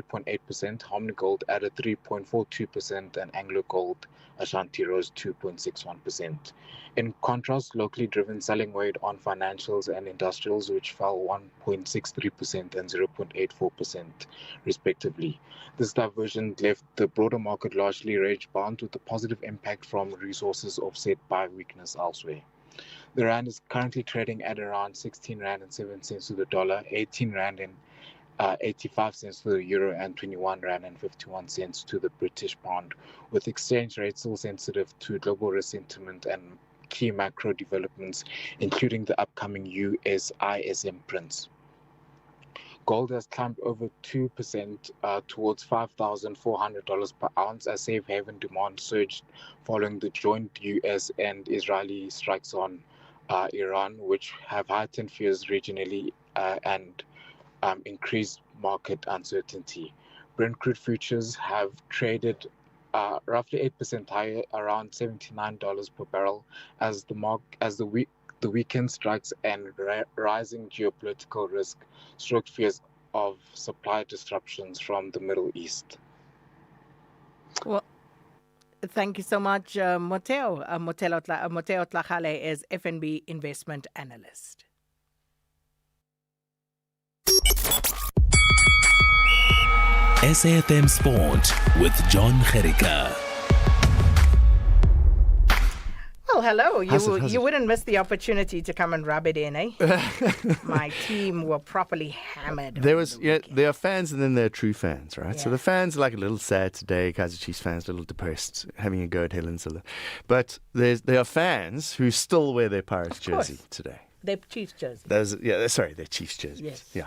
3.8%, Harmony Gold added 3.42%, and Anglo Gold Ashanti rose 2.61%. In contrast, locally driven selling weighed on financials and industrials, which fell 1.63% and 0.84%, respectively. This diversion left the broader market largely range-bound, with the positive impact from resources offset by weakness elsewhere. The rand is currently trading at around 16 rand and 7 cents to the dollar, 18 rand and 85 cents to the euro, and 21 rand and 51 cents to the British pound, with exchange rates still sensitive to global risk sentiment and key macro developments, including the upcoming US ISM prints. Gold has climbed over 2% towards $5,400 per ounce as safe haven demand surged following the joint US and Israeli strikes on Iran, which have heightened fears regionally and increased market uncertainty. Brent crude futures have traded roughly 8% higher, around $79 per barrel, as the weekend strikes and rising geopolitical risk stroked fears of supply disruptions from the Middle East. Well, thank you so much, Moteo. Moteo Tlachale is FNB investment analyst. SAFM Sport with John Gericka. Well, hello. You wouldn't miss the opportunity to come and rub it in, eh? My team were properly hammered. There are fans and then there are true fans, right? Yeah. So the fans are like a little sad today. Kaizer Chiefs fans a little depressed, having a go at Helen Zille. But there are fans who still wear their Pirates jersey today. They're Chiefs jerseys. They're Chiefs jerseys. Yes. Yeah.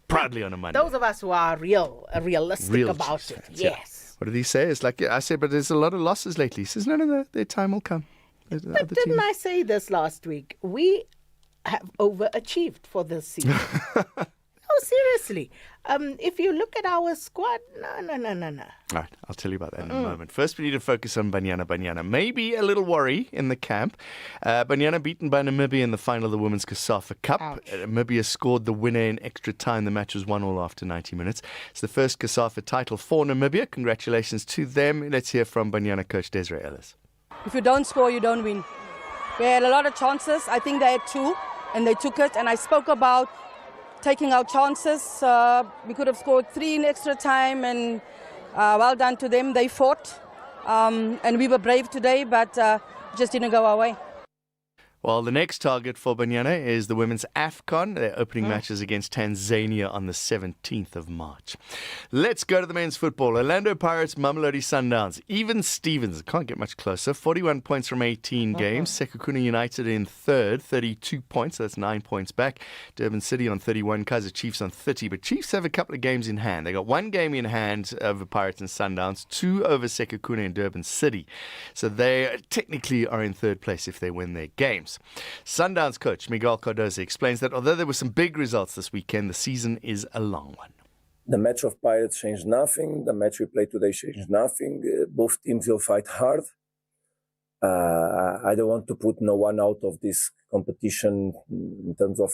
Proudly on a Monday. Those of us who are realistic about Chiefs it. fans, Yes. Yeah. What did he say? It's like, I said, but there's a lot of losses lately. He says, no, their time will come. But didn't I say this last week? We have overachieved for this season. No, seriously. If you look at our squad, no. All right, I'll tell you about that in a moment. First, we need to focus on Banyana. Maybe a little worry in the camp. Banyana beaten by Namibia in the final of the Women's COSAFA Cup. Namibia scored the winner in extra time. The match was 1-1 after 90 minutes. It's the first COSAFA title for Namibia. Congratulations to them. Let's hear from Banyana coach Desiree Ellis. If you don't score, you don't win. We had a lot of chances. I think they had 2, and they took it. And I spoke about taking our chances. We could have scored 3 in extra time, and well done to them. They fought, and we were brave today, but just didn't go our way. Well, the next target for Banyana is the women's AFCON. Their opening matches against Tanzania on the 17th of March. Let's go to the men's football. Orlando Pirates, Mamelodi Sundowns. Even Stevens, can't get much closer. 41 points from 18 games. Sekhukhune United in third, 32 points. That's 9 points back. Durban City on 31. Kaizer Chiefs on 30. But Chiefs have a couple of games in hand. They got 1 game in hand over Pirates and Sundowns, 2 over Sekhukhune and Durban City. So they technically are in third place if they win their games. Sundowns coach Miguel Cardozo explains that although there were some big results this weekend, the season is a long one. The match of Pirates changed nothing. The match we played today changed nothing. Both teams will fight hard. I don't want to put no one out of this competition in terms of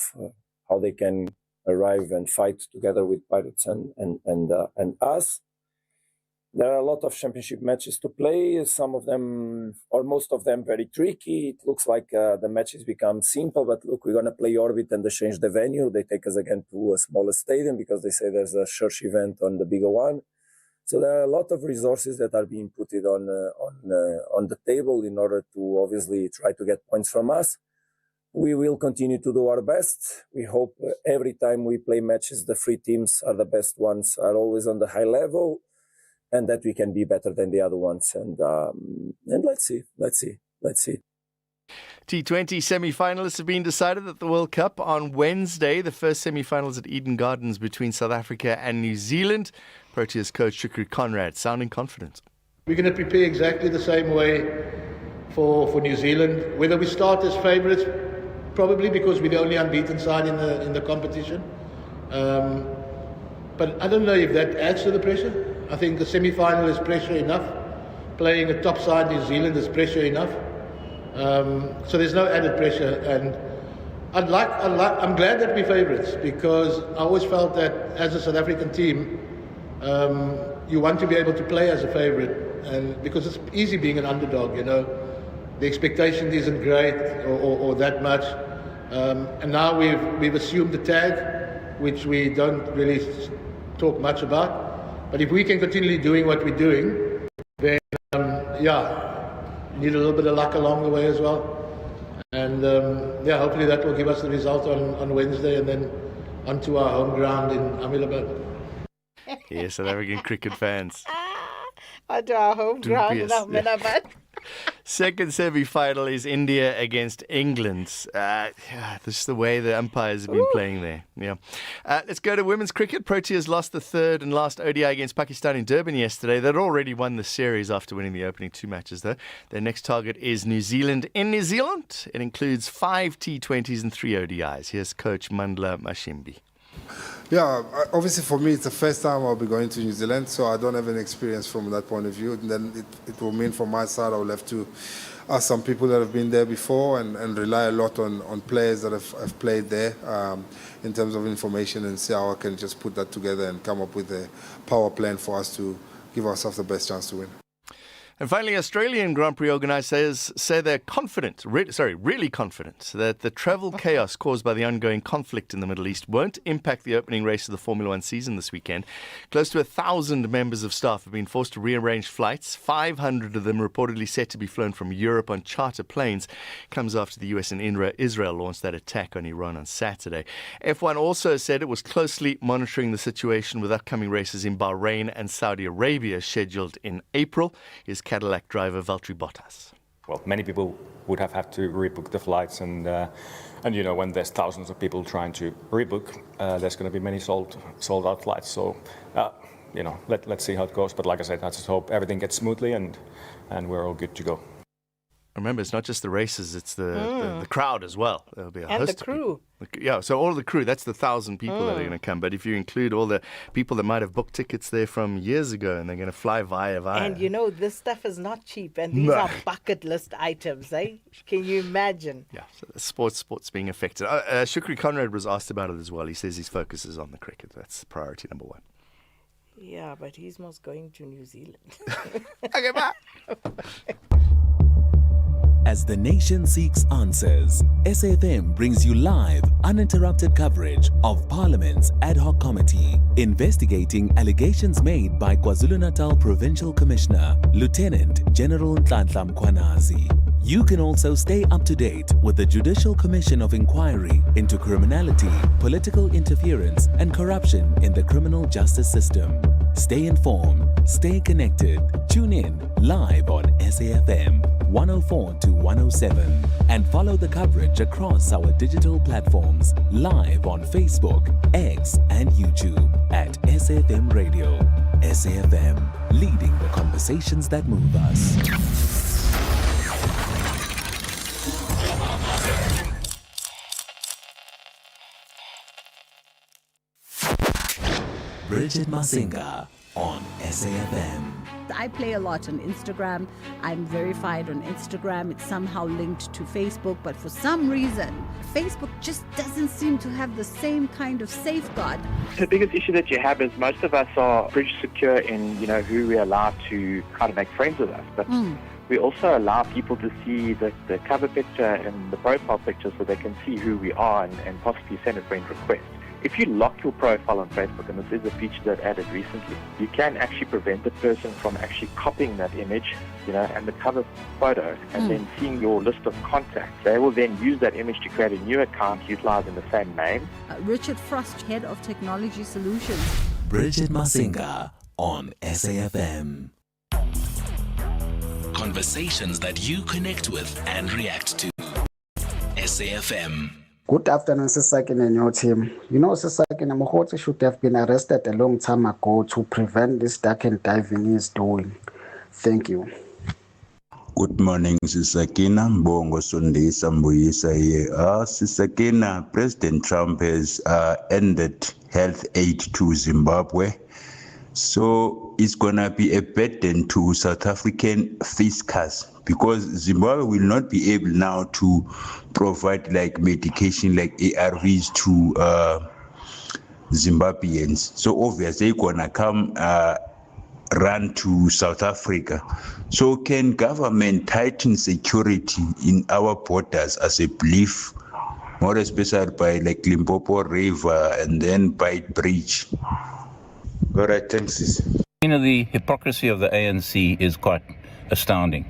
how they can arrive and fight together with Pirates and us. There are a lot of championship matches to play, some of them, or most of them, very tricky. It looks like the matches become simple, but look, we're going to play Orbit and they change the venue. They take us again to a smaller stadium because they say there's a church event on the bigger one. So there are a lot of resources that are being put on the table in order to obviously try to get points from us. We will continue to do our best. We hope every time we play matches, the 3 teams are the best ones, are always on the high level, and that we can be better than the other ones. And let's see. T20 semi-finalists have been decided at the World Cup on Wednesday. The first semi-finals at Eden Gardens between South Africa and New Zealand. Proteas coach Shukri Conrad sounding confident. We're going to prepare exactly the same way for New Zealand. Whether we start as favourites, probably because we're the only unbeaten side in the competition. But I don't know if that adds to the pressure. I think the semi-final is pressure enough. Playing a top side New Zealand is pressure enough. So there's no added pressure. And I'm glad that we're favourites, because I always felt that as a South African team, you want to be able to play as a favourite, and because it's easy being an underdog, you know, the expectation isn't great or that much, and now we've assumed the tag, which we don't really talk much about. But if we can continue doing what we're doing, then need a little bit of luck along the way as well. And hopefully that will give us the result on Wednesday, and then onto our home ground in Amilabad. Yes, South African cricket fans. Onto our home ground in Amilabad. Second semi-final is India against England. This is the way the umpires have been playing there. Yeah. Let's go to women's cricket. Proteas lost the third and last ODI against Pakistan in Durban yesterday. They'd already won the series after winning the opening 2 matches, though. Their next target is New Zealand in New Zealand. It includes 5 T20s and 3 ODIs. Here's coach Mandla Mashimbi. Yeah, obviously for me it's the first time I'll be going to New Zealand, so I don't have any experience from that point of view. And then it will mean from my side I will have to ask some people that have been there before and rely a lot on players that have played there in terms of information, and see how I can just put that together and come up with a power plan for us to give ourselves the best chance to win. And finally, Australian Grand Prix organisers say they're really confident that the travel chaos caused by the ongoing conflict in the Middle East won't impact the opening race of the Formula One season this weekend. Close to 1,000 members of staff have been forced to rearrange flights. 500 of them reportedly set to be flown from Europe on charter planes. Comes after the US and Israel launched that attack on Iran on Saturday. F1 also said it was closely monitoring the situation with upcoming races in Bahrain and Saudi Arabia scheduled in April. Cadillac driver Valtteri Bottas. Well, many people would have had to rebook the flights, and you know, when there's thousands of people trying to rebook, there's going to be many sold out flights. So you know, let's see how it goes. But like I said, I just hope everything gets smoothly and we're all good to go. Remember, it's not just the races, it's the crowd as well. There'll be a and host the crew. Yeah, so all of the crew, that's the 1,000 people that are going to come. But if you include all the people that might have booked tickets there from years ago and they're going to fly via. And you know, this stuff is not cheap, and these are bucket list items, eh? Can you imagine? Yeah, so sports being affected. Shukri Conrad was asked about it as well. He says his focus is on the cricket. That's priority number 1. Yeah, but he's most going to New Zealand. Okay, bye. As the nation seeks answers, SAFM brings you live, uninterrupted coverage of Parliament's ad hoc committee investigating allegations made by KwaZulu-Natal Provincial Commissioner, Lieutenant General Nhlanhla Mkhwanazi. You can also stay up to date with the Judicial Commission of Inquiry into criminality, political interference, and corruption in the criminal justice system. Stay informed, stay connected. Tune in live on SAFM 104 to 107 and follow the coverage across our digital platforms live on Facebook, X, and YouTube at SAFM Radio. SAFM, leading the conversations that move us. Bridget Masinga on SAFM. I play a lot on Instagram. I'm verified on Instagram. It's somehow linked to Facebook, but for some reason, Facebook just doesn't seem to have the same kind of safeguard. The biggest issue that you have is most of us are pretty secure in, you know, who we allow to kind of make friends with us. But we also allow people to see the cover picture and the profile picture so they can see who we are and possibly send a friend request. If you lock your profile on Facebook, and this is a feature that added recently, you can actually prevent the person from actually copying that image, you know, and the cover photo, and then seeing your list of contacts. They will then use that image to create a new account utilizing the same name. Richard Frost, Head of Technology Solutions. Bridget Masinga on SAFM. Conversations that you connect with and react to. SAFM. Good afternoon, Sisakin and your team. You know, Sisakin, Mokhote should have been arrested a long time ago to prevent this dark and diving he's doing. Thank you. Good morning, Sisakina. Mbongo Sundisa Mbuyisa here. Sisakina, President Trump has ended health aid to Zimbabwe. So it's going to be a burden to South African fiscus because Zimbabwe will not be able now to provide like medication like ARVs to Zimbabweans. So obviously they're gonna come run to South Africa. So can government tighten security in our borders as a belief, more especially by like Limpopo River and then by Bridge? All right, thanks. The hypocrisy of the ANC is quite astounding.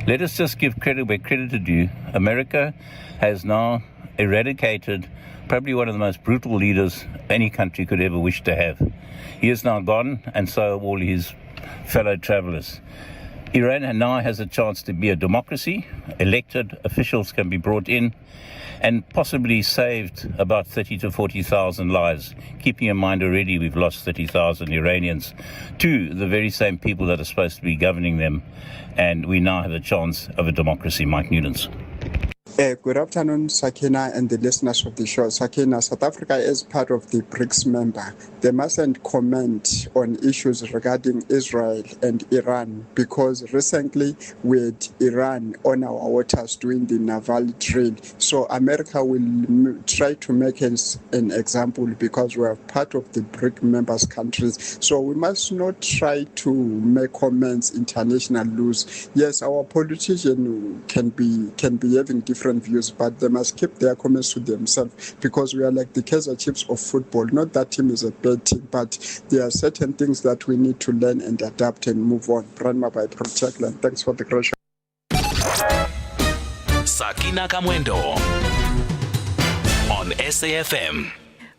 Let us just give credit where credit is due. America has now eradicated probably one of the most brutal leaders any country could ever wish to have. He is now gone, and so have all his fellow travelers. Iran now has a chance to be a democracy. Elected officials can be brought in and possibly saved about 30 to 40,000 lives. Keeping in mind already we've lost 30,000 Iranians to the very same people that are supposed to be governing them. And we now have a chance of a democracy. Mike Newlands. Good afternoon, Sakina and the listeners of the show. Sakina, South Africa is part of the BRICS member. They mustn't comment on issues regarding Israel and Iran because recently we had Iran on our waters doing the naval drill. So America will try to make us an example because we are part of the BRICS members countries. So we must not try to make comments international laws. Yes, our politicians can be having different views, but they must keep their comments to themselves because we are like the Kaizer Chiefs of football. Not that team is a bad team, but there are certain things that we need to learn and adapt and move on. Brandma by Protectland. Thanks for the question. Sakina Kamwendo on SAFM.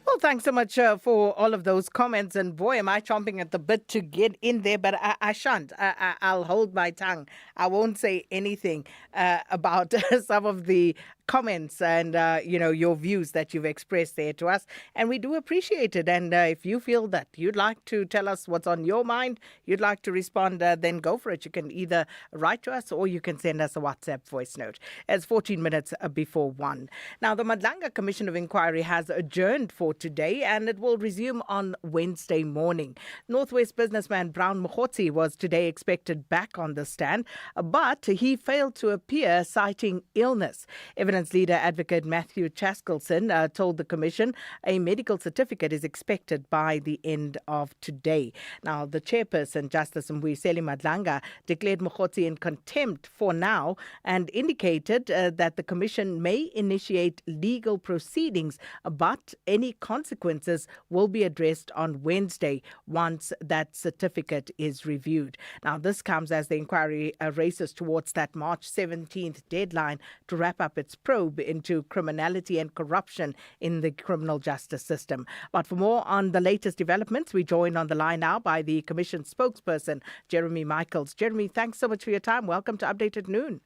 Well, thanks so much for all of those comments. And boy, am I chomping at the bit to get in there, but I shan't. I'll hold my tongue. I won't say anything about some of the comments and, your views that you've expressed there to us. And we do appreciate it. And if you feel that you'd like to tell us what's on your mind, you'd like to respond, then go for it. You can either write to us or you can send us a WhatsApp voice note. It's 14 minutes before 1. Now, the Madlanga Commission of Inquiry has adjourned for today and it will resume on Wednesday morning. Northwest businessman Brown Mokgotsi was today expected back on the stand, but he failed to appear, citing illness. Evidence leader advocate Matthew Chaskelson told the commission a medical certificate is expected by the end of today. Now, the chairperson, Justice Mbuyiseli Madlanga, declared Mokgotsi in contempt for now and indicated that the commission may initiate legal proceedings, but any consequences will be addressed on Wednesday once that certificate is reviewed. Now, this comes as the inquiry races towards that March 17th deadline to wrap up its probe into criminality and corruption in the criminal justice system. But for more on the latest developments, we joined on the line now by the Commission spokesperson, Jeremy Michaels. Jeremy, thanks so much for your time. Welcome to Update at Noon.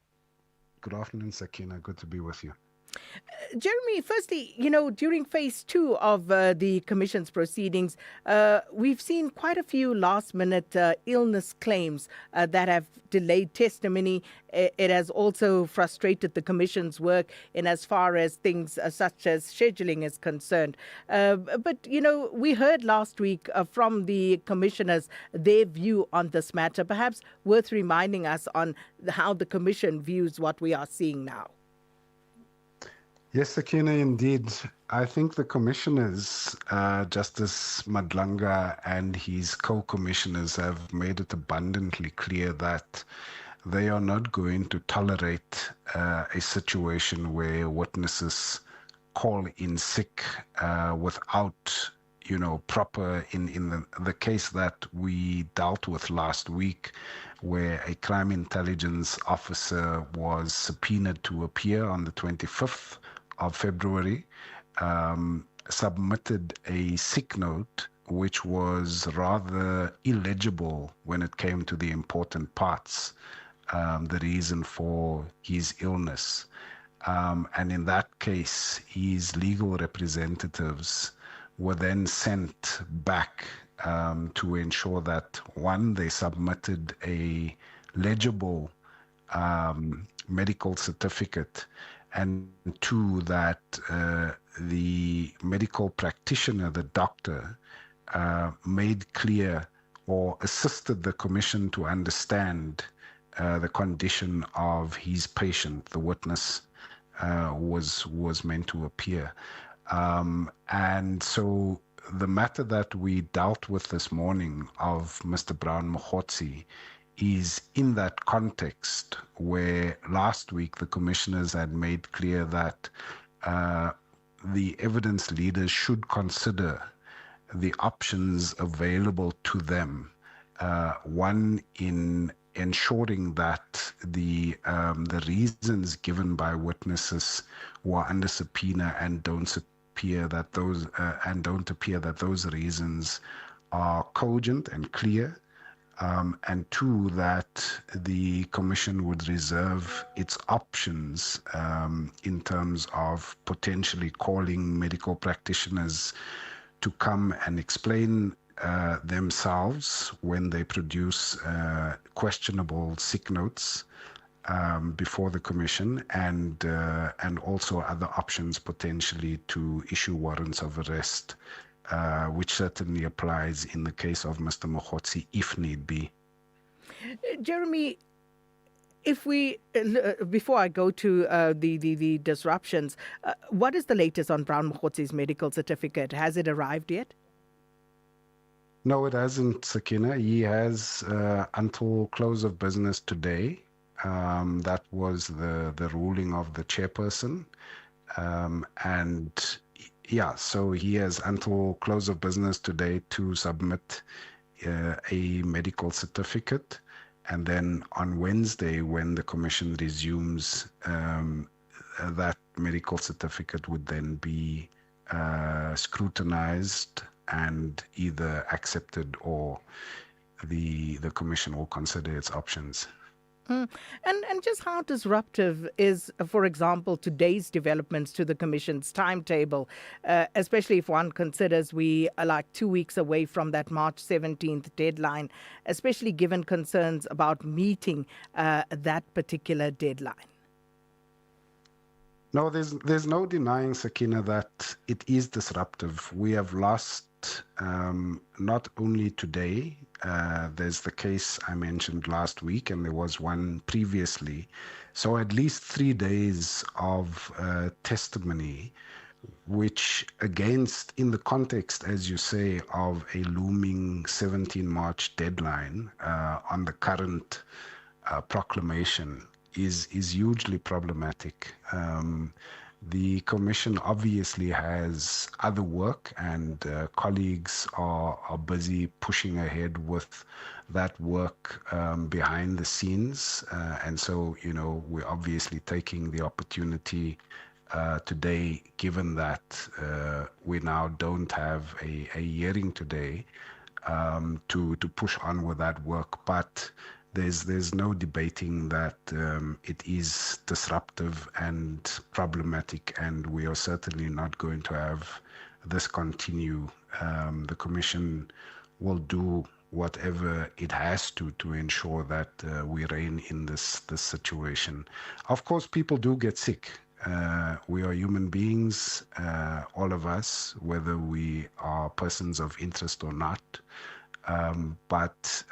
Good afternoon, Sakina. Good to be with you. Jeremy, firstly, during phase 2 of the Commission's proceedings, we've seen quite a few last-minute illness claims that have delayed testimony. It has also frustrated the Commission's work in as far as things such as scheduling is concerned. But, we heard last week from the Commissioners their view on this matter, perhaps worth reminding us on how the Commission views what we are seeing now. Yes, Sakina, indeed. I think the commissioners, Justice Madlanga and his co-commissioners, have made it abundantly clear that they are not going to tolerate a situation where witnesses call in sick without, proper, in the case that we dealt with last week, where a crime intelligence officer was subpoenaed to appear on the 25th of February, submitted a sick note which was rather illegible when it came to the important parts, the reason for his illness. And in that case, his legal representatives were then sent back to ensure that, one, they submitted a legible medical certificate, and two, that the medical practitioner, the doctor, made clear or assisted the commission to understand the condition of his patient, the witness was meant to appear. And so the matter that we dealt with this morning of Mr. Brown Mokhotsi is in that context where last week the commissioners had made clear that the evidence leaders should consider the options available to them. One, in ensuring that the reasons given by witnesses who are under subpoena and don't appear that those reasons are cogent and clear. And two, that the commission would reserve its options in terms of potentially calling medical practitioners to come and explain themselves when they produce questionable sick notes before the commission, and also other options potentially to issue warrants of arrest, which certainly applies in the case of Mr. Mokhotsi if need be. Jeremy, if we before I go to the disruptions, what is the latest on Brown Mokhotsi's medical certificate? Has it arrived yet? No, it hasn't, Sakina. He has until close of business today. That was the ruling of the chairperson, and yeah, so he has until close of business today to submit a medical certificate. And then on Wednesday, when the commission resumes, that medical certificate would then be scrutinized and either accepted or the commission will consider its options. And just how disruptive is, for example, today's developments to the Commission's timetable, especially if one considers we are like 2 weeks away from that March 17th deadline, especially given concerns about meeting that particular deadline? No, there's no denying, Sakina, that it is disruptive. We have lost not only today. There's the case I mentioned last week, and there was one previously. So at least 3 days of testimony, which in the context, as you say, of a looming 17 March deadline on the current proclamation is hugely problematic. The commission obviously has other work, and colleagues are busy pushing ahead with that work behind the scenes. And so, we're obviously taking the opportunity today, given that we now don't have a hearing today, to push on with that work. But there's no debating that it is disruptive and problematic, and we are certainly not going to have this continue. The commission will do whatever it has to ensure that we rein in this situation. Of course, people do get sick. We are human beings, all of us, whether we are persons of interest or not. But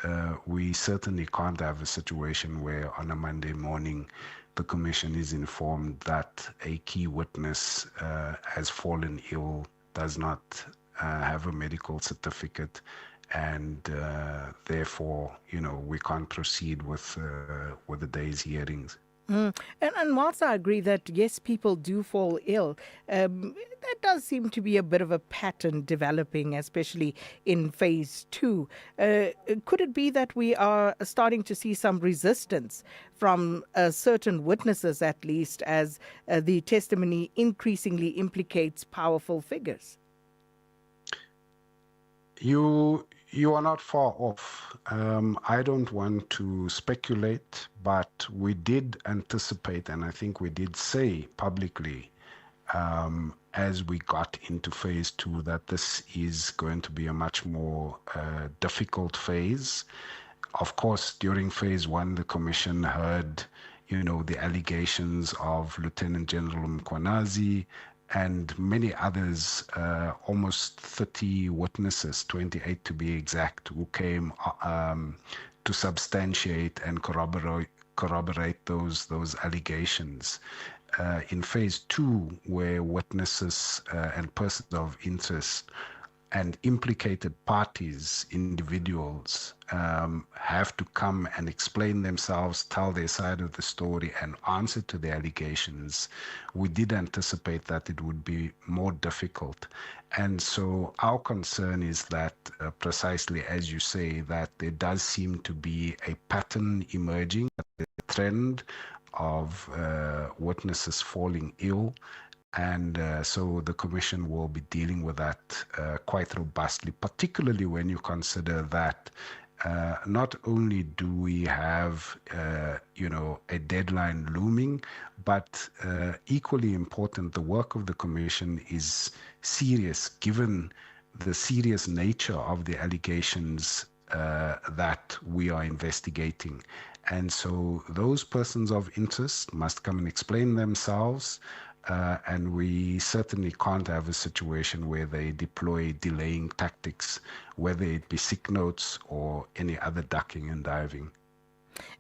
we certainly can't have a situation where on a Monday morning the commission is informed that a key witness has fallen ill, does not have a medical certificate, and therefore, we can't proceed with the day's hearings. And whilst I agree that, yes, people do fall ill, there does seem to be a bit of a pattern developing, especially in phase 2. Could it be that we are starting to see some resistance from certain witnesses, at least, as the testimony increasingly implicates powerful figures? You are not far off. I don't want to speculate, but we did anticipate, and I think we did say publicly as we got into phase 2 that this is going to be a much more difficult phase. Of course, during phase 1, the commission heard, the allegations of Lieutenant General Mkhwanazi and many others, almost 30 witnesses, 28 to be exact, who came to substantiate and corroborate those allegations. In phase 2, where witnesses and persons of interest and implicated parties, individuals, have to come and explain themselves, tell their side of the story, and answer to the allegations, we did anticipate that it would be more difficult. And so our concern is that precisely as you say, that there does seem to be a pattern emerging, a trend of witnesses falling ill. And so the Commission will be dealing with that quite robustly, particularly when you consider that not only do we have, a deadline looming, but equally important, the work of the Commission is serious, given the serious nature of the allegations that we are investigating. And so those persons of interest must come and explain themselves. And we certainly can't have a situation where they deploy delaying tactics, whether it be sick notes or any other ducking and diving.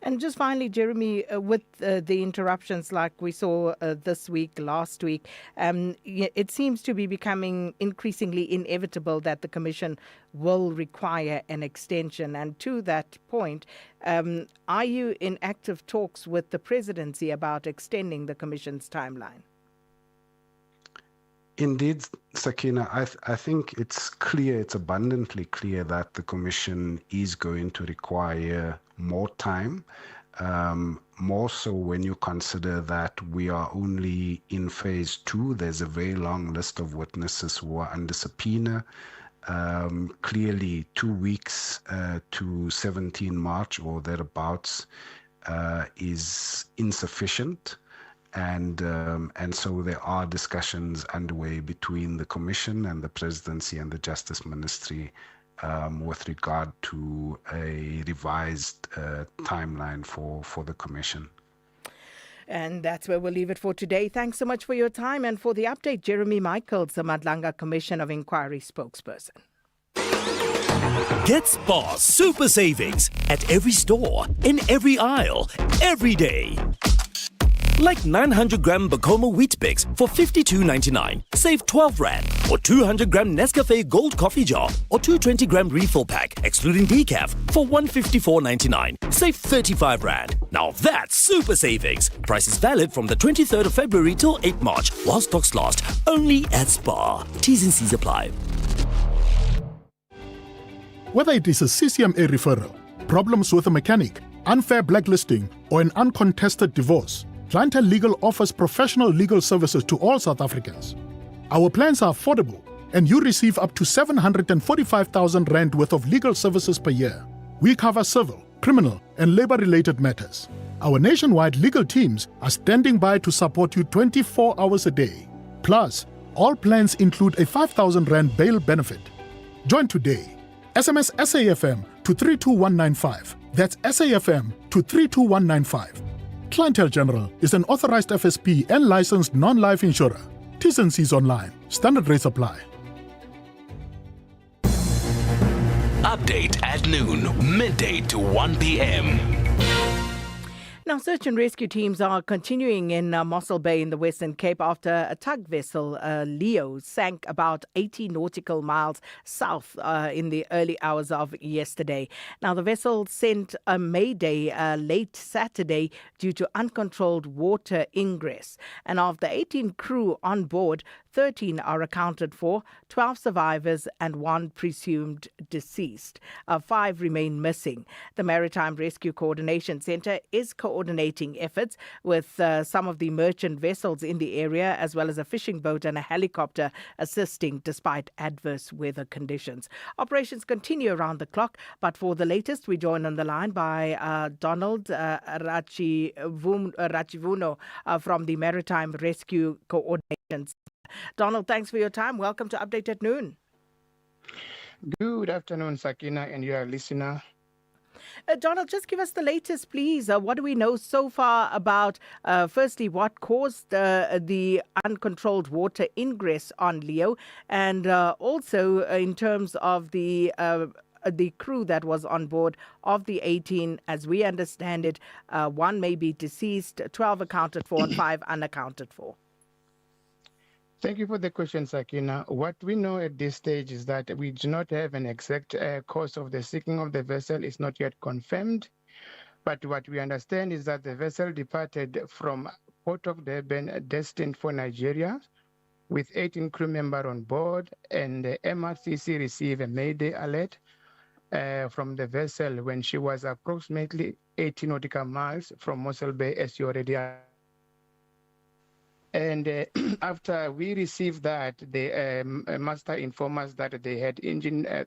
And just finally, Jeremy, with the interruptions like we saw this week, last week, it seems to be becoming increasingly inevitable that the Commission will require an extension. And to that point, are you in active talks with the Presidency about extending the Commission's timeline? Indeed, Sakina, I think it's clear, it's abundantly clear that the Commission is going to require more time, more so when you consider that we are only in phase 2. There's a very long list of witnesses who are under subpoena. Clearly, 2 weeks to 17 March or thereabouts is insufficient. And so there are discussions underway between the Commission and the Presidency and the Justice Ministry with regard to a revised timeline for the Commission. And that's where we'll leave it for today. Thanks so much for your time and for the update, Jeremy Michaels, the Madlanga Commission of Inquiry spokesperson. Get Spar Super Savings at every store, in every aisle, every day. Like 900-gram Bacoma Wheat Bix for $52.99. Save 12 Rand. Or 200-gram Nescafe Gold Coffee Jar or 220-gram refill pack, excluding decaf, for $154.99. Save 35 Rand. Now that's super savings. Price is valid from the 23rd of February till 8 March, while stocks last. Only at Spar. T's and C's apply. Whether it is a CCMA referral, problems with a mechanic, unfair blacklisting, or an uncontested divorce, Clientele Legal offers professional legal services to all South Africans. Our plans are affordable, and you receive up to 745,000 Rand worth of legal services per year. We cover civil, criminal, and labor-related matters. Our nationwide legal teams are standing by to support you 24 hours a day. Plus, all plans include a 5,000 Rand bail benefit. Join today. SMS SAFM to 32195. That's SAFM to 32195. Clientele General is an authorized FSP and licensed non-life insurer. T's and C's online. Standard rates apply. Update at noon, midday to 1 p.m. Now, search and rescue teams are continuing in Mossel Bay in the Western Cape after a tug vessel, Leo, sank about 80 nautical miles south in the early hours of yesterday. Now, the vessel sent a mayday late Saturday due to uncontrolled water ingress. And of the 18 crew on board, 13 are accounted for, 12 survivors and 1 presumed deceased. 5 remain missing. The Maritime Rescue Coordination Centre is coordinating efforts with some of the merchant vessels in the area, as well as a fishing boat and a helicopter assisting despite adverse weather conditions. Operations continue around the clock, but for the latest, we join on the line by Donald Rachivuno from the Maritime Rescue Coordination Centre. Donald, thanks for your time. Welcome to Update at Noon. Good afternoon, Sakina, and your listener. Donald, just give us the latest, please. What do we know so far about, firstly, what caused the uncontrolled water ingress on Leo, and also in terms of the crew that was on board of the 18, as we understand it, 1 may be deceased, 12 accounted for, and 5 unaccounted for. Thank you for the question, Sakina. What we know at this stage is that we do not have an exact cause of the sinking of the vessel. It's not yet confirmed. But what we understand is that the vessel departed from Port of Durban destined for Nigeria with 18 crew members on board, and the MRCC received a Mayday alert from the vessel when she was approximately 80 nautical miles from Mossel Bay, as you already are. And after we received that, the master informed us that they had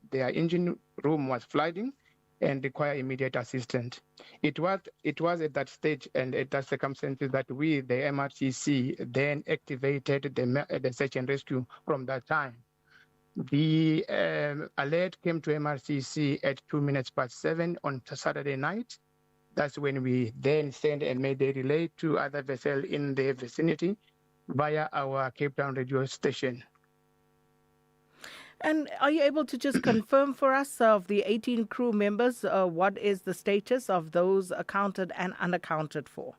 their engine room was flooding and require immediate assistance. It was at that stage and at that circumstances that we, the MRCC, then activated the search and rescue from that time. The alert came to MRCC at 7:02 on Saturday night. That's when we then sent a Mayday relay to other vessels in the vicinity via our Cape Town radio station. And are you able to just confirm for us of the 18 crew members, what is the status of those accounted and unaccounted for?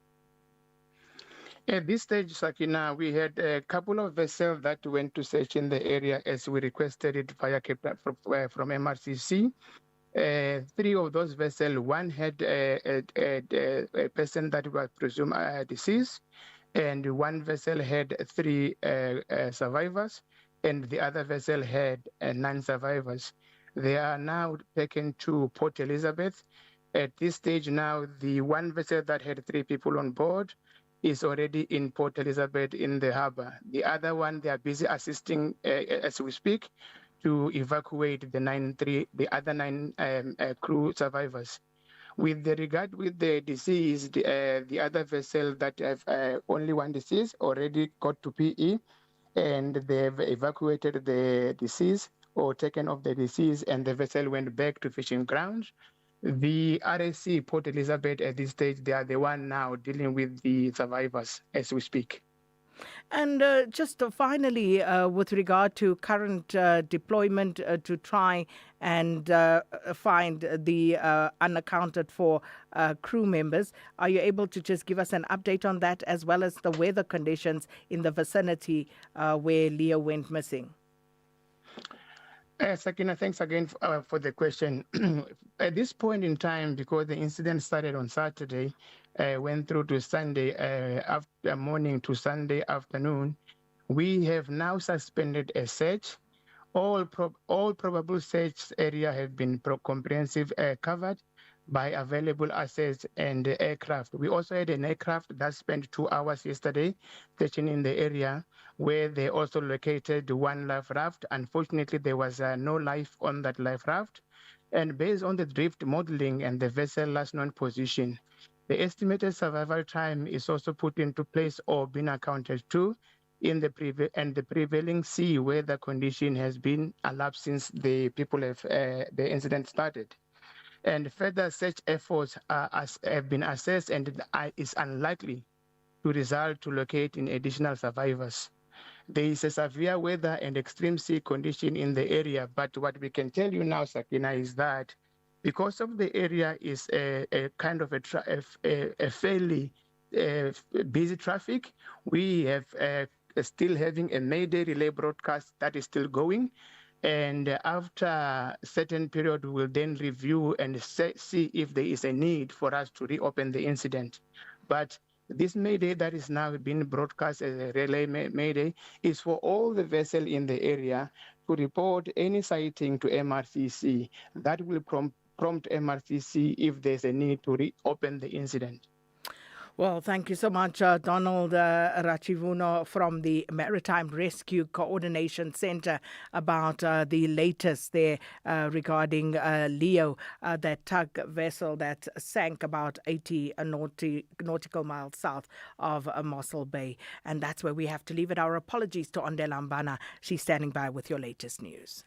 At this stage, Sakina, we had a couple of vessels that went to search in the area as we requested it via Cape Town from MRCC. 3 of those vessels, one had a person that was presumed deceased, and one vessel had 3 survivors, and the other vessel had 9 survivors. They are now taken to Port Elizabeth. At this stage now, the one vessel that had 3 people on board is already in Port Elizabeth in the harbor. The other one, they are busy assisting as we speak to evacuate the other 9 crew survivors. With the deceased, the other vessel that have only one deceased already got to PE, and they've evacuated the deceased or taken off the deceased, and the vessel went back to fishing grounds. The RSC Port Elizabeth at this stage, they are the one now dealing with the survivors as we speak. And just finally, with regard to current deployment to try and find the unaccounted for crew members, are you able to just give us an update on that, as well as the weather conditions in the vicinity where Leo went missing? Sakina, thanks again for the question. At this point in time, because the incident started on Saturday, went through to Sunday after morning to Sunday afternoon, we have now suspended a search. All probable search area have been comprehensive covered by available assets and aircraft. We also had an aircraft that spent 2 hours yesterday searching in the area, where they also located one life raft. Unfortunately, there was no life on that life raft. And based on the drift modeling and the vessel last known position, the estimated survival time is also put into place or been accounted to in the prevailing sea weather condition has been elapsed since the incident started. And further search efforts have been assessed, and is unlikely to result to locate in additional survivors. There is a severe weather and extreme sea condition in the area, but what we can tell you now, Sakina, is that because of the area is a kind of a fairly busy traffic, we have still having a Mayday relay broadcast that is still going. And after a certain period, we will then review and see if there is a need for us to reopen the incident. But this Mayday that is now being broadcast as a relay Mayday is for all the vessels in the area to report any sighting to MRCC. That will prompt MRCC if there's a need to reopen the incident. Well, thank you so much, Donald Rachivuno from the Maritime Rescue Coordination Center, about the latest there regarding Leo, that tug vessel that sank about 80 nautical miles south of Mossel Bay. And that's where we have to leave it. Our apologies to Ondela Mbana. She's standing by with your latest news.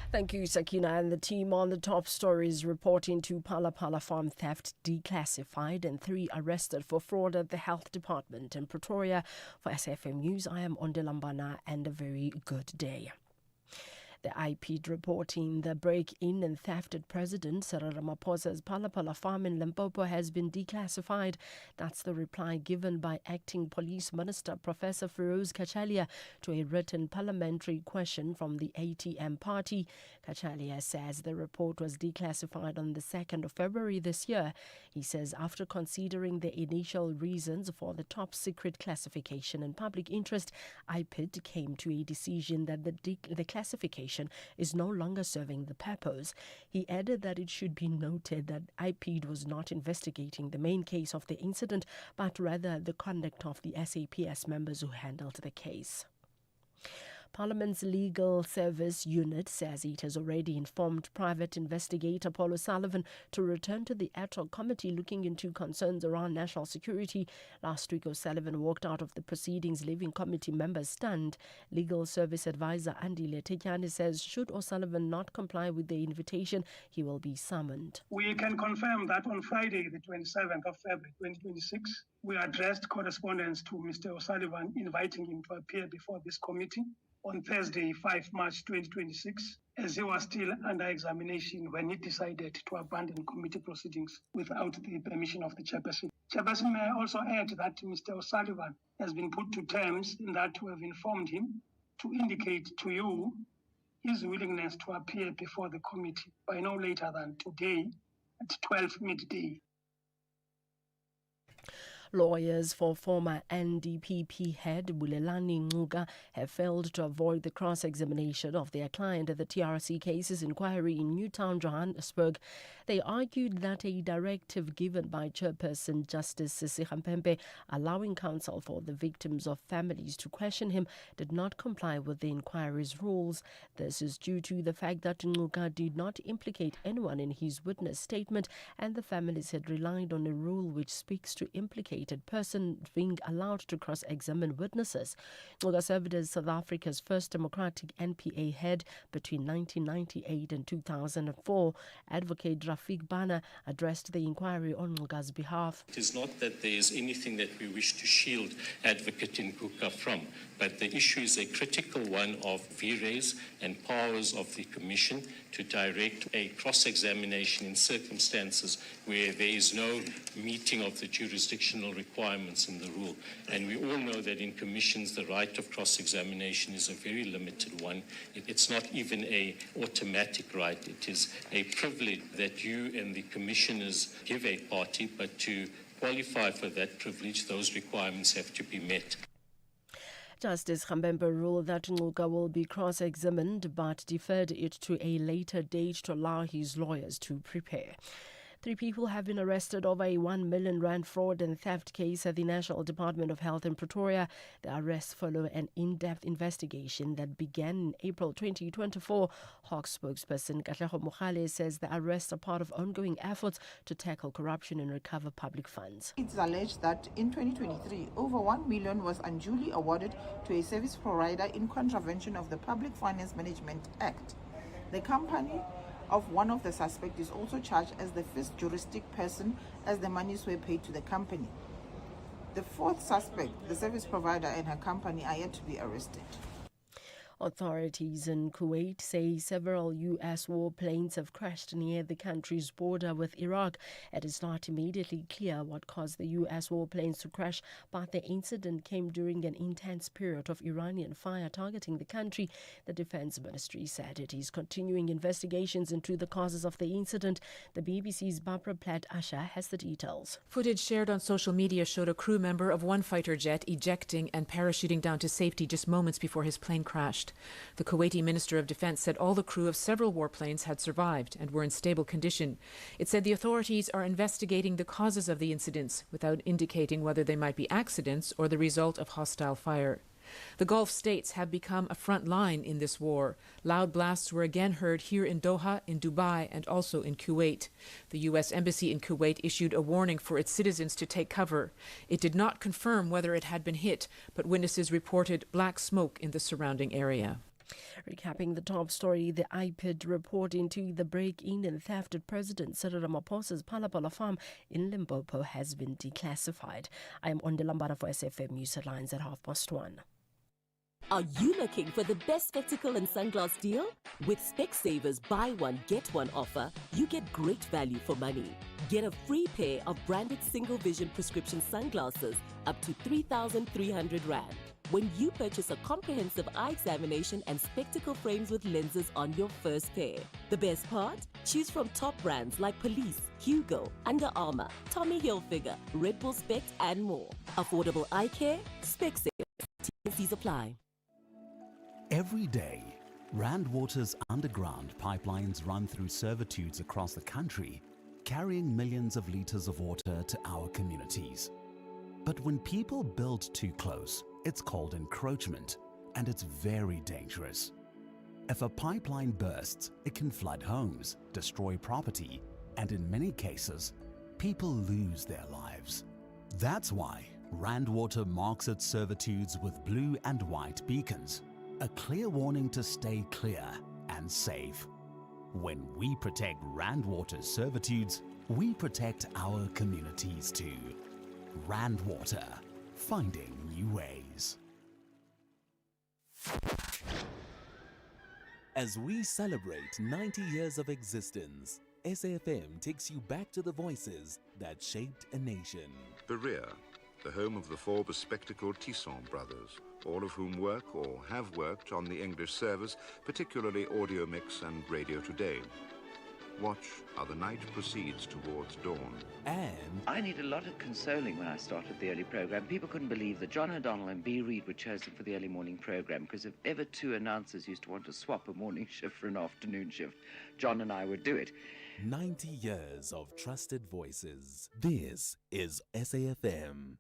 Thank you, Sakina. And the team on the top stories reporting to Phala Phala farm theft declassified and 3 arrested for fraud at the health department in Pretoria. For SFM News, I am Ondela Mbana, and a very good day. The IPD reporting the break-in and theft at President Cyril Ramaphosa's Phalaphala farm in Limpopo has been declassified. That's the reply given by Acting Police Minister Professor Feroz Kachalia to a written parliamentary question from the ATM party. Kachalia says the report was declassified on the 2nd of February this year. He says after considering the initial reasons for the top secret classification and public interest, IPD came to a decision that the classification is no longer serving the purpose. He added that it should be noted that IPD was not investigating the main case of the incident, but rather the conduct of the SAPS members who handled the case. Parliament's Legal Service Unit says it has already informed private investigator Paul O'Sullivan to return to the ad hoc committee looking into concerns around national security. Last week, O'Sullivan walked out of the proceedings, leaving committee members stunned. Legal Service Advisor Andile Tekyane says should O'Sullivan not comply with the invitation, he will be summoned. We can confirm that on Friday, the 27th of February 2026, we addressed correspondence to Mr. O'Sullivan inviting him to appear before this committee on Thursday, 5 March 2026, as he was still under examination when he decided to abandon committee proceedings without the permission of the chairperson. Chairperson, may I also add that Mr. O'Sullivan has been put to terms in that we have informed him to indicate to you his willingness to appear before the committee by no later than today at 12 midday. Lawyers for former NDPP head Bulelani Ngcuka have failed to avoid the cross-examination of their client at the TRC cases inquiry in Newtown, Johannesburg. They argued that a directive given by Chairperson Justice Sisi Mpempe allowing counsel for the victims of families to question him did not comply with the inquiry's rules. This is due to the fact that Ngcuka did not implicate anyone in his witness statement, and the families had relied on a rule which speaks to implicate person being allowed to cross-examine witnesses. Ngcuka served as South Africa's first democratic NPA head between 1998 and 2004. Advocate Rafik Bana addressed the inquiry on Ngcuka's behalf. It is not that there is anything that we wish to shield Advocate Ngcuka from, but the issue is a critical one of VRAs and powers of the Commission to direct a cross-examination in circumstances where there is no meeting of the jurisdictional requirements in the rule. And we all know that in commissions the right of cross-examination is a very limited one. It's not even an automatic right. It is a privilege that you and the commissioners give a party, but to qualify for that privilege, those requirements have to be met. Justice Khambembe ruled that Ngcuka will be cross-examined but deferred it to a later date to allow his lawyers to prepare. 3 people have been arrested over a 1 million rand fraud and theft case at the National Department of Health in Pretoria. The arrests follow an in-depth investigation that began in April 2024. Hawk spokesperson Katlego Mogale says the arrests are part of ongoing efforts to tackle corruption and recover public funds. It's alleged that in 2023, over 1 million was unduly awarded to a service provider in contravention of the Public Finance Management Act. The company of one of the suspects is also charged as the first juristic person as the monies were paid to the company. The 4th suspect, the service provider and her company, are yet to be arrested. Authorities in Kuwait say several U.S. warplanes have crashed near the country's border with Iraq. It is not immediately clear what caused the U.S. warplanes to crash, but the incident came during an intense period of Iranian fire targeting the country. The Defense Ministry said it is continuing investigations into the causes of the incident. The BBC's Barbara Platt-Asher has the details. Footage shared on social media showed a crew member of one fighter jet ejecting and parachuting down to safety just moments before his plane crashed. The Kuwaiti Minister of Defense said all the crew of several warplanes had survived and were in stable condition. It said the authorities are investigating the causes of the incidents without indicating whether they might be accidents or the result of hostile fire. The Gulf states have become a front line in this war. Loud blasts were again heard here in Doha, in Dubai, and also in Kuwait. The U.S. Embassy in Kuwait issued a warning for its citizens to take cover. It did not confirm whether it had been hit, but witnesses reported black smoke in the surrounding area. Recapping the top story, the IPD report into the break-in and theft at President Cyril Ramaphosa's Phalaphala farm in Limpopo has been declassified. I am Onde Lambara for SFM News Headlines at 1:30. Are you looking for the best spectacle and sunglass deal? With Specsavers buy one get one offer, you get great value for money. Get a free pair of branded single vision prescription sunglasses up to 3,300 Rand when you purchase a comprehensive eye examination and spectacle frames with lenses on your first pair. The best part? Choose from top brands like Police, Hugo, Under Armour, Tommy Hilfiger, Red Bull Spect and more. Affordable eye care? Specsavers. T&Cs apply. Every day, Rand Water's underground pipelines run through servitudes across the country, carrying millions of liters of water to our communities. But when people build too close, it's called encroachment, and it's very dangerous. If a pipeline bursts, it can flood homes, destroy property, and in many cases, people lose their lives. That's why Rand Water marks its servitudes with blue and white beacons, a clear warning to stay clear and safe. When we protect Rand Water's servitudes, we protect our communities too. Rand Water, finding new ways. As we celebrate 90 years of existence, SAFM takes you back to the voices that shaped a nation. Berea, the home of the four bespectacled Tisson brothers, all of whom work or have worked on the English service, particularly Audio Mix and Radio Today. Watch how the night proceeds towards dawn. And I need a lot of consoling when I started the early program. People couldn't believe that John O'Donnell and B. Reid were chosen for the early morning program, because if ever two announcers used to want to swap a morning shift for an afternoon shift, John and I would do it. 90 years of trusted voices. This is SAFM.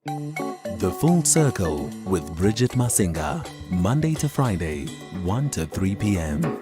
The Full Circle with Bridget Masinga, Monday to Friday, 1 to 3 p.m.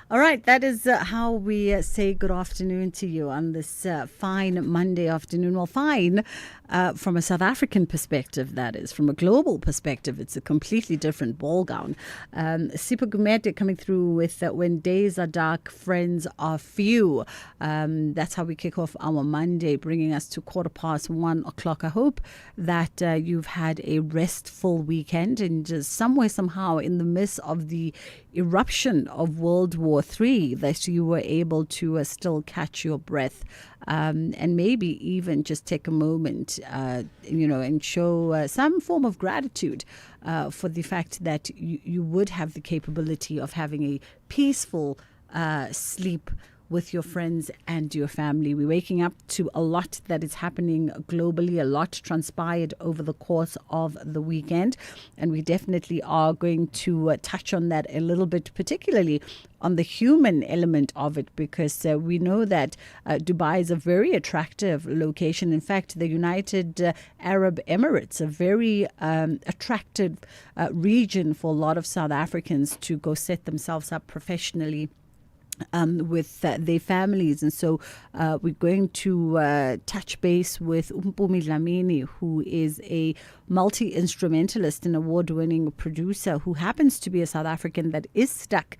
All right, that is how we say good afternoon to you on this fine Monday afternoon. Well, fine from a South African perspective, that is. From a global perspective, it's a completely different ballgown. Sipho Gumede coming through with When Days Are Dark, Friends Are Few. That's how we kick off our Monday, bringing us to 1:15. I hope that you've had a restful weekend and just somewhere, somehow, in the midst of the eruption of World War III, that you were able to still catch your breath and maybe even just take a moment, and show some form of gratitude for the fact that you would have the capability of having a peaceful sleep with your friends and your family. We're waking up to a lot that is happening globally. A lot transpired over the course of the weekend, and we definitely are going to touch on that a little bit, particularly on the human element of it, because we know that Dubai is a very attractive location. In fact, the United Arab Emirates, a very attractive region for a lot of South Africans to go set themselves up professionally with their families. And so we're going to touch base with Mpumi Dlamini, who is a multi-instrumentalist and award-winning producer who happens to be a South African that is stuck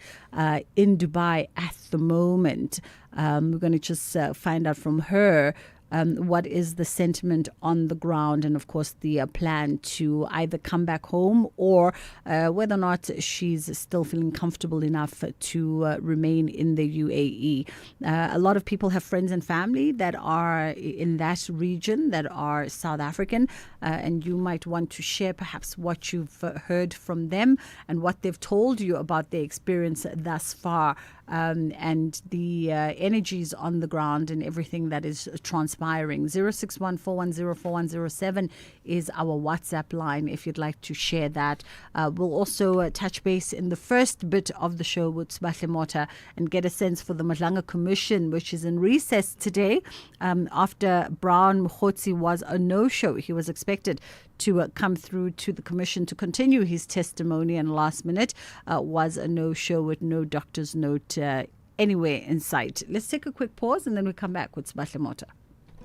in Dubai at the moment. We're going to just find out from her what is the sentiment on the ground, and of course the plan to either come back home or whether or not she's still feeling comfortable enough to remain in the UAE. A lot of people have friends and family that are in that region that are South African, and you might want to share perhaps what you've heard from them and what they've told you about their experience thus far. And the energies on the ground and everything that is transpiring. 061-410-4107 is our WhatsApp line if you'd like to share that. We'll also touch base in the first bit of the show with Sbahle Mota and get a sense for the Madlanga Commission, which is in recess today after Brown Mkhotsi was a no-show. He was expected to come through to the commission to continue his testimony, and last minute was a no-show with no doctor's note anywhere in sight. Let's take a quick pause and then we come back with Sbahle Mota.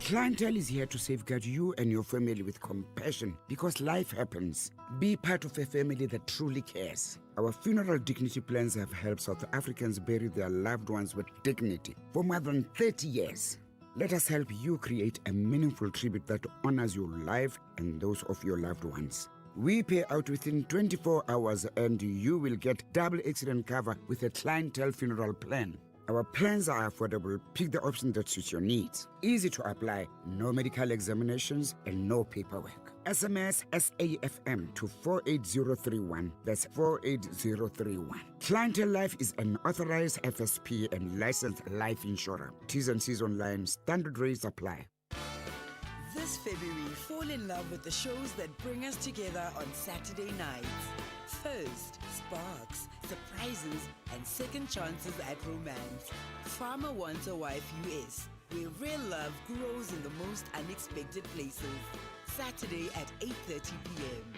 Clientele is here to safeguard you and your family with compassion because life happens. Be part of a family that truly cares. Our funeral dignity plans have helped South Africans bury their loved ones with dignity for more than 30 years. Let us help you create a meaningful tribute that honors your life and those of your loved ones. We pay out within 24 hours and you will get double accident cover with a clientele funeral plan. Our plans are affordable. Pick the option that suits your needs. Easy to apply, no medical examinations and no paperwork. SMS SAFM to 48031. That's 48031. Clientele Life is an authorized FSP and licensed life insurer. T's and C's online. Standard rates apply. This February, fall in love with the shows that bring us together on Saturday nights. First, sparks, surprises, and second chances at romance. Farmer Wants a Wife US, where real love grows in the most unexpected places. Saturday at 8:30 p.m.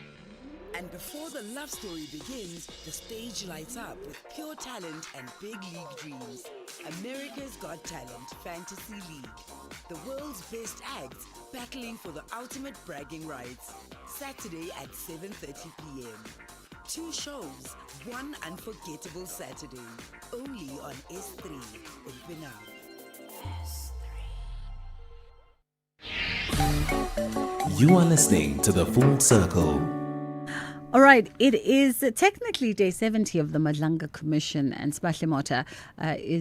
And before the love story begins, the stage lights up with pure talent and big league dreams. America's Got Talent Fantasy League. The world's best acts battling for the ultimate bragging rights. Saturday at 7:30 p.m. 2 shows, one unforgettable Saturday. Only on S3. Open up. You are listening to The Full Circle. All right, it is technically day 70 of the Madlanga Commission, and Sbahle Mota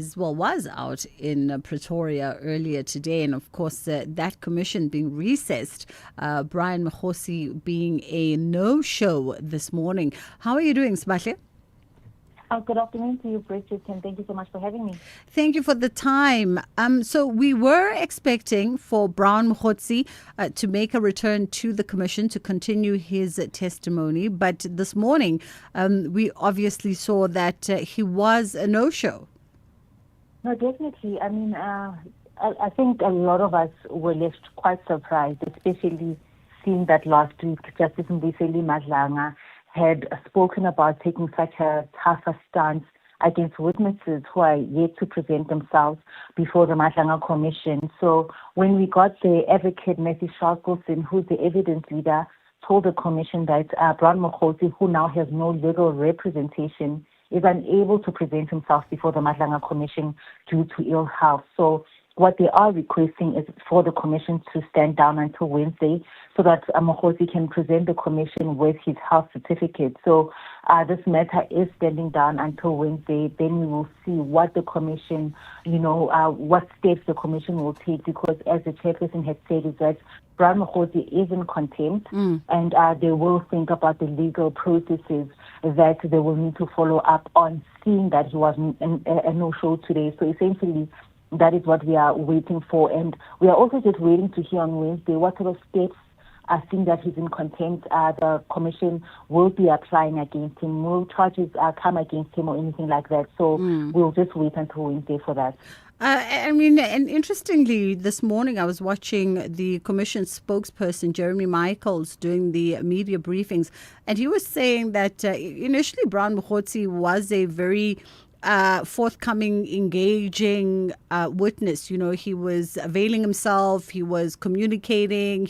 was out in Pretoria earlier today, and of course that commission being recessed, Brian Mkhotsi being a no-show this morning. How are you doing, Sbahle? Good afternoon to you, Bridget, and thank you so much for having me. Thank you for the time. So we were expecting for Brown Mkhotsi to make a return to the commission to continue his testimony, but this morning we obviously saw that he was a no-show. No, definitely. I mean, I think a lot of us were left quite surprised, especially seeing that last week Justice Mbuyiseni Madlanga had spoken about taking such a tougher stance against witnesses who are yet to present themselves before the Mahlanga Commission. So when we got the advocate, Matthew Sharkelson, who's the evidence leader, told the commission that Brown Mokhosi, who now has no legal representation, is unable to present himself before the Mahlanga Commission due to ill health. So what they are requesting is for the commission to stand down until Wednesday so that Mokhosi can present the commission with his health certificate. So this matter is standing down until Wednesday. Then we will see what the commission, what steps the commission will take, because as the chairperson had said, is that Brown Mokhosi is in contempt, and they will think about the legal processes that they will need to follow up on, seeing that he was a no-show today. So essentially, that is what we are waiting for. And we are also just waiting to hear on Wednesday what sort of steps, seeing that he's in contempt, the commission will be applying against him. No charges come against him or anything like that. So we'll just wait until Wednesday for that. And interestingly, this morning I was watching the Commission spokesperson, Jeremy Michaels, doing the media briefings, and he was saying that initially Brown Mokhosi was a very forthcoming, engaging witness. He was availing himself, he was communicating,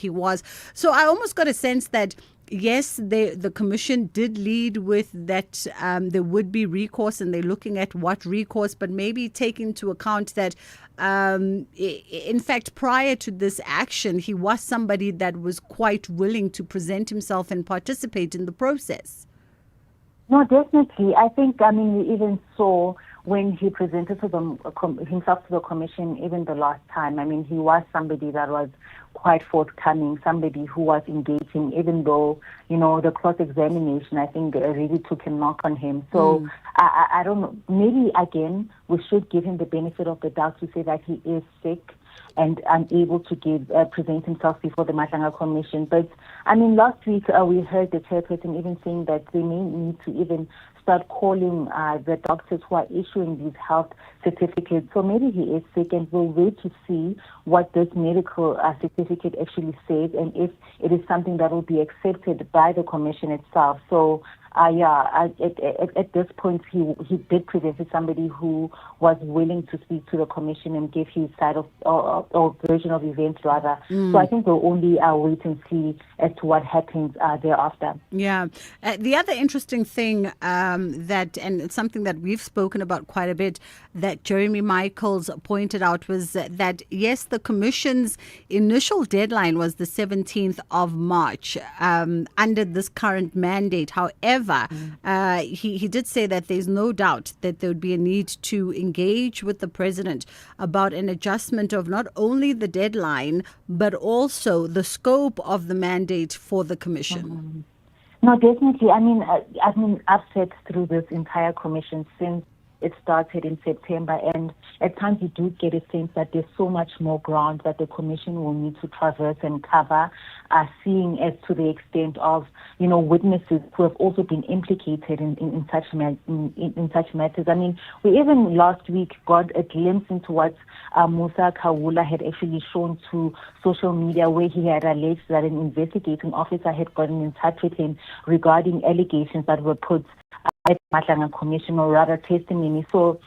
So I almost got a sense that yes, the commission did lead with that there would be recourse, and they're looking at what recourse, but maybe take into account that, in fact, prior to this action, he was somebody that was quite willing to present himself and participate in the process. No, definitely. I think, we even saw when he presented himself to the commission, even the last time, he was somebody that was quite forthcoming, somebody who was engaging, even though, the cross-examination, I think, really took a knock on him. So I don't know, maybe, again, we should give him the benefit of the doubt to say that he is sick and unable to present himself before the Mahlanga Commission. But, last week we heard the chairperson even saying that they may need to even start calling the doctors who are issuing these health certificates. So maybe he is sick, and we'll wait to see what this medical certificate actually says, and if it is something that will be accepted by the commission itself. So at this point, he did present as somebody who was willing to speak to the commission and give his side of or version of events, rather. So I think we'll only wait and see as to what happens thereafter. Yeah. The other interesting thing and it's something that we've spoken about quite a bit, that Jeremy Michaels pointed out, was that, yes, the commission's initial deadline was the 17th of March under this current mandate. However, he did say that there's no doubt that there would be a need to engage with the president about an adjustment of not only the deadline, but also the scope of the mandate for the commission. No, definitely. I've said through this entire commission since it started in September, and at times you do get a sense that there's so much more ground that the commission will need to traverse and cover, seeing as to the extent of, witnesses who have also been implicated in such matters. We even last week got a glimpse into what Musa Kawula had actually shown to social media, where he had alleged that an investigating officer had gotten in touch with him regarding allegations that were put at Mahlanga Commission, or rather testimony. So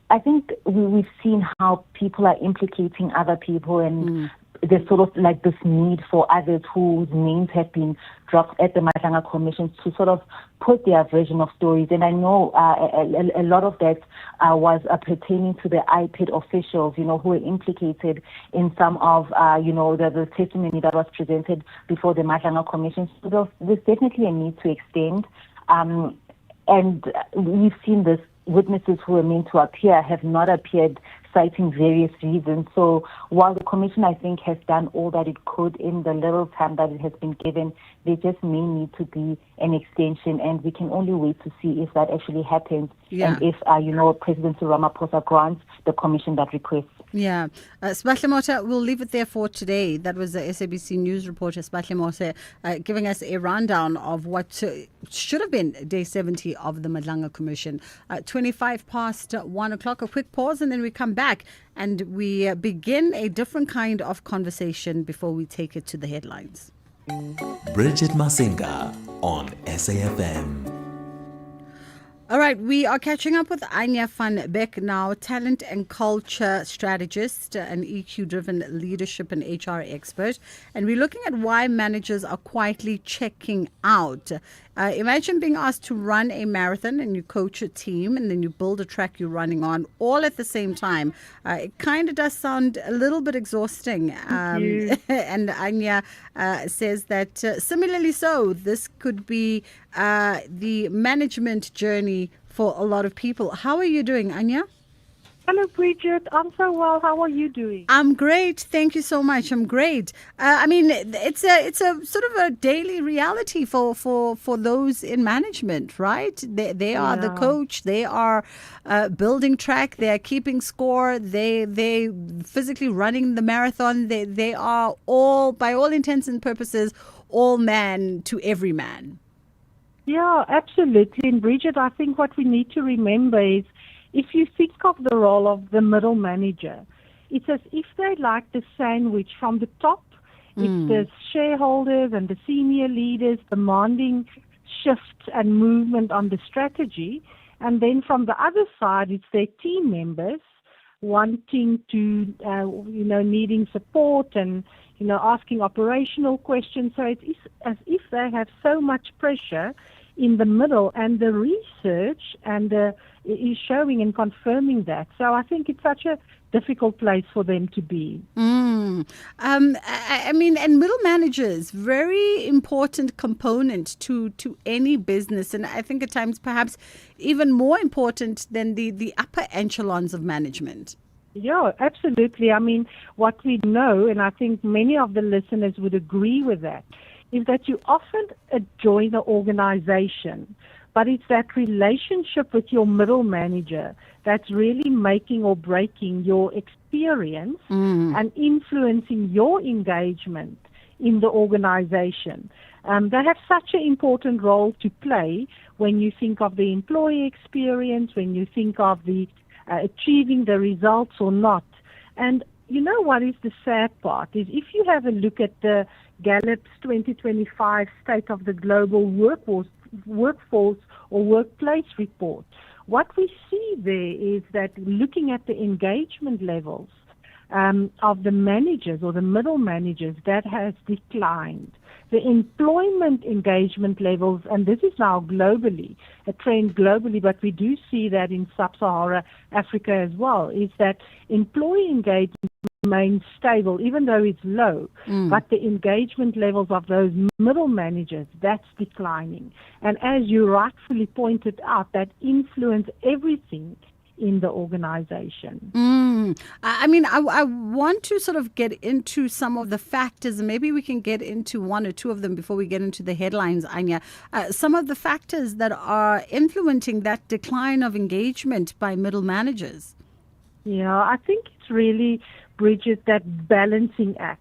I think we've seen how people are implicating other people, and there's sort of like this need for others whose names have been dropped at the Mahlanga Commission to sort of put their version of stories. And I know a lot of that was pertaining to the IPID officials, who were implicated in some of, the testimony that was presented before the Mahlanga Commission. So there's definitely a need to extend. And we've seen this, witnesses who were meant to appear have not appeared, citing various reasons. So while the commission, I think, has done all that it could in the little time that it has been given, there just may need to be an extension, and we can only wait to see if that actually happens, and if, President Ramaphosa grants the commission that request. Yeah. Spahle Mota, we'll leave it there for today. That was the SABC News reporter, Spahle Mota, giving us a rundown of what should have been day 70 of the Mahlanga Commission. 25 past 1 o'clock, a quick pause, and then we come back and we begin a different kind of conversation before we take it to the headlines. Bridget Masinga on SAFM. All right, we are catching up with Anya van Beck now, talent and culture strategist, an EQ-driven leadership and HR expert. And we're looking at why managers are quietly checking out. Imagine being asked to run a marathon and you coach a team and then you build a track you're running on all at the same time. It kind of does sound a little bit exhausting. And Anya says that similarly so, this could be the management journey for a lot of people. How are you doing, Anya? Hello, Bridget. I'm so well. How are you doing? I'm great. Thank you so much. I'm great. I mean, it's a sort of a daily reality for those in management, right? They are the coach. They are building track. They are keeping score. They physically running the marathon. They are all, by all intents and purposes, all man to every man. Yeah, absolutely. And Bridget, I think what we need to remember is, if you think of the role of the middle manager, it's as if they like the sandwich from the top. It's the shareholders and the senior leaders demanding shifts and movement on the strategy. And then from the other side, it's their team members wanting to, needing support and, asking operational questions. So it's as if they have so much pressure in the middle, and the research is showing and confirming that. So I think it's such a difficult place for them to be. I mean, and middle managers, very important component to any business, and I think at times perhaps even more important than the upper echelons of management. Yeah, absolutely. I mean, what we know, and I think many of the listeners would agree with that, is that you often join the organization, but it's that relationship with your middle manager that's really making or breaking your experience and influencing your engagement in the organization. They have such an important role to play when you think of the employee experience, when you think of the achieving the results or not. And you know what is the sad part is, if you have a look at the Gallup's 2025 State of the Global Workforce or Workplace report, what we see there is that looking at the engagement levels of the managers or the middle managers, that has declined. The employment engagement levels, and this is now globally, a trend globally, but we do see that in sub-Saharan Africa as well, is that employee engagement remains stable, even though it's low, but the engagement levels of those middle managers, that's declining. And as you rightfully pointed out, that influence everything in the organization. I mean, I want to sort of get into some of the factors, and maybe we can get into one or two of them before we get into the headlines, Anya. Some of the factors that are influencing that decline of engagement by middle managers. Yeah, I think it's really, Bridget, that balancing act.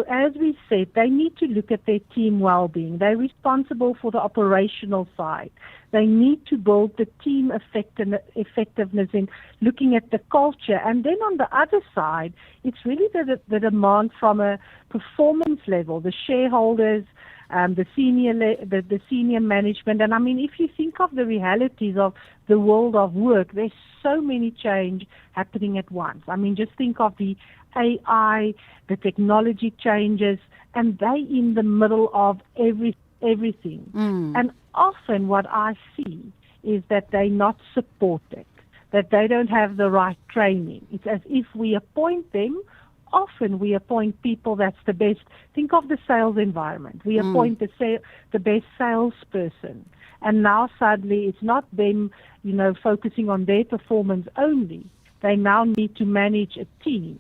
As we said, they need to look at their team well-being. They're responsible for the operational side. They need to build the team effectiveness in looking at the culture. And then on the other side, it's really the demand from a performance level, the shareholders, the senior management. And I mean, if you think of the realities of the world of work, there's so many change happening at once. I mean, just think of the AI, the technology changes, and they in the middle of everything. And often what I see is that they're not supported, that they don't have the right training. It's as if we appoint them. Often we appoint people that's the best. Think of the sales environment. We appoint the best salesperson. And now suddenly it's not them, focusing on their performance only. They now need to manage a team.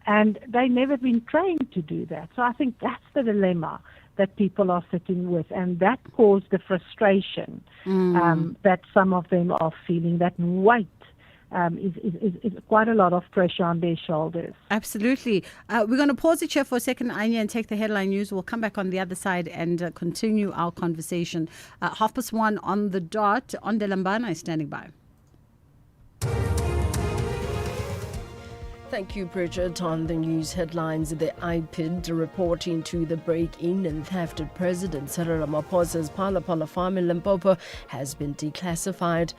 And they've never been trained to do that. So I think that's the dilemma that people are sitting with. And that caused the frustration that some of them are feeling, that weight. Is quite a lot of pressure on their shoulders. Absolutely. We're going to pause it here for a second, Anya, and take the headline news. We'll come back on the other side and continue our conversation. 1:30 on the dot. On Delambana is standing by. Thank you, Bridget. On the news headlines, the IPID reporting to the break-in and theft of President Cyril Ramaphosa's Phala farm in Limpopo has been declassified.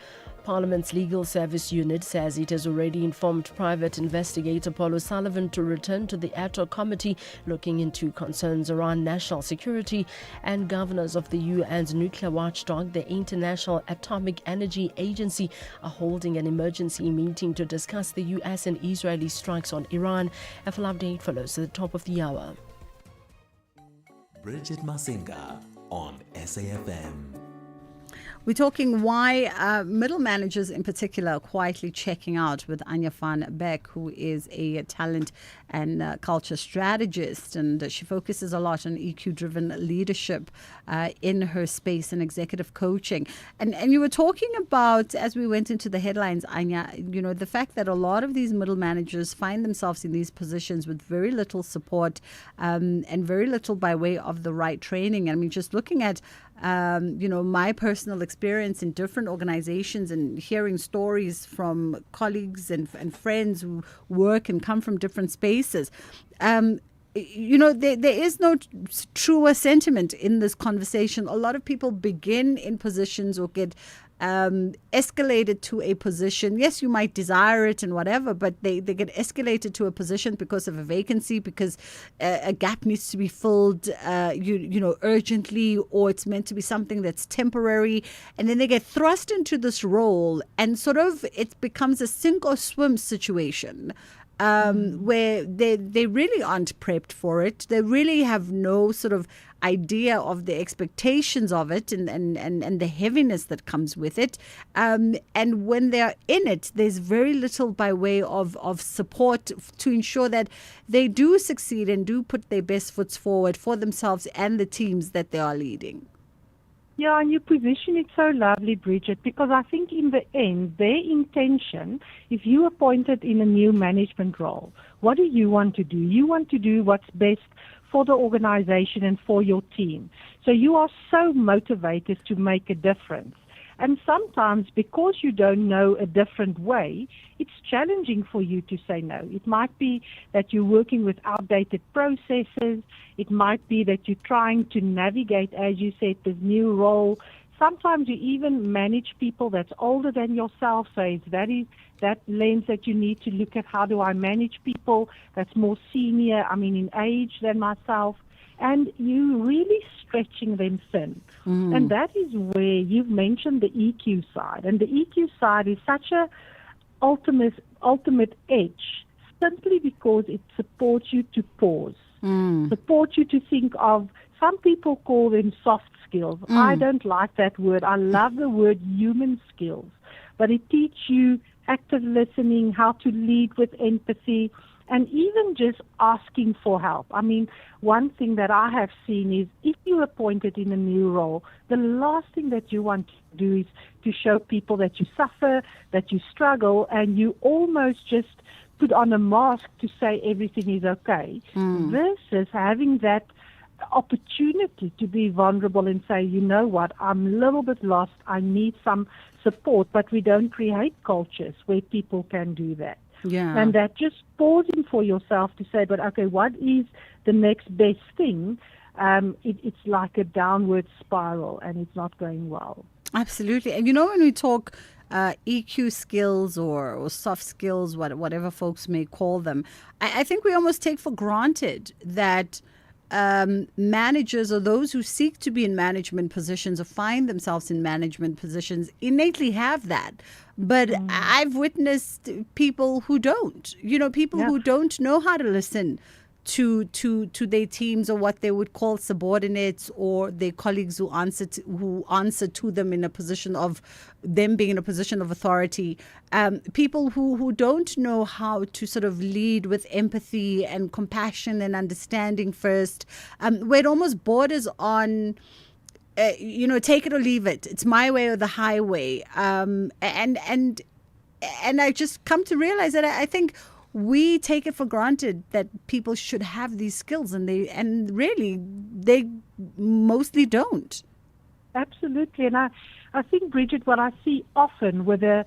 Parliament's Legal Service Unit says it has already informed private investigator Paul O'Sullivan to return to the ad hoc committee looking into concerns around national security. And governors of the UN's nuclear watchdog, the International Atomic Energy Agency, are holding an emergency meeting to discuss the US and Israeli strikes on Iran. A full update follows at the top of the hour. Bridget Masinga on SAFM. We're talking why middle managers in particular are quietly checking out with Anya van Beck, who is a talent and culture strategist. And she focuses a lot on EQ-driven leadership in her space and executive coaching. And you were talking about, as we went into the headlines, Anya, you know, the fact that a lot of these middle managers find themselves in these positions with very little support and very little by way of the right training. I mean, just looking at my personal experience in different organizations and hearing stories from colleagues and friends who work and come from different spaces. There is no truer sentiment in this conversation. A lot of people begin in positions or get escalated to a position. Yes, you might desire it and whatever, but they get escalated to a position because of a vacancy, because a gap needs to be filled, urgently, or it's meant to be something that's temporary. And then they get thrust into this role and sort of it becomes a sink or swim situation. Where they really aren't prepped for it. They really have no sort of idea of the expectations of it and the heaviness that comes with it. And when they're in it, there's very little by way of support to ensure that they do succeed and do put their best foot forward for themselves and the teams that they are leading. Yeah, and you position it so lovely, Bridget, because I think in the end, their intention, if you appointed in a new management role, what do you want to do? You want to do what's best for the organization and for your team. So you are so motivated to make a difference. And sometimes because you don't know a different way, it's challenging for you to say no. It might be that you're working with outdated processes. It might be that you're trying to navigate, as you said, this new role. Sometimes you even manage people that's older than yourself. So it's that lens that you need to look at. How do I manage people that's more senior, in age than myself? And you really stretching them thin. And that is where you've mentioned the EQ side. And the EQ side is such a ultimate edge, simply because it supports you to pause, supports you to think of, some people call them soft skills. I don't like that word. I love the word human skills. But it teaches you active listening, how to lead with empathy, and even just asking for help. One thing that I have seen is if you're appointed in a new role, the last thing that you want to do is to show people that you suffer, that you struggle, and you almost just put on a mask to say everything is okay. Versus having that opportunity to be vulnerable and say, you know what, I'm a little bit lost, I need some support, but we don't create cultures where people can do that. Yeah. And that just pausing for yourself to say, but okay, what is the next best thing? It's like a downward spiral and it's not going well. Absolutely. And when we talk EQ skills or soft skills, whatever folks may call them, I think we almost take for granted that managers or those who seek to be in management positions or find themselves in management positions innately have that. But I've witnessed people who don't, who don't know how to listen to their teams or what they would call subordinates or their colleagues who answer to them in a position of them being in a position of authority. People who don't know how to sort of lead with empathy and compassion and understanding first, where it almost borders on take it or leave it. It's my way or the highway. And I just come to realize that I think we take it for granted that people should have these skills, and really they mostly don't. Absolutely. And I think, Bridget, what I see often with the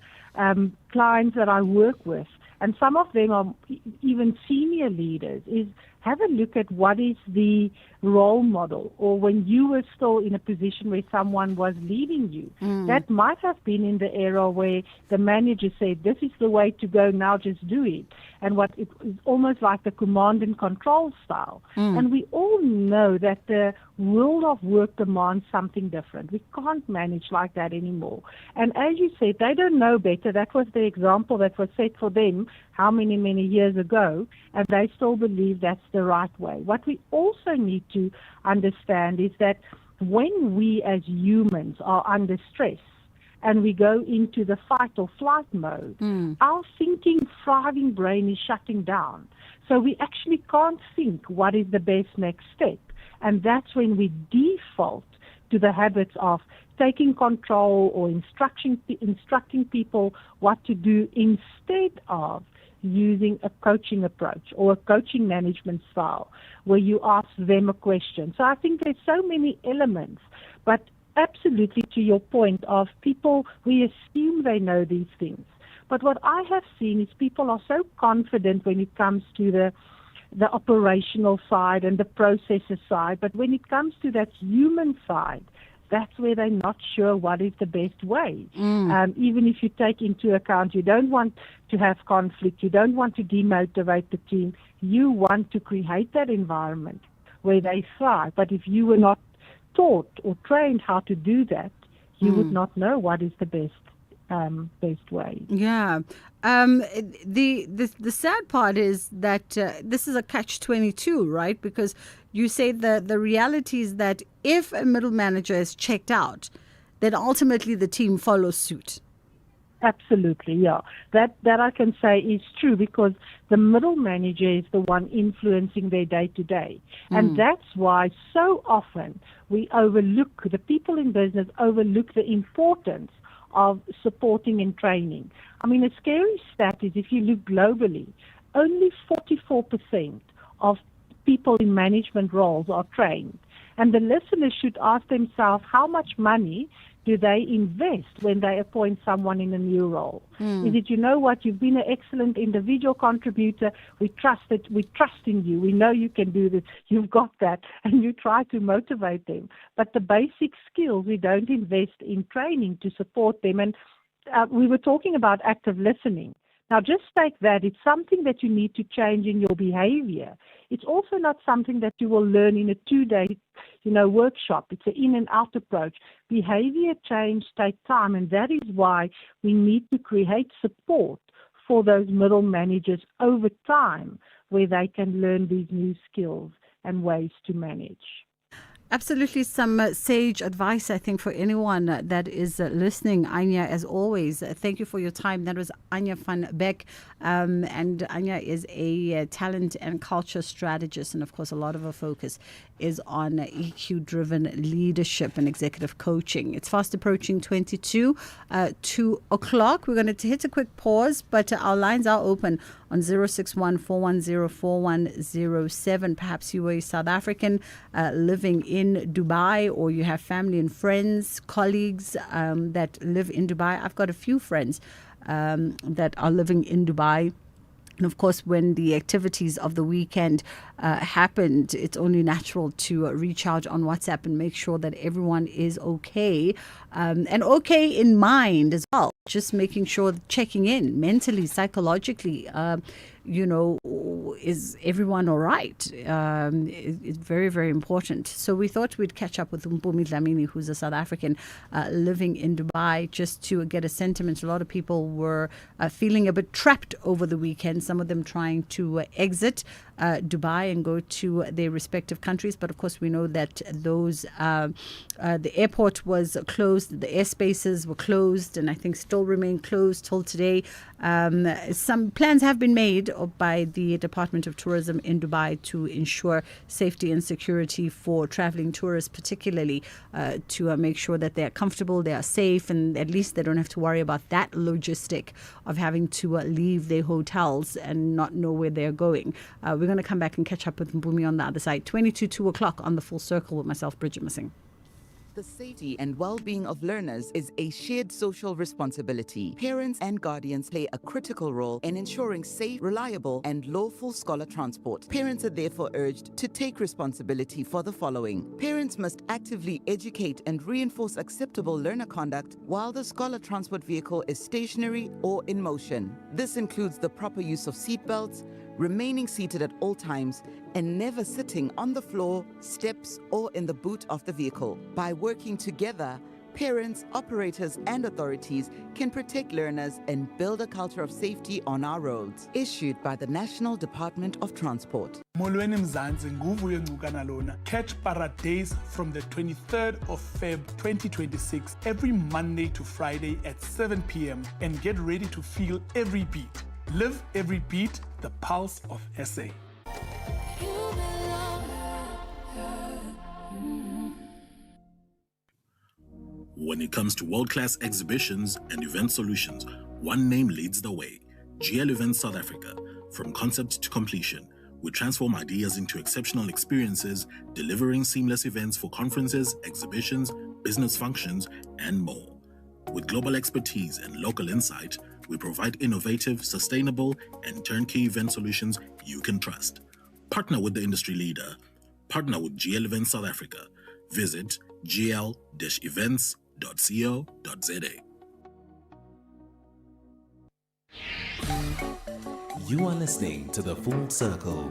clients that I work with, and some of them are even senior leaders, is have a look at what is the role model, or when you were still in a position where someone was leading you. That might have been in the era where the manager said, this is the way to go, now just do it. And what it is almost like the command and control style. And we all know that the world of work demands something different. We can't manage like that anymore. And as you said, they don't know better. That was the example that was set for them how many years ago, and they still believe that's the right way. What we also need to understand is that when we as humans are under stress and we go into the fight or flight mode, our thinking, thriving brain is shutting down. So we actually can't think what is the best next step. And that's when we default to the habits of taking control or instructing people what to do instead of using a coaching approach or a coaching management style where you ask them a question. So I think there's so many elements, but absolutely to your point of people, we assume they know these things. But what I have seen is people are so confident when it comes to the operational side and the processes side, but when it comes to that human side, that's where they're not sure what is the best way. Even if you take into account, you don't want to have conflict, you don't want to demotivate the team, you want to create that environment where they thrive. But if you were not taught or trained how to do that, you would not know what is the best way. Yeah. The sad part is that this is a catch-22, right? Because you say the reality is that if a middle manager is checked out, then ultimately the team follows suit. Absolutely, yeah. That I can say is true, because the middle manager is the one influencing their day-to-day. And that's why so often we overlook, the people in business overlook the importance of supporting and training. I mean, a scary stat is if you look globally, only 44% of people in management roles are trained. And the listeners should ask themselves, how much money do they invest when they appoint someone in a new role? Is it, you know what, you've been an excellent individual contributor, we trust in you, we know you can do this, you've got that, and you try to motivate them. But the basic skills, we don't invest in training to support them. And we were talking about active listening. Now, just take that. It's something that you need to change in your behavior. It's also not something that you will learn in a 2-day, workshop. It's an in and out approach. Behavior change takes time, and that is why we need to create support for those middle managers over time where they can learn these new skills and ways to manage. Absolutely, some sage advice, I think, for anyone that is listening. Anya, as always, thank you for your time. That was Anya van Beck, and Anya is a talent and culture strategist, and of course a lot of her focus is on EQ-driven leadership and executive coaching. It's fast approaching 2 o'clock. We're going to hit a quick pause, but our lines are open on 061-410-4107. Perhaps you are a South African living in Dubai, or you have family and friends, colleagues that live in Dubai. I've got a few friends that are living in Dubai. And of course, when the activities of the weekend happened, it's only natural to reach out on WhatsApp and make sure that everyone is okay, and okay in mind as well. Just making sure, checking in mentally, psychologically, is everyone all right? It's very, very important. So we thought we'd catch up with Mpumi Dlamini, who's a South African living in Dubai, just to get a sentiment. A lot of people were feeling a bit trapped over the weekend, some of them trying to exit Dubai and go to their respective countries. But of course, we know that those the airport was closed, the airspaces were closed, and I think still remain closed till today. Some plans have been made by the Department of Tourism in Dubai to ensure safety and security for traveling tourists, particularly to make sure that they're comfortable, they are safe, and at least they don't have to worry about that logistic of having to leave their hotels and not know where they're going. We're going to come back and catch up with Mpumi on the other side. 2 o'clock on The Full Circle with myself, Bridget Masinga. The safety and well-being of learners is a shared social responsibility. Parents and guardians play a critical role in ensuring safe, reliable, and lawful scholar transport. Parents are therefore urged to take responsibility for the following. Parents must actively educate and reinforce acceptable learner conduct while the scholar transport vehicle is stationary or in motion. This includes the proper use of seat belts, remaining seated at all times, and never sitting on the floor, steps, or in the boot of the vehicle. By working together, parents, operators, and authorities can protect learners and build a culture of safety on our roads. Issued by the National Department of Transport. Molweni Mzansi, nguvuyo Ngcukana lona. Catch Paradays from the 23rd of Feb 2026 every Monday to Friday at 7 p.m. and get ready to feel every beat. Live every beat, the pulse of SA. When it comes to world-class exhibitions and event solutions, one name leads the way: GL Events South Africa. From concept to completion, we transform ideas into exceptional experiences, delivering seamless events for conferences, exhibitions, business functions, and more. With global expertise and local insight, we provide innovative, sustainable, and turnkey event solutions you can trust. Partner with the industry leader. Partner with GL Events South Africa. Visit gl-events.co.za. You are listening to The Full Circle.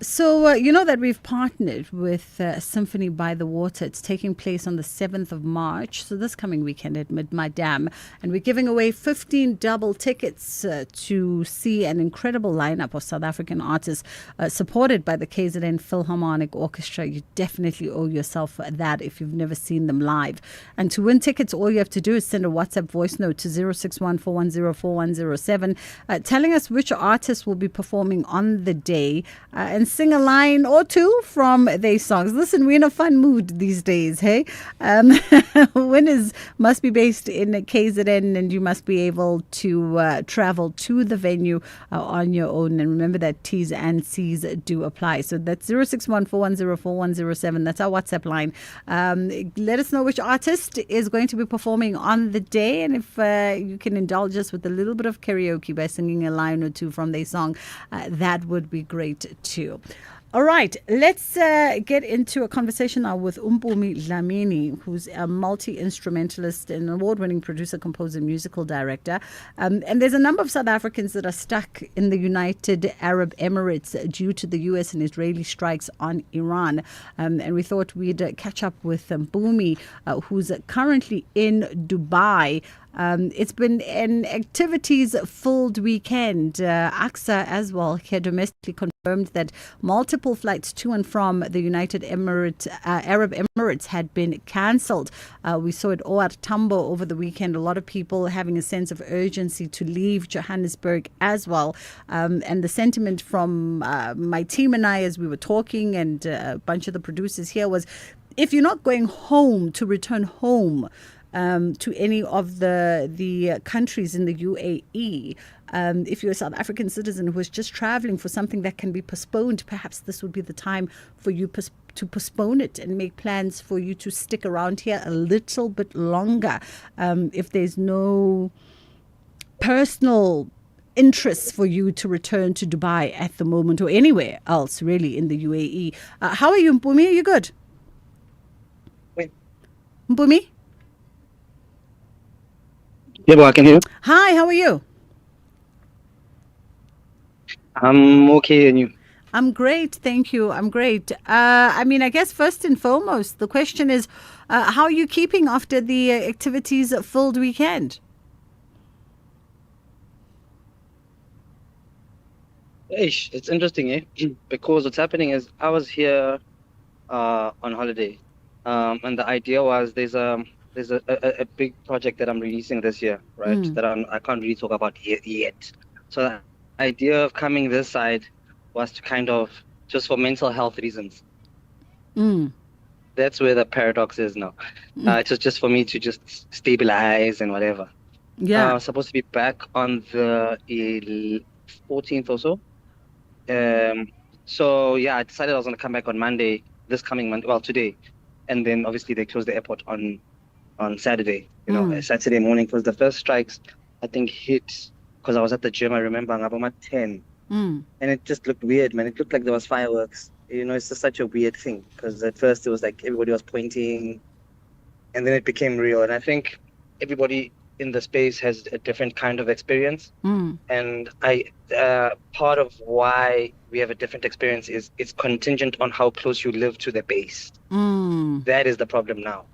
So, you know that we've partnered with Symphony by the Water. It's taking place on the 7th of March, so this coming weekend at Mid-Madam. And we're giving away 15 double tickets to see an incredible lineup of South African artists supported by the KZN Philharmonic Orchestra. You definitely owe yourself that if you've never seen them live. And to win tickets, all you have to do is send a WhatsApp voice note to 061-410-4107 telling us which artists will be performing on the day and sing a line or two from their songs. Listen, we're in a fun mood these days, hey? Winners must be based in KZN and you must be able to travel to the venue on your own. And remember that T's and C's do apply. So that's 061-410-4107. That's our WhatsApp line. Let us know which artist is going to be performing on the day. And if you can indulge us with a little bit of karaoke by singing a line or two from their song, that would be great too. All right, let's get into a conversation now with Mpumi Dlamini, who's a multi-instrumentalist and award-winning producer, composer, musical director. And there's a number of South Africans that are stuck in the United Arab Emirates due to the US and Israeli strikes on Iran. And we thought we'd catch up with Mpumi, who's currently in Dubai. It's been an activities-filled weekend. AXA as well here domestically confirmed that multiple flights to and from the United Arab Emirates had been cancelled. We saw it all at Tambo over the weekend. A lot of people having a sense of urgency to leave Johannesburg as well. And the sentiment from my team and I as we were talking and a bunch of the producers here was, if you're not going home to return home, to any of the countries in the UAE. If you're a South African citizen who is just traveling for something that can be postponed, perhaps this would be the time for you to postpone it and make plans for you to stick around here a little bit longer. If there's no personal interests for you to return to Dubai at the moment or anywhere else really in the UAE. How are you, Mpumi? Are you good? Wait. Mpumi? Yeah, but I can hear you. Hi, how are you? I'm okay, and you? I'm great, thank you. I'm great. I guess first and foremost, the question is, how are you keeping after the activities-filled weekend? It's interesting, eh? Because what's happening is I was here on holiday, and the idea was there's a big project that I'm releasing this year, right? That I can't really talk about yet. So the idea of coming this side was to kind of just for mental health reasons. That's where the paradox is now. It's just for me to just stabilize and whatever. Yeah. I was supposed to be back on the 14th or so. So yeah, I decided I was going to come back on Monday, this coming Monday, well, today. and then obviously they closed the airport on Saturday. Saturday morning, because the first strikes I think hit, because I was at the gym. I remember about 10, and it just looked weird, man. It looked like there was fireworks. It's just such a weird thing, because at first it was like everybody was pointing, and then it became real. And I think everybody in the space has a different kind of experience. And part of why we have a different experience is it's contingent on how close you live to the base. That is the problem now.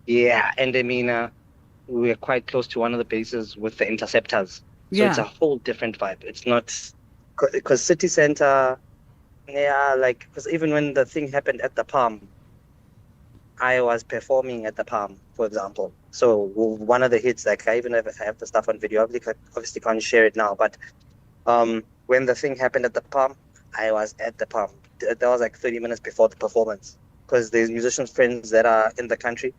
Yeah, and I mean, we're quite close to one of the bases with the interceptors. So it's a whole different vibe. It's not, because city center, because even when the thing happened at the Palm, I was performing at the Palm, for example. So one of the hits, like I even have the stuff on video. Obviously can't share it now, but when the thing happened at the Palm, I was at the Palm. That was like 30 minutes before the performance, because there's musicians friends that are in the country.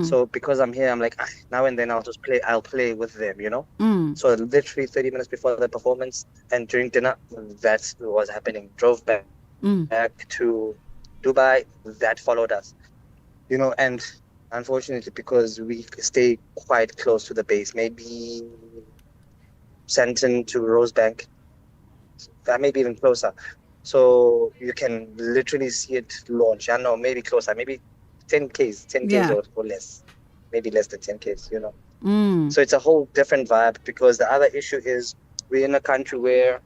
So because I'm here, I'm like, now and then I'll play with them. So literally 30 minutes before the performance and during dinner, that was happening. Drove back to Dubai, that followed us. And unfortunately, because we stay quite close to the base, maybe Sandton to Rosebank, maybe even closer. So you can literally see it launch. I know, maybe closer, maybe 10 Ks or less, maybe less than 10 Ks, So it's a whole different vibe, because the other issue is we're in a country where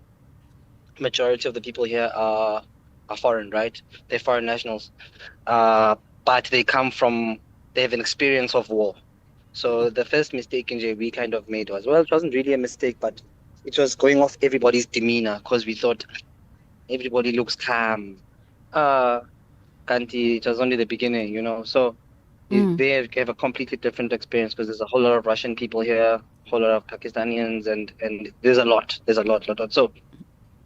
majority of the people here are foreign, right? They're foreign nationals. But they have an experience of war. So the first mistake we kind of made was, well, it wasn't really a mistake, but it was going off everybody's demeanor, because we thought everybody looks calm. Kanti, it was only the beginning, So they have a completely different experience, because there's a whole lot of Russian people here, a whole lot of Pakistanians, and there's a lot. So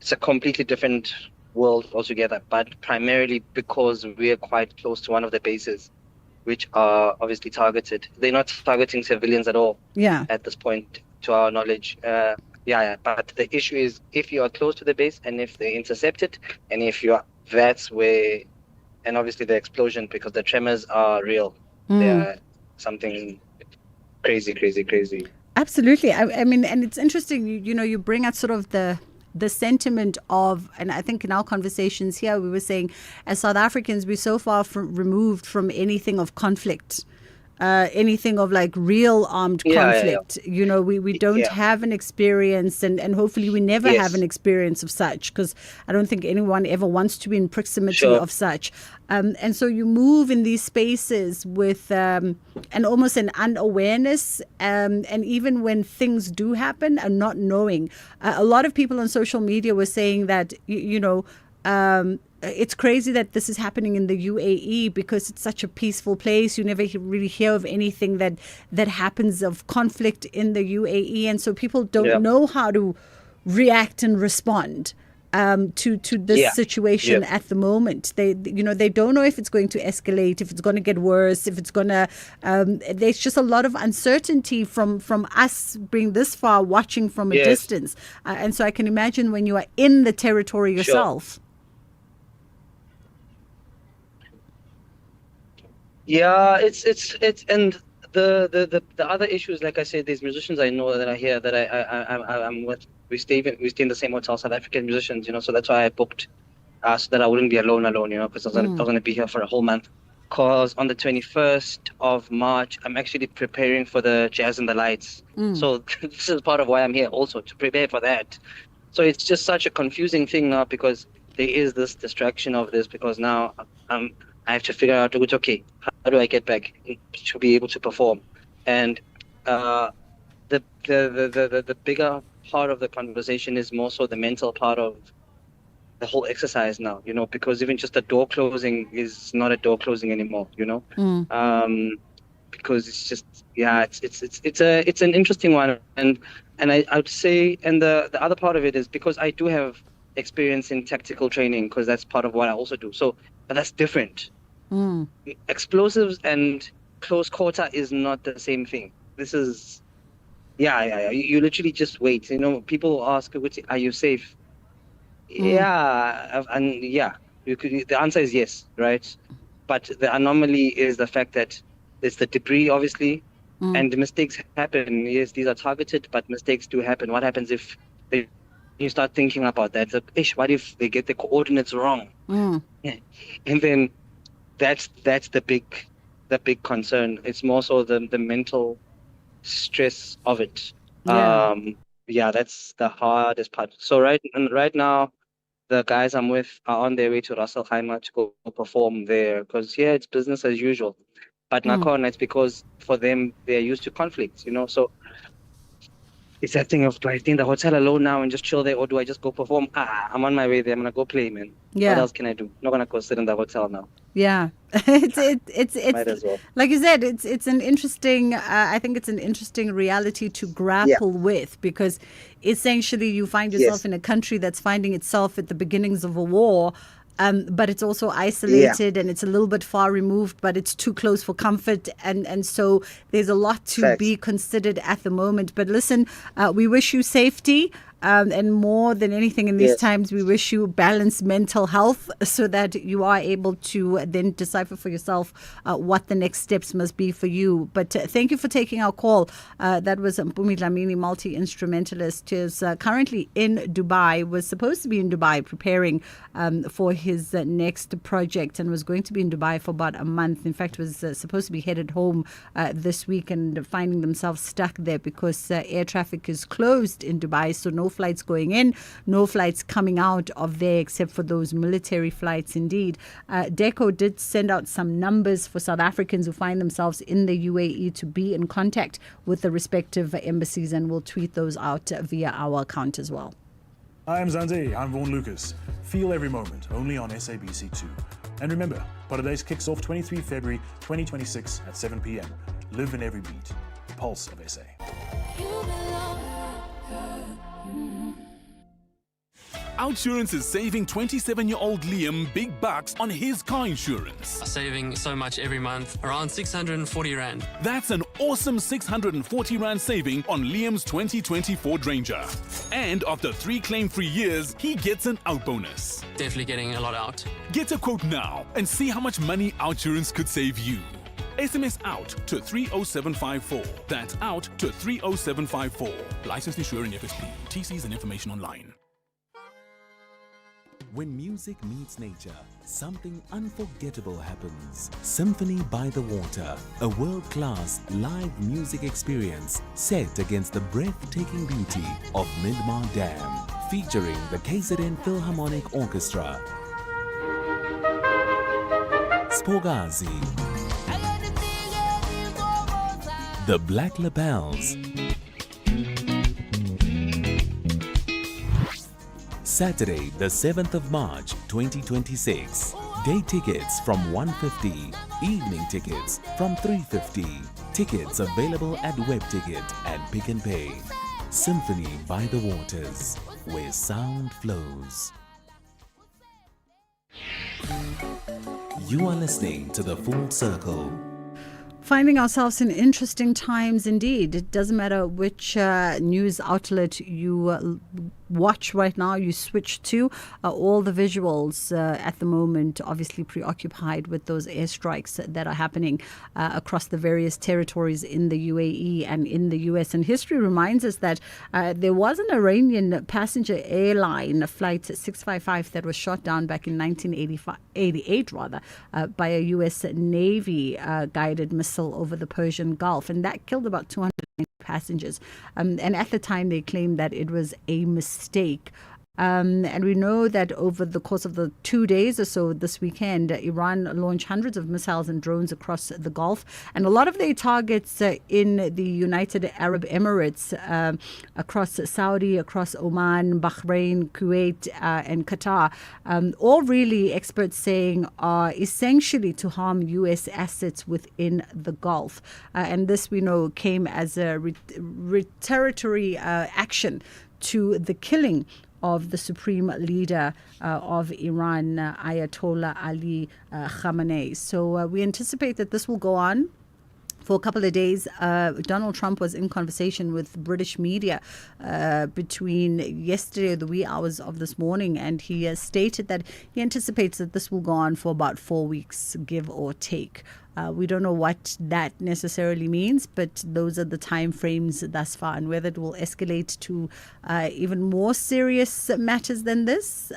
it's a completely different world altogether, but primarily because we are quite close to one of the bases, which are obviously targeted. They're not targeting civilians at all at this point, to our knowledge. But the issue is, if you are close to the base and if they intercept it, and that's where, and obviously the explosion, because the tremors are real. They are something crazy. Absolutely. I mean, and it's interesting, you bring out sort of the sentiment of, and I think in our conversations here, we were saying, as South Africans, we're so far removed from anything of conflict. Anything of like real armed conflict. We don't have an experience, and hopefully we never have an experience of such, because I don't think anyone ever wants to be in proximity of such. And so you move in these spaces with an almost an unawareness, and even when things do happen, and not knowing. A lot of people on social media were saying that, it's crazy that this is happening in the UAE, because it's such a peaceful place. You never really hear of anything that happens of conflict in the UAE, and so people don't know how to react and respond to this situation at the moment. They don't know if it's going to escalate, if it's going to get worse, if it's going to. There's just a lot of uncertainty from us being this far, watching from a distance, and so I can imagine when you are in the territory yourself. Yeah, it's and the other issues, like I said, these musicians I know that are here, that I'm with, we stay in the same hotel, South African musicians, so that's why I booked, so that I wouldn't be alone, because I was gonna be here for a whole month. Because on the 21st of March, I'm actually preparing for the Jazz and the Lights. So this is part of why I'm here, also to prepare for that. So it's just such a confusing thing now, because there is this distraction of this, because now I have to figure out, okay, how do I get back to be able to perform? And the bigger part of the conversation is more so the mental part of the whole exercise now, because even just a door closing is not a door closing anymore, because it's just, it's an interesting one. And I would say, and the other part of it is because I do have experience in tactical training, because that's part of what I also do. So, but that's different. Explosives and close quarter is not the same thing. This is, you literally just wait. People ask, are you safe? The answer is yes, right? But the anomaly is the fact that there's the debris, obviously, and the mistakes happen. Yes, these are targeted, but mistakes do happen. What happens if you start thinking about that? Like, ish, what if they get the coordinates wrong? And then that's the big concern. It's more so the mental stress of it. Yeah, that's the hardest part. So right now, the guys I'm with are on their way to Rasselheimer to go perform there because it's business as usual. But Nakhona, it's because for them they're used to conflicts, So it's that thing of, do I stay in the hotel alone now and just chill there, or do I just go perform? I'm on my way there. I'm gonna go play, man. Yeah. What else can I do? Not gonna go sit in the hotel now. Yeah, it's Might as well. like you said, it's an interesting. I think it's an interesting reality to grapple with, because essentially you find yourself in a country that's finding itself at the beginnings of a war. But it's also isolated and it's a little bit far removed, but it's too close for comfort. And so there's a lot to be considered at the moment. But listen, we wish you safety. And more than anything in these times, we wish you balanced mental health so that you are able to then decipher for yourself what the next steps must be for you. But thank you for taking our call. That was Mpumi Dlamini, multi-instrumentalist, who's currently in Dubai, was supposed to be in Dubai preparing for his next project, and was going to be in Dubai for about a month. In fact, was supposed to be headed home this week, and finding themselves stuck there because air traffic is closed in Dubai. So no flights going in, no flights coming out of there except for those military flights indeed. DECO did send out some numbers for South Africans who find themselves in the UAE to be in contact with the respective embassies, and we'll tweet those out via our account as well. Hi, I'm Zanzi. I'm Vaughan Lucas. Feel every moment, only on SABC2. And remember, Paradise kicks off 23 February 2026 at 7 p.m. Live in every beat. The pulse of SA. Outsurance is saving 27-year-old Liam big bucks on his car insurance. Saving so much every month, around 640 Rand. That's an awesome 640 Rand saving on Liam's 2020 Ford Ranger. And after 3 claim-free years, he gets an out bonus. Definitely getting a lot out. Get a quote now and see how much money Outsurance could save you. SMS out to 30754. That's out to 30754. Licensed insurer in FSP. TCs and information online. When music meets nature, something unforgettable happens. Symphony by the Water, a world-class live music experience set against the breathtaking beauty of Midmar Dam, featuring the KZN Philharmonic Orchestra, Spogazi, the Black Labels, Saturday, the 7th of March, 2026. Day tickets from 150, evening tickets from 350. Tickets available at WebTicket and Pick and Pay. Symphony by the Waters, where sound flows. You are listening to The Full Circle. Finding ourselves in interesting times indeed. It doesn't matter which news outlet you watch right now, you switch to. All the visuals at the moment obviously preoccupied with those airstrikes that are happening across the various territories in the UAE and in the US. And history reminds us that there was an Iranian passenger airline, flight 655, that was shot down back in 1988 by a US Navy guided missile over the Persian Gulf, and that killed about 290 passengers. And at the time, they claimed that it was a mistake. And we know that over the course of the 2 days or so this weekend, Iran launched hundreds of missiles and drones across the Gulf. And a lot of their targets in the United Arab Emirates, across Saudi, across Oman, Bahrain, Kuwait, and Qatar, all really experts saying are essentially to harm U.S. assets within the Gulf. And this, we know, came as a retaliatory action to the killing of the supreme leader of Iran, Ayatollah Ali Khamenei. So we anticipate that this will go on For a couple of days, Donald Trump was in conversation with British media between yesterday, the wee hours of this morning, and he has stated that he anticipates that this will go on for about 4 weeks, give or take. We don't know what that necessarily means, but those are the time frames thus far, and whether it will escalate to even more serious matters than this,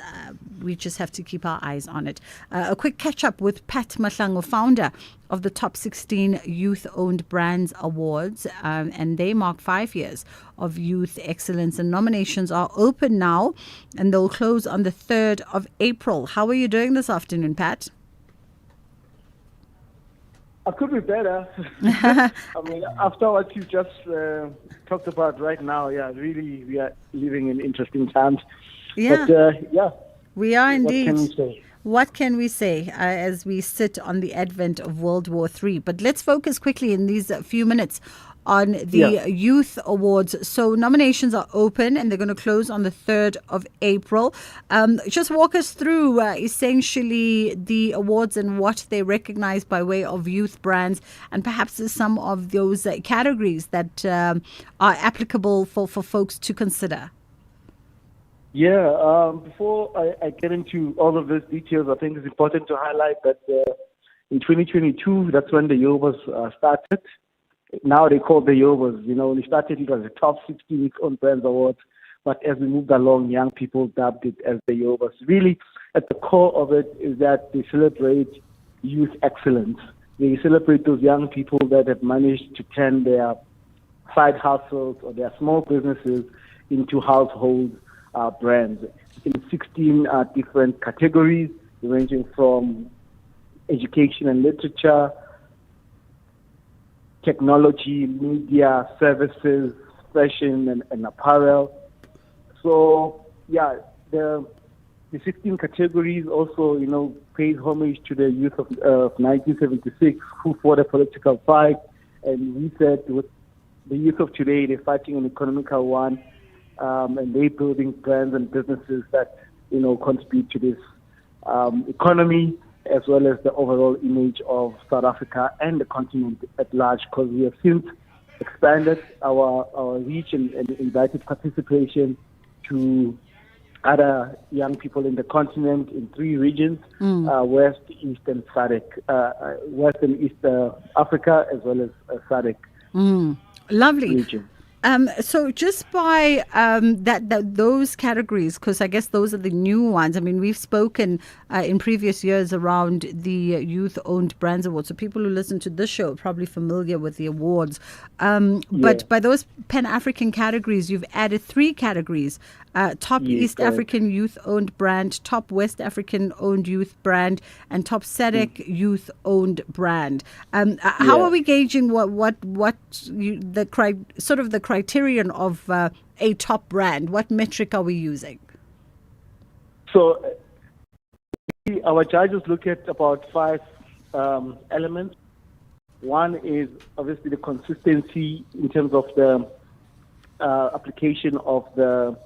we just have to keep our eyes on it. A quick catch up with Pat Mahlangu, founder of the Top 16 Youth-Owned Brands Awards, and they mark 5 years of youth excellence, and nominations are open now, and they'll close on the 3rd of April. How are you doing this afternoon, Pat? I could be better. I mean, after what you just talked about right now, yeah, really, we are living in interesting times. Yeah. But, yeah. We are indeed. What can we say? What can we say as we sit on the advent of World War III? But let's focus quickly in these few minutes on the Youth Awards. So nominations are open and they're going to close on the 3rd of April. Just walk us through essentially the awards and what they recognize by way of youth brands, and perhaps some of those categories that are applicable for folks to consider. Yeah, before I get into all of those details, I think it's important to highlight that in 2022, that's when the Yobas started. Now they call the Yobas. You know, when it started, it was the Top 16 Youth-Owned Brands Awards. But as we moved along, young people dubbed it as the Yobas. Really, at the core of it is that they celebrate youth excellence. They celebrate those young people that have managed to turn their side hustles or their small businesses into household brands in 16 different categories, ranging from education and literature, technology, media, services, fashion, and apparel. So, yeah, the 16 categories also, you know, pays homage to the youth of 1976 who fought a political fight. And we said with the youth of today, they're fighting an economical one. And they're building brands and businesses that, you know, contribute to this economy as well as the overall image of South Africa and the continent at large, because we have since expanded our reach and invited participation to other young people in the continent in 3 regions, West, East, and SADC, West and East Africa, as well as SADC Lovely. region. So just by those categories, because I guess those are the new ones. I mean, we've spoken in previous years around the Youth-Owned Brands Awards. So people who listen to this show are probably familiar with the awards. But by those Pan-African categories, you've added 3 categories. Top East African Youth-Owned Brand, Top West African-Owned Youth Brand, and Top SADC Youth-Owned Brand. How are we gauging the criterion of a top brand? What metric are we using? So our judges look at about 5 elements. One is obviously the consistency in terms of the application of the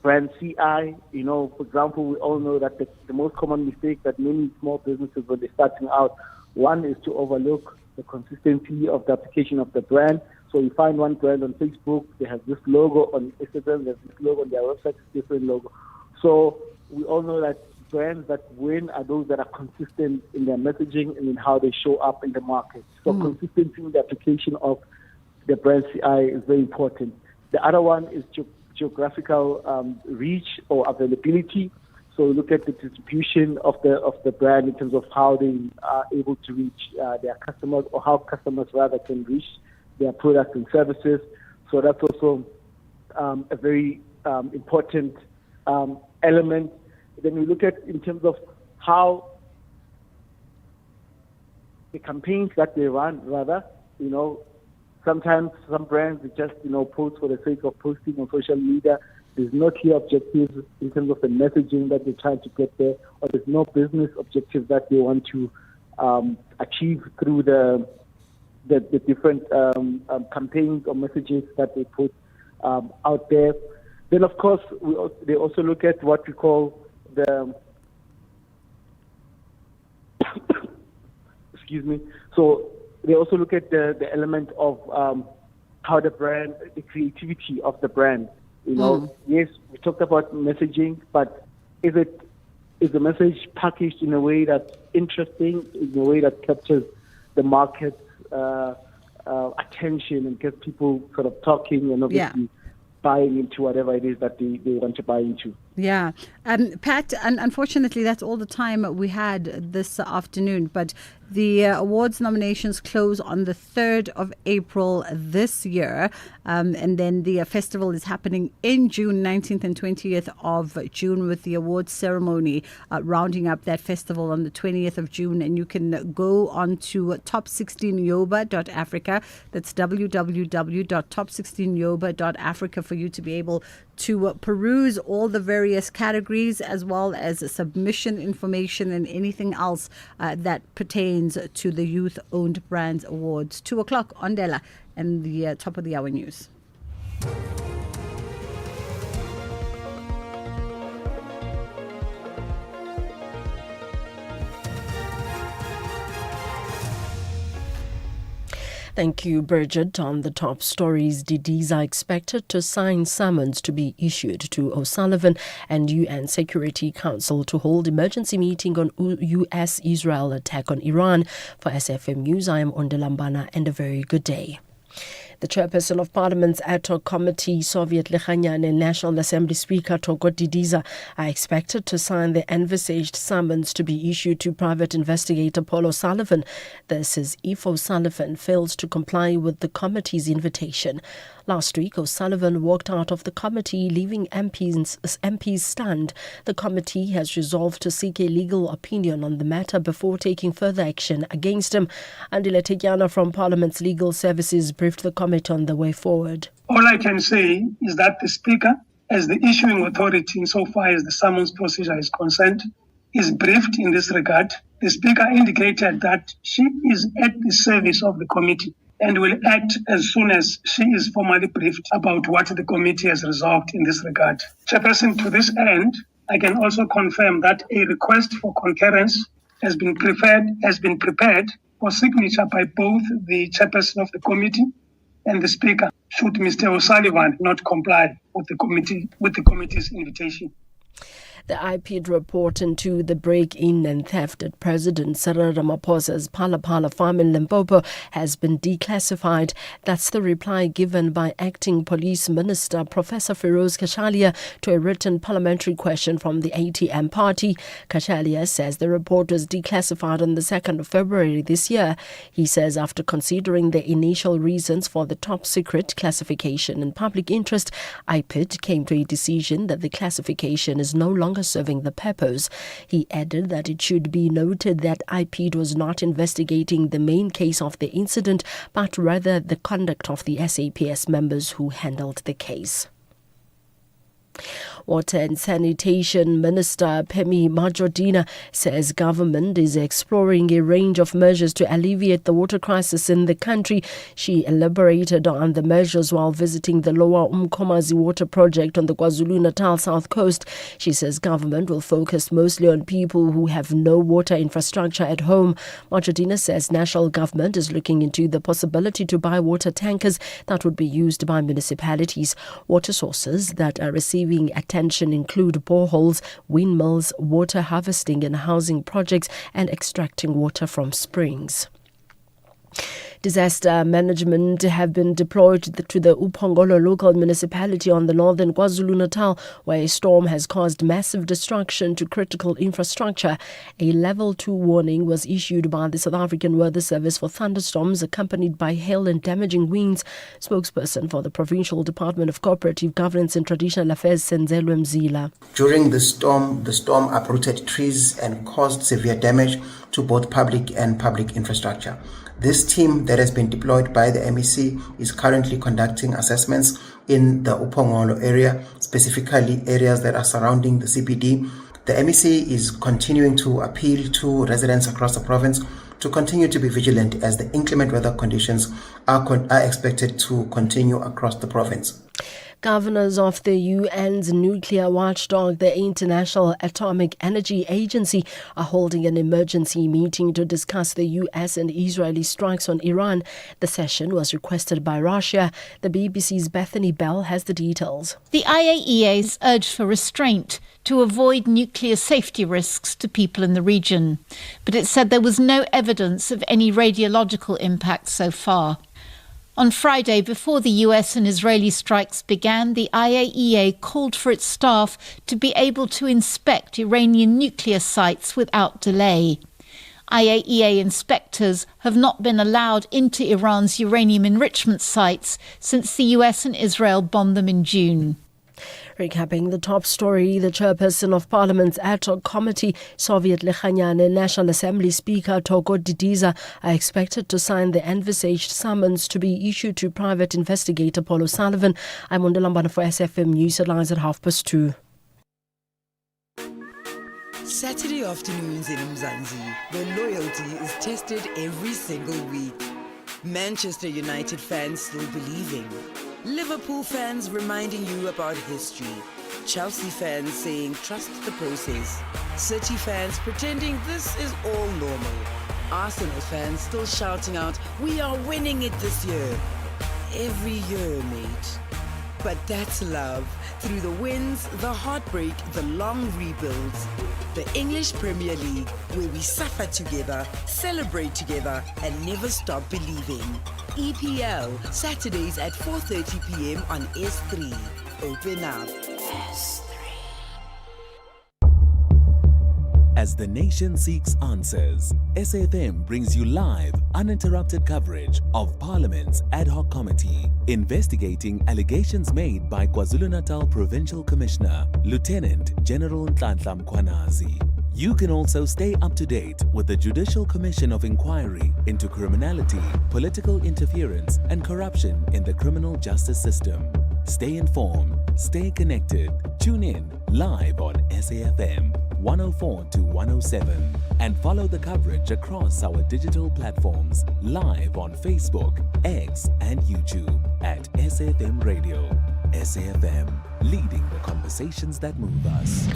brand CI. You know, for example, we all know that the most common mistake that many small businesses when they're starting out, one is to overlook the consistency of the application of the brand. So you find one brand on Facebook, they have this logo, on Instagram, there's this logo, on their website, different logo. So we all know that brands that win are those that are consistent in their messaging and in how they show up in the market. So consistency in the application of the brand CI is very important. The other one is geographical reach or availability. So look at the distribution of the brand in terms of how they are able to reach their customers, or how customers rather can reach their products and services. So that's also a very important element. Then we look at in terms of how the campaigns that they run, rather, you know, sometimes some brands just, you know, post for the sake of posting on social media. There's no clear objectives in terms of the messaging that they're trying to get there, or there's no business objectives that they want to achieve through the different campaigns or messages that they put out there. Then, of course, they also look at what we call the excuse me. So they also look at the element of how the creativity of the brand. Yes, we talked about messaging, but is the message packaged in a way that's interesting, in a way that captures the market's attention and gets people sort of talking and obviously buying into whatever it is that they want to buy into. Yeah. Pat, unfortunately, that's all the time we had this afternoon. But the awards nominations close on the 3rd of April this year. And then the festival is happening in June, 19th and 20th of June, with the awards ceremony rounding up that festival on the 20th of June. And you can go on to top16yoba.africa. That's www.top16yoba.africa for you to be able to peruse all the various categories, as well as submission information and anything else that pertains to the Youth Owned Brands Awards. 2 o'clock on Dela and the top of the hour news. Thank you, Bridget. On the top stories, DDs are expected to sign summons to be issued to O'Sullivan and UN Security Council to hold emergency meeting on US-Israel attack on Iran. For SFM News, I am Ondelambana, and a very good day. The chairperson of Parliament's ad hoc committee, Soviet Lechanyane, and National Assembly Speaker Toko Didiza are expected to sign the envisaged summons to be issued to private investigator Paul O'Sullivan. This is if O'Sullivan fails to comply with the committee's invitation. Last week, O'Sullivan walked out of the committee, leaving MPs stunned. The committee has resolved to seek a legal opinion on the matter before taking further action against him. Andile Tekiana from Parliament's Legal Services briefed the committee on the way forward. All I can say is that the Speaker, as the issuing authority insofar as the summons procedure is concerned, is briefed in this regard. The Speaker indicated that she is at the service of the committee and will act as soon as she is formally briefed about what the committee has resolved in this regard. Chairperson, to this end, I can also confirm that a request for concurrence has been prepared for signature by both the chairperson of the committee and the Speaker, should Mr. O'Sullivan not comply with the committee's invitation. The IPID report into the break-in and theft at President Cyril Ramaphosa's Phala farm in Limpopo has been declassified. That's the reply given by Acting Police Minister Professor Feroz Kashalia to a written parliamentary question from the ATM party. Kashalia says the report was declassified on the 2nd of February this year. He says after considering the initial reasons for the top secret classification and public interest, IPID came to a decision that the classification is no longer serving the purpose. He added that it should be noted that IPID was not investigating the main case of the incident, but rather the conduct of the SAPS members who handled the case. Water and Sanitation Minister Phemi Majordina says government is exploring a range of measures to alleviate the water crisis in the country. She elaborated on the measures while visiting the Lower Umkomazi water project on the KwaZulu-Natal South Coast. She says government will focus mostly on people who have no water infrastructure at home. Majordina says national government is looking into the possibility to buy water tankers that would be used by municipalities. Water sources that are receiving attention include boreholes, windmills, water harvesting and housing projects, and extracting water from springs. Disaster management have been deployed to the Upongolo local municipality on the northern KwaZulu-Natal, where a storm has caused massive destruction to critical infrastructure. A level 2 warning was issued by the South African Weather Service for thunderstorms accompanied by hail and damaging winds. Spokesperson for the Provincial Department of Cooperative Governance and Traditional Affairs, Senzelwe Mzila. During the storm uprooted trees and caused severe damage to both public and public infrastructure. This team that has been deployed by the MEC is currently conducting assessments in the Upongolo area, specifically areas that are surrounding the CBD. The MEC is continuing to appeal to residents across the province to continue to be vigilant as the inclement weather conditions are expected to continue across the province. Governors of the UN's nuclear watchdog, the International Atomic Energy Agency, are holding an emergency meeting to discuss the US and Israeli strikes on Iran. The session was requested by Russia. The BBC's Bethany Bell has the details. The IAEA's urged for restraint to avoid nuclear safety risks to people in the region, but it said there was no evidence of any radiological impact so far. On Friday, before the US and Israeli strikes began, the IAEA called for its staff to be able to inspect Iranian nuclear sites without delay. IAEA inspectors have not been allowed into Iran's uranium enrichment sites since the US and Israel bombed them in June. Recapping the top story, the chairperson of Parliament's ad hoc committee, Soviet Lekhanyane National Assembly Speaker Togo Didiza, are expected to sign the envisaged summons to be issued to private investigator Paul O'Sullivan. I'm Undalambana for SFM News Headlines at 2:30. Saturday afternoons in Mzansi, where loyalty is tested every single week. Manchester United fans still believing. Liverpool fans reminding you about history. Chelsea fans saying trust the process. City fans pretending this is all normal. Arsenal fans still shouting out, we are winning it this year. Every year, mate. But that's love. Through the wins, the heartbreak, the long rebuilds. The English Premier League, where we suffer together, celebrate together, and never stop believing. EPL, Saturdays at 4:30 p.m. on S3. Open up. As the nation seeks answers, SAFM brings you live, uninterrupted coverage of Parliament's ad hoc committee investigating allegations made by KwaZulu-Natal Provincial Commissioner, Lieutenant General Nhlanhla Mkhwanazi. You can also stay up to date with the Judicial Commission of Inquiry into Criminality, Political Interference and Corruption in the Criminal Justice System. Stay informed, stay connected. Tune in live on SAFM 104 to 107 and follow the coverage across our digital platforms live on Facebook, X and YouTube at SAFM Radio. SAFM, leading the conversations that move us.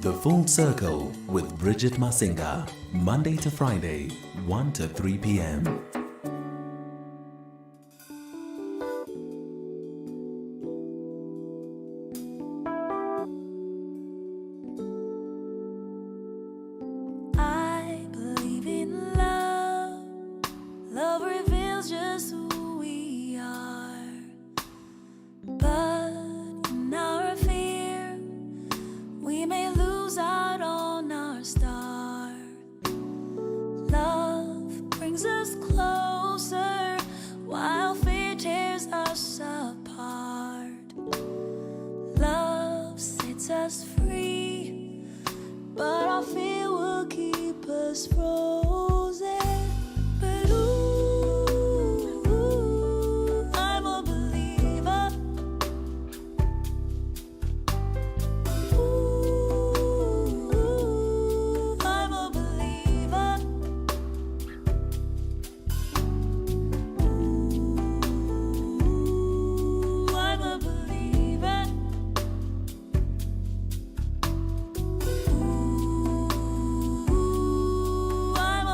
The Full Circle with Bridget Masinga, Monday to Friday, 1 to 3 p.m. I believe in love. Love reveals just who we are. But in our fear, we may lose out on our star. Love brings us closer while fear tears us apart. Love sets us free, but our fear will keep us frozen. But ooh, I'm a believer. Ooh, I'm a believer. Ooh, I'm a believer. Ooh, I'm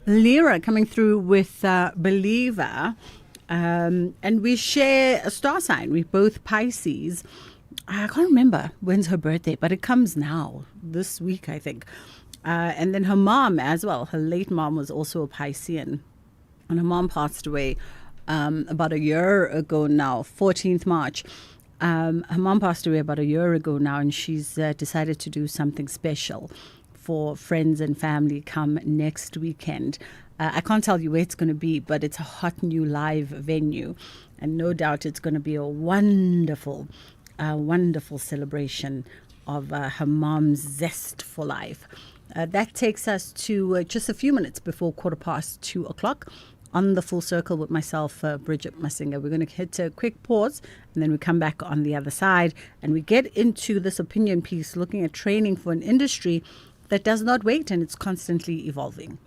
Lyra coming through with Believer. And we share a star sign. We're both Pisces. I can't remember when's her birthday, but it comes now, this week, I think. And then her mom as well. Her late mom was also a Piscean. And her mom passed away about a year ago now, 14th March. Her mom passed away about a year ago now, and she's decided to do something special for friends and family come next weekend. I can't tell you where it's going to be, but it's a hot new live venue. And no doubt it's going to be a wonderful celebration of her mom's zest for life. That takes us to just a few minutes before 2:15 on the Full Circle with myself, Bridget Masinga. We're going to hit a quick pause, and then we come back on the other side, and we get into this opinion piece looking at training for an industry that does not wait, and it's constantly evolving.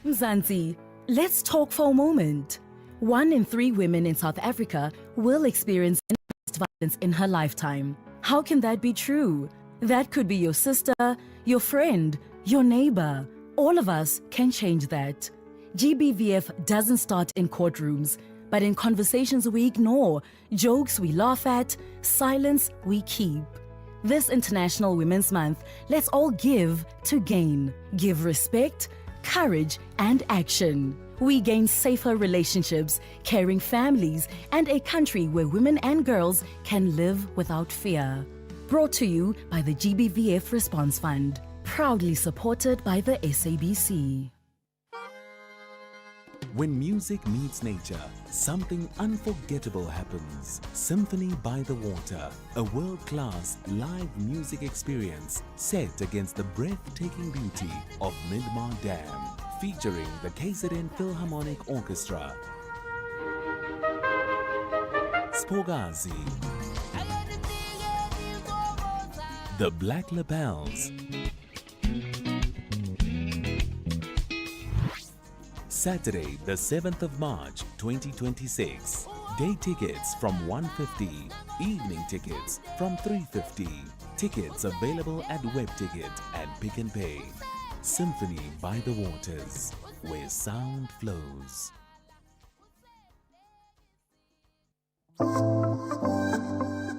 Mzansi, let's talk for a moment. 1 in 3 women in South Africa will experience violence in her lifetime. How can that be true? That could be your sister, your friend, your neighbor. All of us can change that. GBVF doesn't start in courtrooms, but in conversations we ignore, jokes we laugh at, silence we keep. This International Women's Month, let's all give to gain. Give respect, courage, and action. We gain safer relationships, caring families, and a country where women and girls can live without fear. Brought to you by the GBVF Response Fund. Proudly supported by the SABC. When music meets nature, something unforgettable happens. Symphony by the Water, a world-class live music experience set against the breathtaking beauty of Midmar Dam, featuring the KZN Philharmonic Orchestra, Spogazi, the Black Lapels, Saturday, the 7th of March, 2026. Day tickets from $150, evening tickets from $350. Tickets available at WebTicket and Pick and Pay. Symphony by the Waters, where sound flows.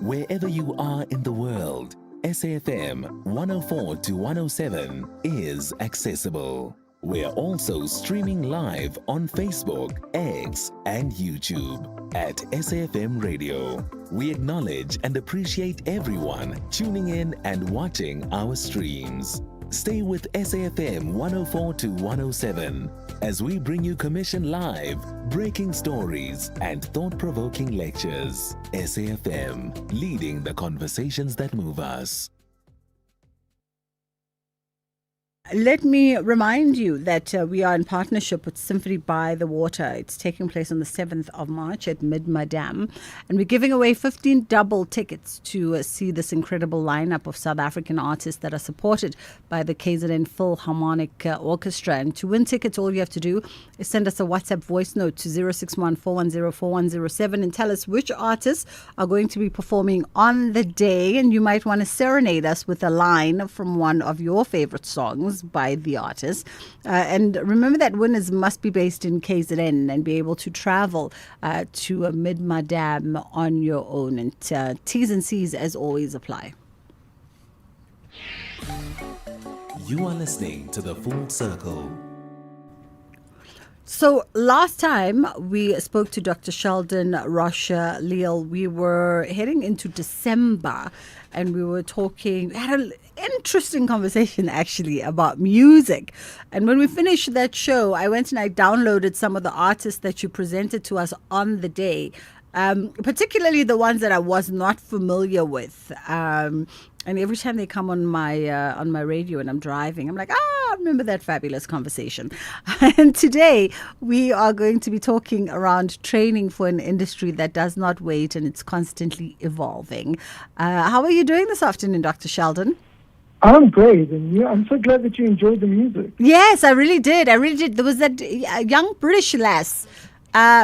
Wherever you are in the world, SAFM 104 to 107 is accessible. We're also streaming live on Facebook, X, and YouTube at SAFM Radio. We acknowledge and appreciate everyone tuning in and watching our streams. Stay with SAFM 104 to 107 as we bring you Commission Live, breaking stories, and thought-provoking lectures. SAFM, leading the conversations that move us. Let me remind you that we are in partnership with Symphony by the Water. It's taking place on the 7th of March at Midmar Dam. And we're giving away 15 double tickets to see this incredible lineup of South African artists that are supported by the KZN Philharmonic Orchestra. And to win tickets, all you have to do is send us a WhatsApp voice note to 061-410-4107 and tell us which artists are going to be performing on the day. And you might want to serenade us with a line from one of your favorite songs by the artist. And remember that winners must be based in KZN and be able to travel to a Midmar Dam on your own. And T's and C's, as always, apply. You are listening to The Full Circle. So last time we spoke to Dr. Sheldon Rocha Leal, we were heading into December and we were talking, we had an interesting conversation actually about music. And when we finished that show, I went and I downloaded some of the artists that you presented to us on the day, particularly the ones that I was not familiar with. And every time they come on my radio and I'm driving, I'm like, I remember that fabulous conversation. And today we are going to be talking around training for an industry that does not wait and it's constantly evolving. How are you doing this afternoon, Dr. Sheldon? I'm great, and I'm so glad that you enjoyed the music. Yes, I really did. There was that young British lass.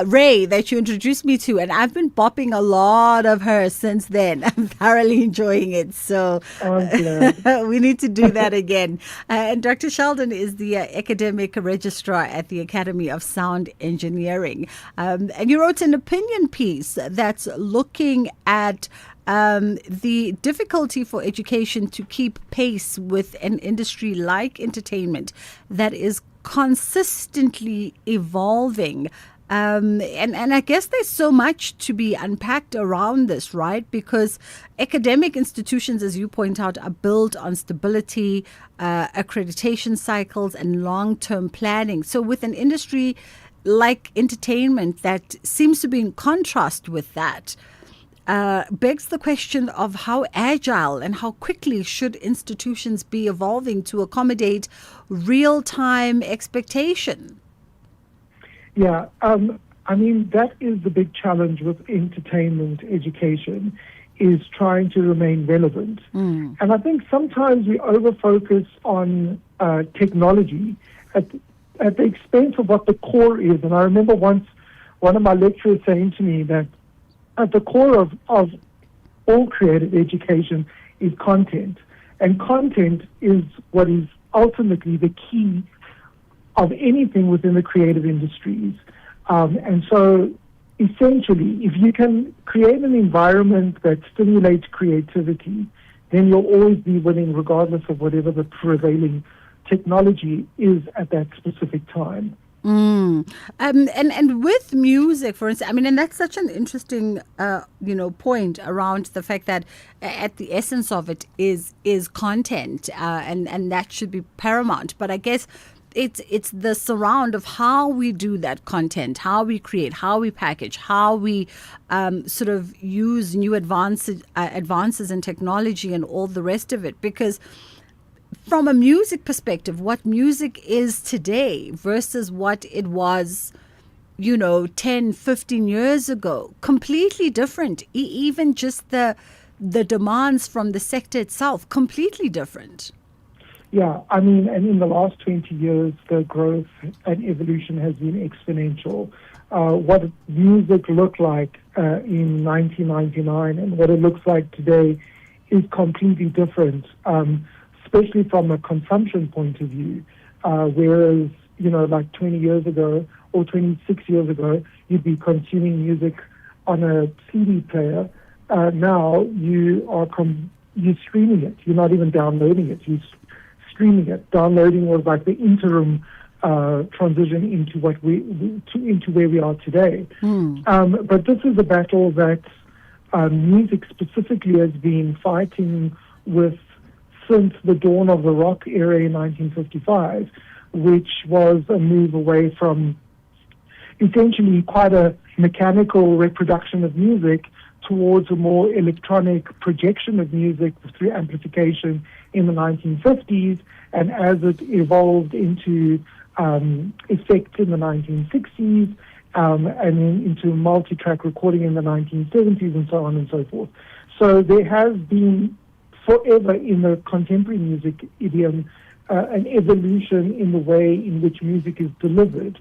Ray, that you introduced me to, and I've been bopping a lot of her since then. I'm thoroughly enjoying it. So we need to do that again. And Dr. Sheldon is the academic registrar at the Academy of Sound Engineering. And you wrote an opinion piece that's looking at the difficulty for education to keep pace with an industry like entertainment that is consistently evolving. And I guess there's so much to be unpacked around this, right? Because academic institutions, as you point out, are built on stability, accreditation cycles, and long-term planning. So with an industry like entertainment that seems to be in contrast with that, begs the question of how agile and how quickly should institutions be evolving to accommodate real-time expectation? Yeah, I mean, that is the big challenge with entertainment education, is trying to remain relevant. And I think sometimes we over-focus on technology at the expense of what the core is. And I remember once one of my lecturers saying to me that at the core of all creative education is content. And content is what is ultimately the key of anything within the creative industries. And so essentially, if you can create an environment that stimulates creativity, then you'll always be winning regardless of whatever the prevailing technology is at that specific time. And with music, for instance, I mean, and that's such an interesting, point around the fact that at the essence of it is content, and that should be paramount. But I guess it's the surround of how we do that content, how we create, how we package, how we sort of use new advances in technology and all the rest of it. Because from a music perspective, what music is today versus what it was, 10, 15 years ago, completely different. Even just the demands from the sector itself, completely different. Yeah, I mean, and in the last 20 years, the growth and evolution has been exponential. What music looked like in 1999 and what it looks like today is completely different. Especially from a consumption point of view, whereas, like 20 years ago or 26 years ago, you'd be consuming music on a CD player. Now you're streaming it. You're not even downloading it. You're streaming it. Downloading was like the interim transition into into where we are today. But this is a battle that music specifically has been fighting with since the dawn of the rock era in 1955, which was a move away from essentially quite a mechanical reproduction of music towards a more electronic projection of music through amplification in the 1950s, and as it evolved into effects in the 1960s, and then into multi-track recording in the 1970s, and so on and so forth. So there has been forever in the contemporary music idiom an evolution in the way in which music is delivered.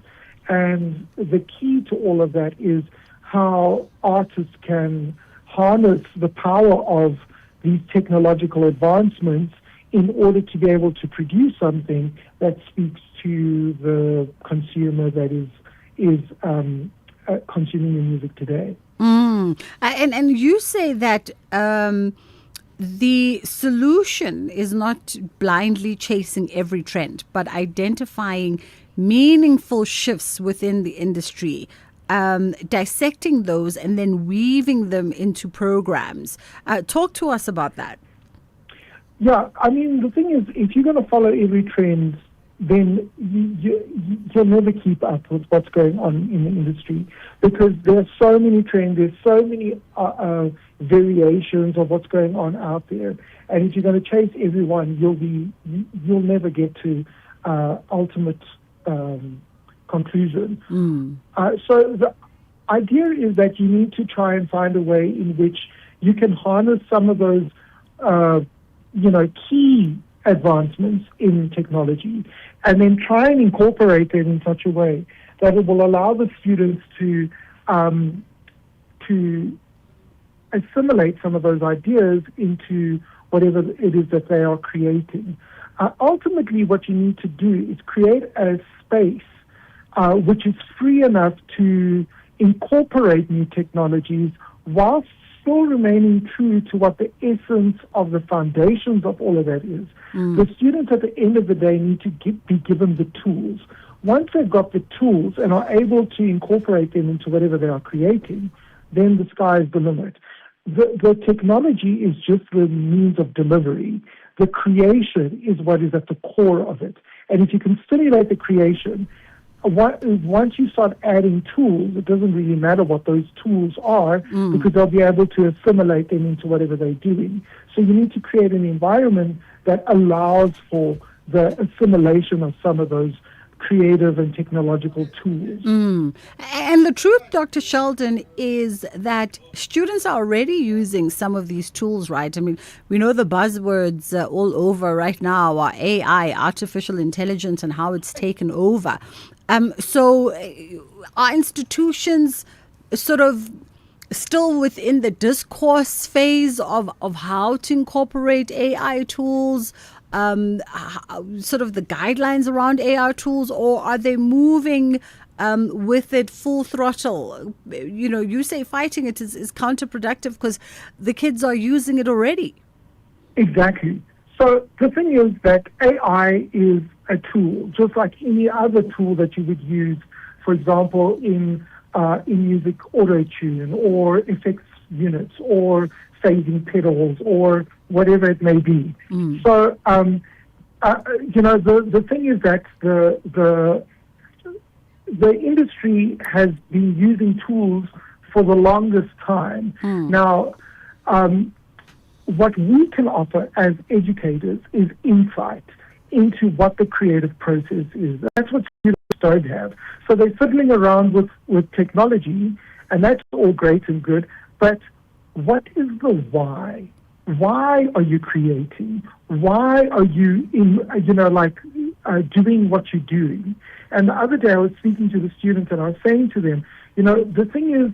And the key to all of that is how artists can harness the power of these technological advancements in order to be able to produce something that speaks to the consumer that is consuming the music today. And you say that the solution is not blindly chasing every trend, but identifying meaningful shifts within the industry, dissecting those and then weaving them into programs. Talk to us about that. Yeah, I mean, the thing is, if you're going to follow every trend, then you'll never keep up with what's going on in the industry, because there are so many trends, there's so many variations of what's going on out there. And if you're going to chase everyone, you'll never get to ultimate conclusion. So the idea is that you need to try and find a way in which you can harness some of those key advancements in technology, and then try and incorporate them in such a way that it will allow the students to assimilate some of those ideas into whatever it is that they are creating. Ultimately, what you need to do is create a space which is free enough to incorporate new technologies whilst still remaining true to what the essence of the foundations of all of that is. The students at the end of the day need to be given the tools. Once they've got the tools and are able to incorporate them into whatever they are creating, then the sky is the limit. The technology is just the means of delivery. The creation is what is at the core of it. And if you can stimulate the creation, once you start adding tools, it doesn't really matter what those tools are because they'll be able to assimilate them into whatever they're doing. So you need to create an environment that allows for the assimilation of some of those creative and technological tools. And the truth, Dr. Sheldon, is that students are already using some of these tools, right? I mean, we know the buzzwords all over right now are AI, artificial intelligence, and how it's taken over. So are institutions sort of still within the discourse phase of how to incorporate AI tools? Sort of the guidelines around AI tools, or are they moving with it full throttle? You know, you say fighting it is counterproductive because the kids are using it already. Exactly. So the thing is that AI is a tool, just like any other tool that you would use, for example, in music auto-tune or effects units or phasing pedals or whatever it may be. So, you know, the thing is that the industry has been using tools for the longest time. Now, what we can offer as educators is insight into what the creative process is. That's what students don't have. So they're fiddling around with technology, and that's all great and good, but what is the why? Why are you creating? Why are you doing what you're doing? And the other day I was speaking to the students and I was saying to them, you know, the thing is,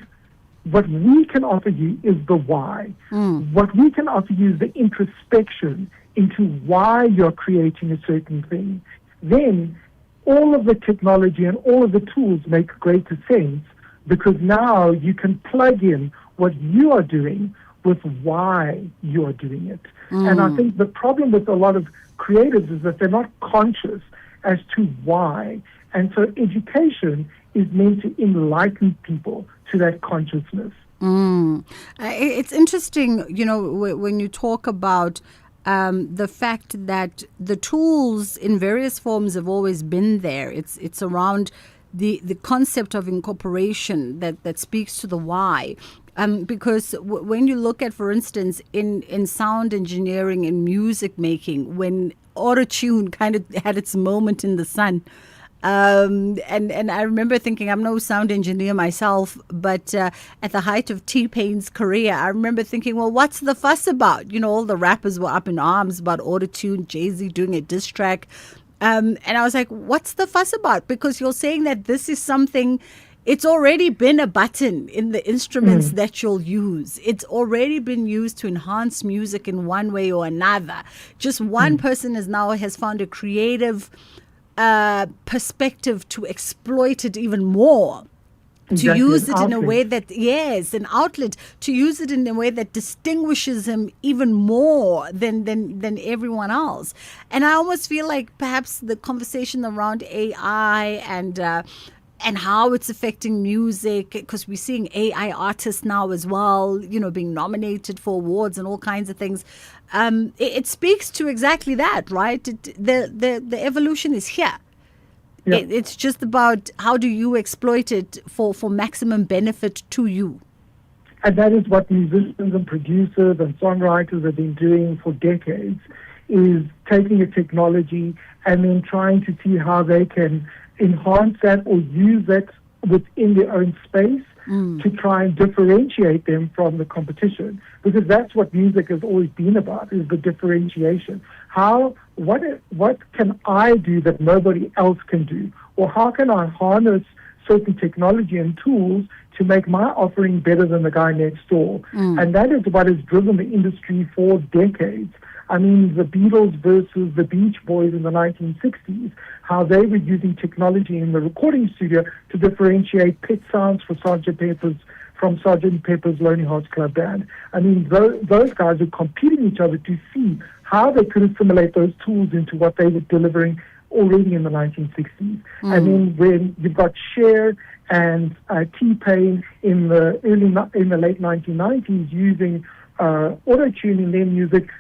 what we can offer you is the why. What we can offer you is the introspection into why you're creating a certain thing. Then all of the technology and all of the tools make greater sense because now you can plug in what you are doing with why you are doing it. And I think the problem with a lot of creatives is that they're not conscious as to why. And so education is meant to enlighten people to that consciousness. It's interesting, you know, when you talk about the fact that the tools in various forms have always been there. It's around the concept of incorporation that speaks to the why. Because when you look at, for instance, in sound engineering and music making, when auto-tune kind of had its moment in the sun, and I remember thinking, I'm no sound engineer myself, but at the height of T-Pain's career, I remember thinking, well, what's the fuss about? You know, all the rappers were up in arms about auto-tune, Jay-Z doing a diss track. And I was like, what's the fuss about? Because you're saying that this is something, it's already been a button in the instruments that you'll use. It's already been used to enhance music in one way or another. Just one person has found a creative perspective to exploit it even more. To use it in a way that, an outlet, to use it in a way that distinguishes him even more than everyone else. And I almost feel like perhaps the conversation around AI and how it's affecting music, because we're seeing AI artists now as well, you know, being nominated for awards and all kinds of things. It speaks to exactly that, right? The evolution is here. Yeah. It's just about how do you exploit it for maximum benefit to you. And that is what musicians and producers and songwriters have been doing for decades, is taking a technology and then trying to see how they can enhance that or use that within their own space to try and differentiate them from the competition. Because that's what music has always been about, is the differentiation. What can I do that nobody else can do? Or how can I harness certain technology and tools to make my offering better than the guy next door. And that is what has driven the industry for decades. I mean, the Beatles versus the Beach Boys in the 1960s, how they were using technology in the recording studio to differentiate pet sounds from Sgt. Pepper's Lonely Hearts Club Band. I mean, those guys were competing each other to see how they could assimilate those tools into what they were delivering already in the 1960s. And then when you've got Cher and T-Pain in the late 1990s using auto-tune in their music,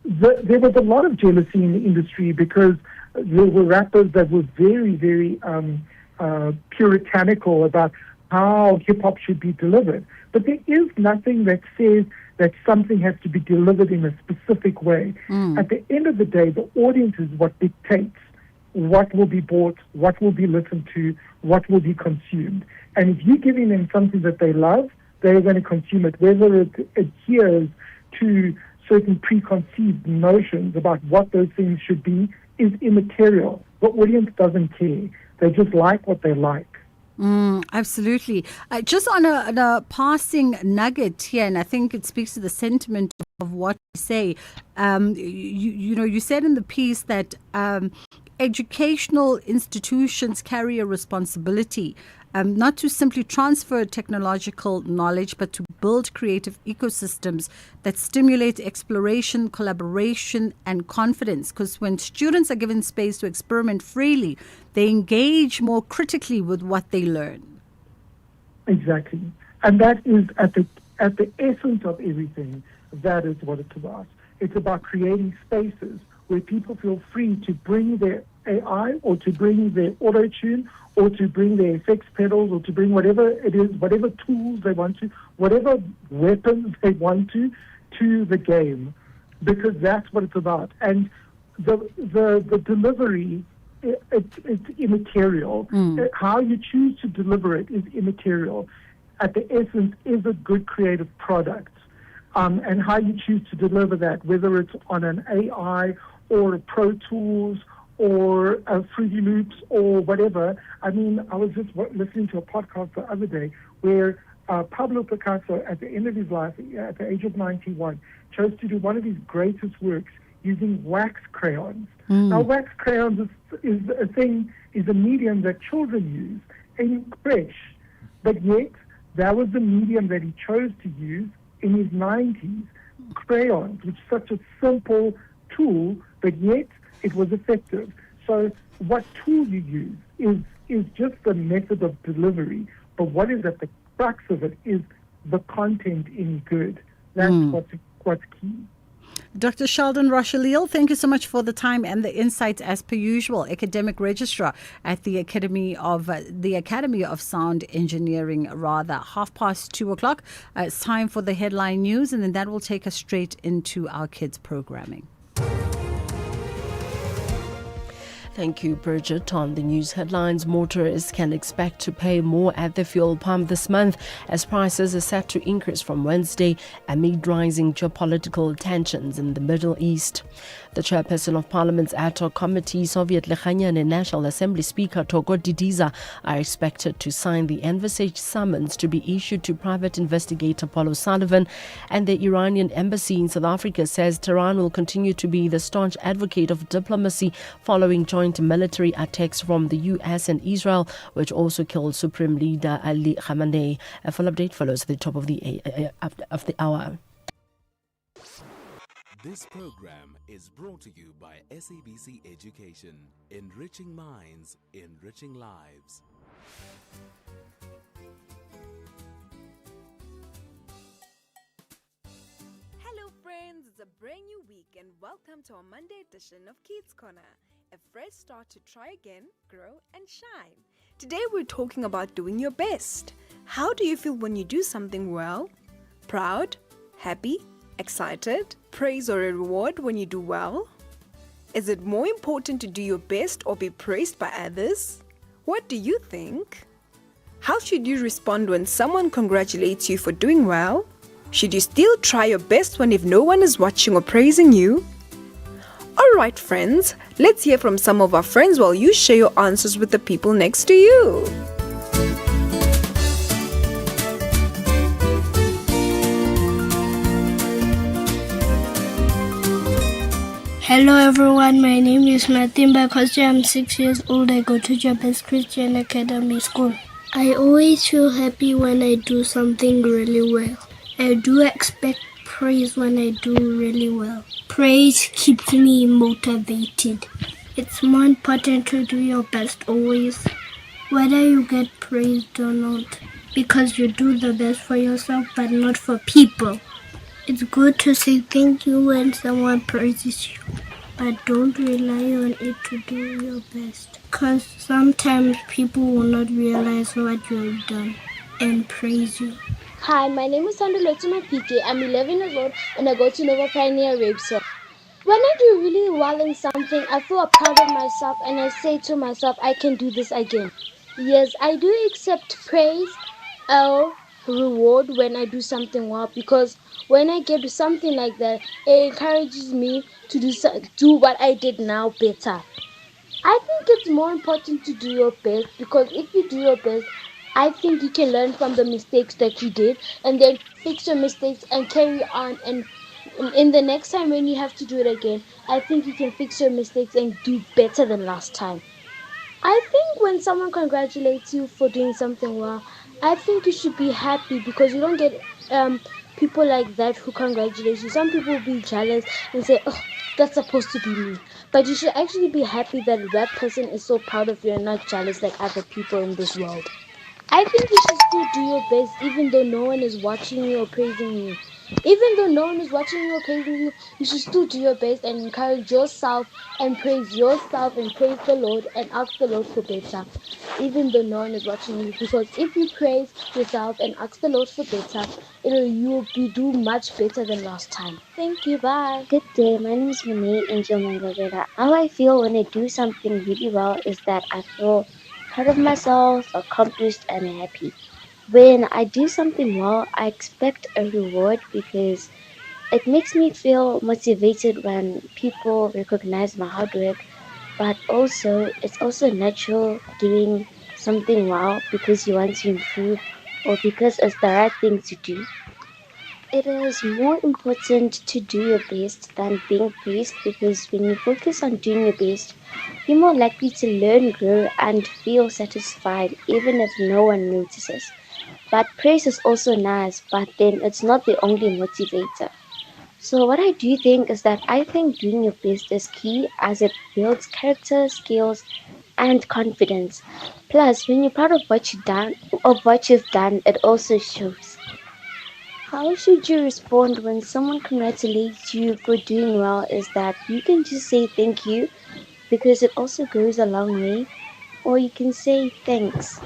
there was a lot of jealousy in the industry because there were rappers that were very, very puritanical about how hip-hop should be delivered. But there is nothing that says that something has to be delivered in a specific way. At the end of the day, the audience is what dictates what will be bought, what will be listened to, what will be consumed. And if you're giving them something that they love, they're going to consume it, whether it adheres to certain preconceived notions about what those things should be is immaterial. The audience doesn't care. They just like what they like. Absolutely. Just on a passing nugget here, and I think it speaks to the sentiment of what you say. You said in the piece that educational institutions carry a responsibility not to simply transfer technological knowledge, but to build creative ecosystems that stimulate exploration, collaboration, and confidence. Because when students are given space to experiment freely, they engage more critically with what they learn. Exactly. And that is at the essence of everything. That is what it's about. It's about creating spaces where people feel free to bring their AI or to bring their auto-tune or to bring their effects pedals or to bring whatever it is, whatever tools they want to, whatever weapons they want to the game, because that's what it's about. And the delivery, it's immaterial. How you choose to deliver it is immaterial. At the essence is a good creative product. And how you choose to deliver that, whether it's on an AI or a Pro Tools or a Fruity Loops or whatever. I mean, I was just listening to a podcast the other day where Pablo Picasso, at the end of his life, at the age of 91, chose to do one of his greatest works using wax crayons. Now, wax crayons is a medium that children use in creche, but yet that was the medium that he chose to use in his 90s. Crayons, which is such a simple tool, but yet it was effective. So what tool you use is just the method of delivery, but what is at the crux of it is the content in good. That's what's key. Dr. Sheldon Rochelle, thank you so much for the time and the insights as per usual. Academic Registrar at the Academy of Sound Engineering, 2:30. It's time for the headline news, and then that will take us straight into our kids programming. Thank you, Bridget. On the news headlines, motorists can expect to pay more at the fuel pump this month as prices are set to increase from Wednesday amid rising geopolitical tensions in the Middle East. The chairperson of Parliament's ad hoc committee, Soviet Lekhanyane National Assembly Speaker Togo Didiza, are expected to sign the envisaged summons to be issued to private investigator Paul O'Sullivan, and the Iranian embassy in South Africa says Tehran will continue to be the staunch advocate of diplomacy following joint military attacks from the US and Israel, which also killed Supreme Leader Ali Khamenei. A full update follows at the top of the hour. This program is brought to you by SABC Education, enriching minds, enriching lives. Hello friends, it's a brand new week and welcome to our Monday edition of Kids Corner, a fresh start to try again, grow and shine. Today we're talking about doing your best. How do you feel when you do something well? Proud? Happy? Excited? Praise or a reward when you do well? Is it more important to do your best or be praised by others? What do you think? How should you respond when someone congratulates you for doing well? Should you still try your best when if no one is watching or praising you? Alright friends, let's hear from some of our friends while you share your answers with the people next to you. Hello everyone, my name is Matimba Kosi. I'm 6 years old. I go to Japanese Christian Academy School. I always feel happy when I do something really well. I do expect praise when I do really well. Praise keeps me motivated. It's more important to do your best always, whether you get praised or not, because you do the best for yourself but not for people. It's good to say thank you when someone praises you, but don't rely on it to do your best. Because sometimes people will not realize what you have done and praise you. Hi, my name is Sandra PK. I'm 11 years old and I go to Nova Pioneer Webster. When I do really well in something, I feel proud of myself and I say to myself, I can do this again. Yes, I do accept praise or reward when I do something well, because when I get something like that, it encourages me to do what I did now better. I think it's more important to do your best, because if you do your best, I think you can learn from the mistakes that you did and then fix your mistakes and carry on. And in the next time when you have to do it again, I think you can fix your mistakes and do better than last time. I think when someone congratulates you for doing something well, I think you should be happy, because you don't get people like that who congratulate you. Some people will be jealous and say, "Oh, that's supposed to be me." But you should actually be happy that that person is so proud of you and not jealous like other people in this world. I think you should still do your best even though no one is watching you or praising you. Even though no one is watching you or praising you, you should still do your best and encourage yourself and praise yourself and praise the Lord and ask the Lord for better. Even though no one is watching you, because if you praise yourself and ask the Lord for better, you will do much better than last time. Thank you. Bye. Good day, my name is Monet Angel Mangagera. How I feel when I do something really well is that I feel proud of myself, accomplished, and happy. When I do something well, I expect a reward because it makes me feel motivated when people recognize my hard work, but also it's also natural doing something well because you want to improve or because it's the right thing to do. It is more important to do your best than being praised, because when you focus on doing your best, you're more likely to learn, grow, and feel satisfied even if no one notices. But praise is also nice, but then it's not the only motivator. So, what I do think is that I think doing your best is key, as it builds character, skills, and confidence. Plus, when you're proud of what you've done, it also shows. How should you respond when someone congratulates you for doing well is that you can just say thank you, because it also goes a long way, or you can say thanks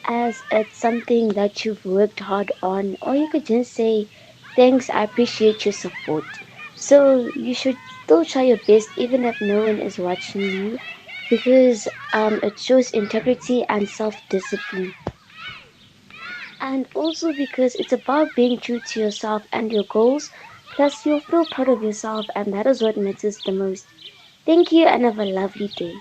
as it's something that you've worked hard on, or you could just say thanks, I appreciate your support. So you should still try your best even if no one is watching you, because it shows integrity and self-discipline. And also because it's about being true to yourself and your goals, plus you'll feel proud of yourself, and that is what matters the most. Thank you and have a lovely day.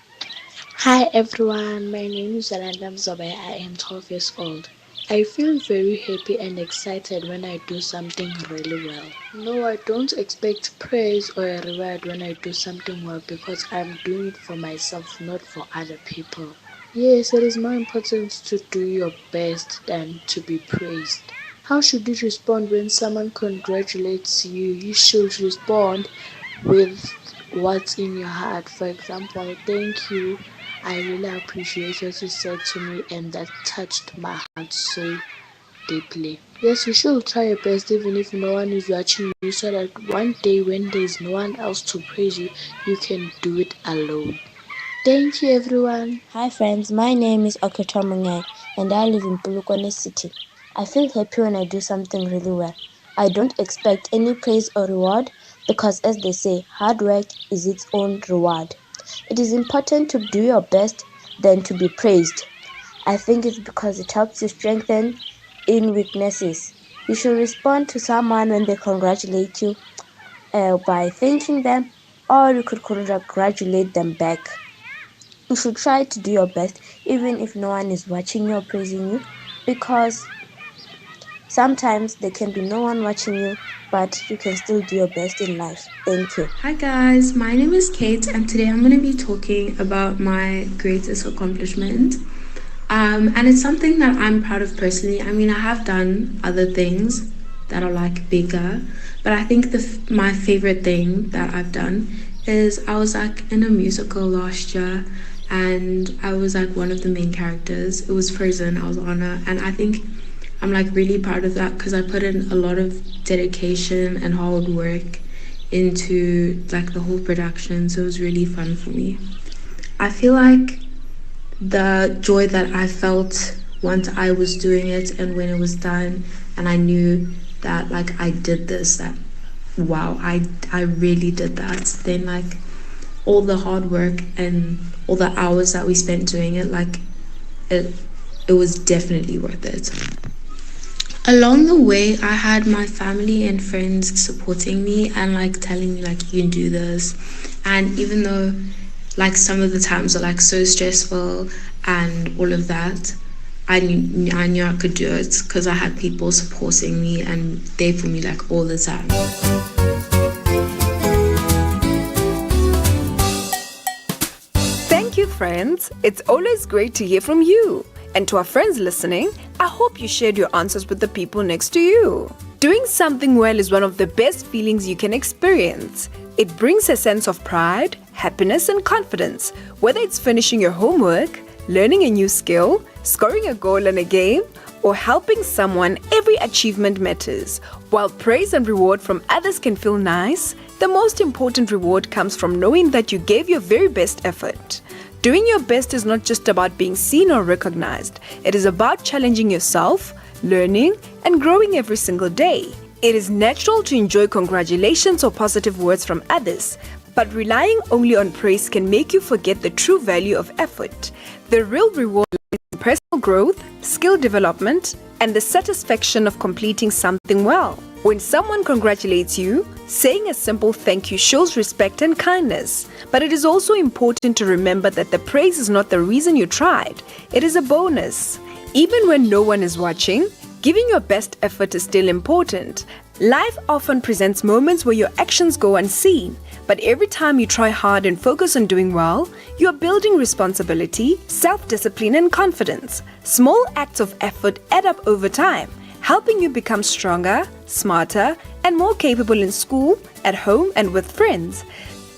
Hi everyone, my name is Alanda Mzobe. I am 12 years old. I feel very happy and excited when I do something really well. No, I don't expect praise or a reward when I do something well, because I'm doing it for myself, not for other people. Yes, it is more important to do your best than to be praised. How should you respond when someone congratulates you? You should respond with what's in your heart. For example, thank you. I really appreciate what you said to me, and that touched my heart so deeply. Yes, you should try your best even if no one is watching you, so that one day when there's no one else to praise you, you can do it alone. Thank you, everyone. Hi friends, my name is Oketa Mungai and I live in Polokwane City. I feel happy when I do something really well. I don't expect any praise or reward, because as they say, hard work is its own reward. It is important to do your best than to be praised. I think it's because it helps you strengthen in weaknesses. You should respond to someone when they congratulate you by thanking them, or you could congratulate them back. You should try to do your best even if no one is watching you or praising you, because Sometimes there can be no one watching you, but you can still do your best in life. Thank you. Hi guys, my name is Kate and today I'm going to be talking about my greatest accomplishment. And it's something that I'm proud of personally. I mean, I have done other things that are like bigger, but I think my favorite thing that I've done is I was like in a musical last year and I was like one of the main characters. It was Frozen, I was Anna, and I think I'm like really proud of that because I put in a lot of dedication and hard work into like the whole production, so it was really fun for me. I feel like the joy that I felt once I was doing it and when it was done and I knew that like I did this, that wow, I really did that, then like all the hard work and all the hours that we spent doing it, like it was definitely worth it. Along the way, I had my family and friends supporting me and like telling me like you can do this, and even though like some of the times are like so stressful and all of that, I knew I could do it because I had people supporting me and there for me like all the time. Thank you, friends. It's always great to hear from you. And to our friends listening, I hope you shared your answers with the people next to you. Doing something well is one of the best feelings you can experience. It brings a sense of pride, happiness, and confidence, whether it's finishing your homework, learning a new skill, scoring a goal in a game, or helping someone. Every achievement matters. While praise and reward from others can feel nice, the most important reward comes from knowing that you gave your very best effort. Doing your best is not just about being seen or recognized. It is about challenging yourself, learning, and growing every single day. It is natural to enjoy congratulations or positive words from others, but relying only on praise can make you forget the true value of effort. The real reward lies in personal growth, skill development, and the satisfaction of completing something well. When someone congratulates you, saying a simple thank you shows respect and kindness. But it is also important to remember that the praise is not the reason you tried. It is a bonus. Even when no one is watching, giving your best effort is still important. Life often presents moments where your actions go unseen. But every time you try hard and focus on doing well, you are building responsibility, self-discipline, and confidence. Small acts of effort add up over time, helping you become stronger, smarter, and more capable in school, at home, and with friends.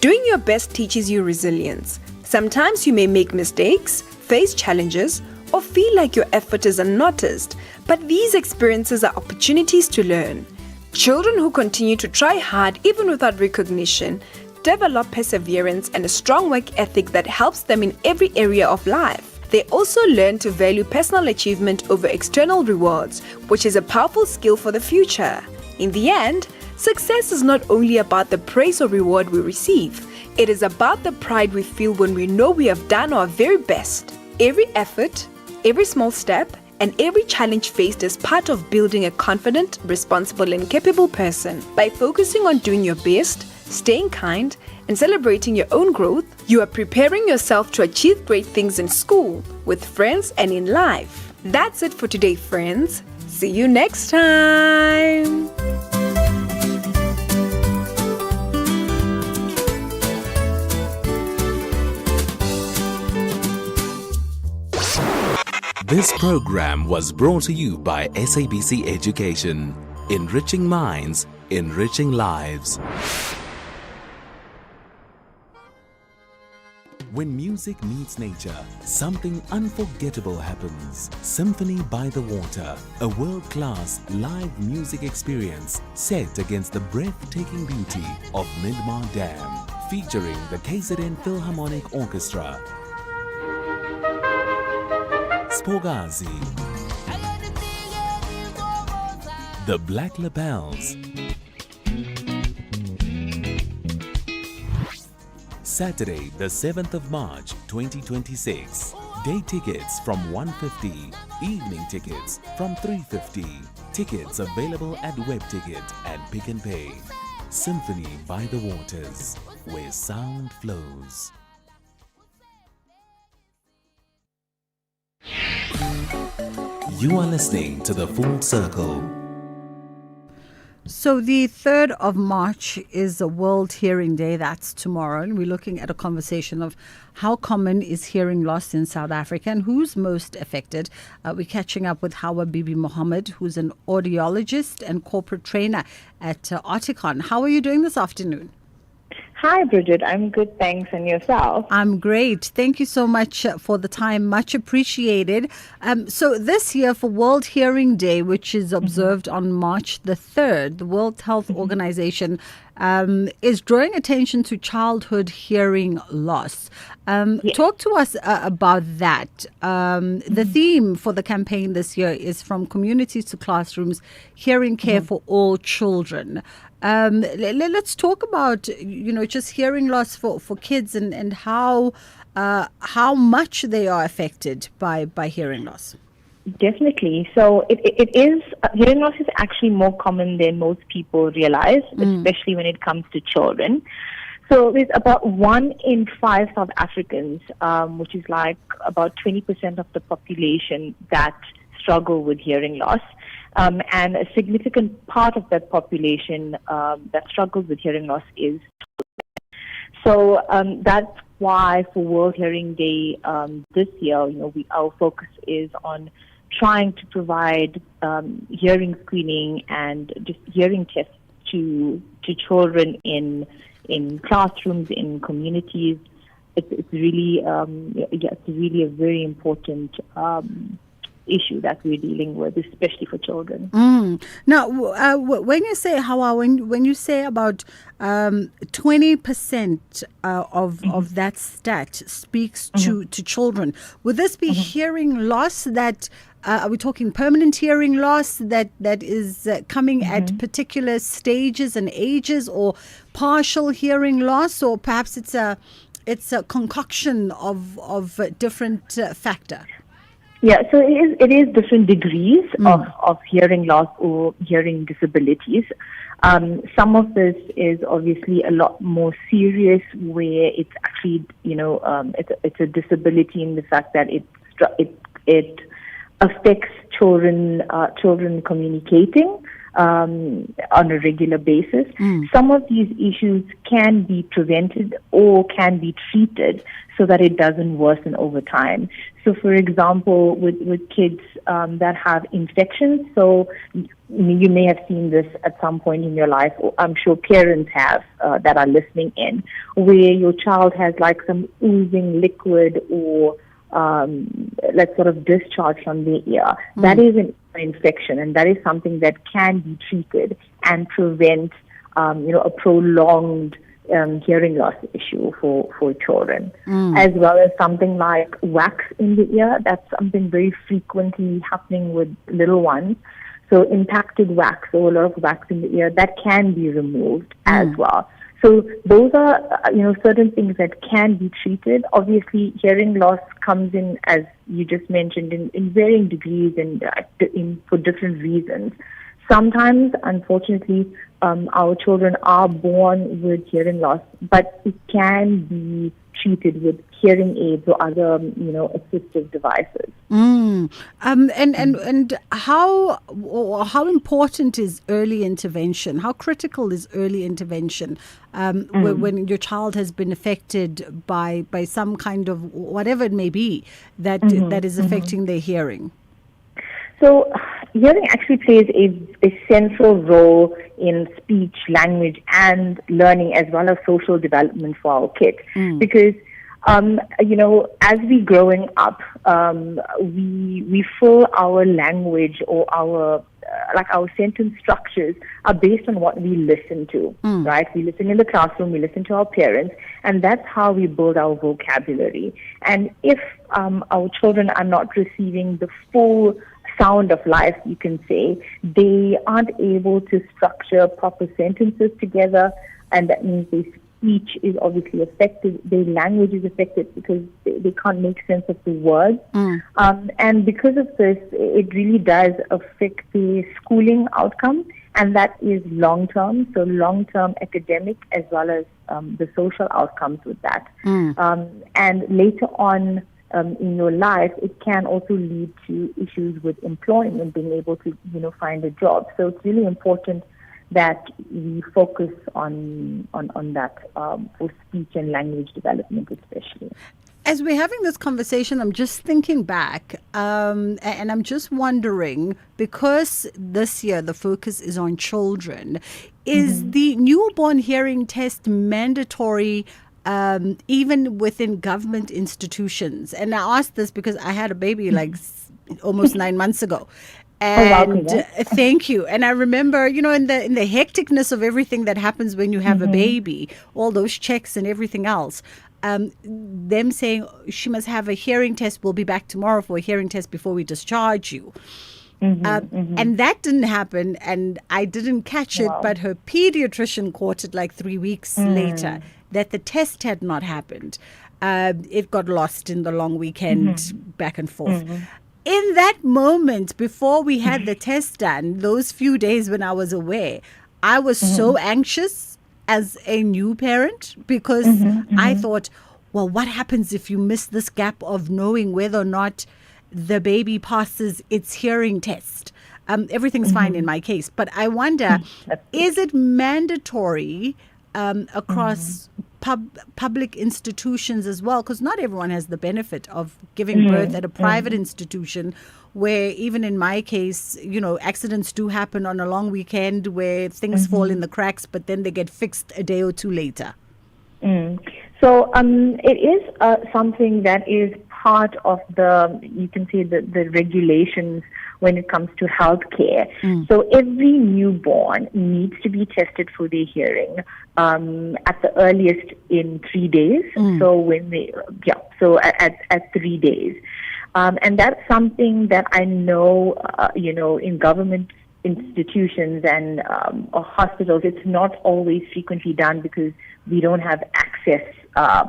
Doing your best teaches you resilience. Sometimes you may make mistakes, face challenges, or feel like your effort is unnoticed, but these experiences are opportunities to learn. Children who continue to try hard even without recognition develop perseverance and a strong work ethic that helps them in every area of life. They also learn to value personal achievement over external rewards, which is a powerful skill for the future. In the end, success is not only about the praise or reward we receive, it is about the pride we feel when we know we have done our very best. Every effort, every small step, and every challenge faced is part of building a confident, responsible, and capable person. By focusing on doing your best, staying kind, and celebrating your own growth, you are preparing yourself to achieve great things in school, with friends, and in life. That's it for today, friends. See you next time. This program was brought to you by SABC Education. Enriching minds, enriching lives. When music meets nature, something unforgettable happens. Symphony by the Water, a world-class live music experience set against the breathtaking beauty of Midmar Dam, featuring the KZN Philharmonic Orchestra, Spogazi, the Black Lapels. Saturday, the 7th of March, 2026. Day tickets from 150, evening tickets from 350. Tickets available at WebTicket and Pick n Pay. Symphony by the Waters, where sound flows. You are listening to The Full Circle So the 3rd of March is a World Hearing Day. That's tomorrow. And we're looking at a conversation of how common is hearing loss in South Africa and who's most affected. We're catching up with Hawa Bibi Mohammed, who's an audiologist and corporate trainer at Articon. How are you doing this afternoon? Hi, Bridget. I'm good, thanks. And yourself? I'm great. Thank you so much for the time. Much appreciated. So this year for World Hearing Day, which is observed on March the 3rd, the World Health Organization is drawing attention to childhood hearing loss. Talk to us about that. The theme for the campaign this year is From Communities to Classrooms, Hearing Care for All Children. Let's talk about, just hearing loss for kids and how much they are affected by hearing loss. Definitely. So it is, hearing loss is actually more common than most people realize, especially when it comes to children. So there's about 1 in 5 South Africans, which is like about 20% of the population that struggle with hearing loss. And a significant part of that population that struggles with hearing loss is children. So that's why for World Hearing Day this year, our focus is on trying to provide hearing screening and just hearing tests to children in classrooms, in communities. It's really a very important issue that we're dealing with, especially for children. Now, when you say when you say about 20% of that stat speaks to children, would this be hearing loss that? Are we talking permanent hearing loss that is coming at particular stages and ages, or partial hearing loss, or perhaps it's a concoction of different factor? Yeah, so it is different degrees of hearing loss or hearing disabilities. Some of this is obviously a lot more serious, where it's actually it's a disability in the fact that it affects children communicating on a regular basis. Some of these issues can be prevented or can be treated so that it doesn't worsen over time. So, for example, with kids that have infections, so you may have seen this at some point in your life, or I'm sure parents have that are listening in, where your child has like some oozing liquid or like sort of discharge from their ear. That is an infection, and that is something that can be treated and prevent a prolonged hearing loss issue for children, as well as something like wax in the ear. That's something very frequently happening with little ones. So impacted wax, or a lot of wax in the ear, that can be removed as well. So those are, certain things that can be treated. Obviously, hearing loss comes in, as you just mentioned, in varying degrees and for different reasons. Sometimes, unfortunately, our children are born with hearing loss, but it can be treated with hearing aids or other, assistive devices. And how important is early intervention? How critical is early intervention when your child has been affected by some kind of whatever it may be that is affecting their hearing? So hearing actually plays a central role in speech, language, and learning, as well as social development for our kids. Because, as we growing up, we fill our language or our sentence structures are based on what we listen to, right? We listen in the classroom, we listen to our parents, and that's how we build our vocabulary. And if our children are not receiving the full sound of life, you can say, they aren't able to structure proper sentences together, and that means their speech is obviously affected, their language is affected because they can't make sense of the words. And because of this, it really does affect the schooling outcome, and that is long-term, so long-term academic as well as the social outcomes with that. And later on, in your life, it can also lead to issues with employment, being able to, find a job. So it's really important that we focus on that for speech and language development especially. As we're having this conversation, I'm just thinking back, and I'm just wondering, because this year the focus is on children, is the newborn hearing test mandatory even within government institutions? And I asked this because I had a baby like almost 9 months ago. And thank you. And I remember, in the hecticness of everything that happens when you have a baby, all those checks and everything else, them saying she must have a hearing test. We'll be back tomorrow for a hearing test before we discharge you. And that didn't happen, and I didn't catch it, but her pediatrician caught it like 3 weeks later, that the test had not happened. It got lost in the long weekend, back and forth. In that moment, before we had the test done, those few days when I was away, I was so anxious as a new parent, because I thought, well, what happens if you miss this gap of knowing whether or not the baby passes its hearing test? Everything's fine in my case, but I wonder, is it mandatory across public institutions as well? Because not everyone has the benefit of giving birth at a private institution, where even in my case, accidents do happen on a long weekend where things fall in the cracks, but then they get fixed a day or two later. So it is something that is part of you can say the regulations when it comes to healthcare. So every newborn needs to be tested for their hearing at the earliest in 3 days. So at 3 days. And that's something that I know, in government institutions and or hospitals, it's not always frequently done because we don't have access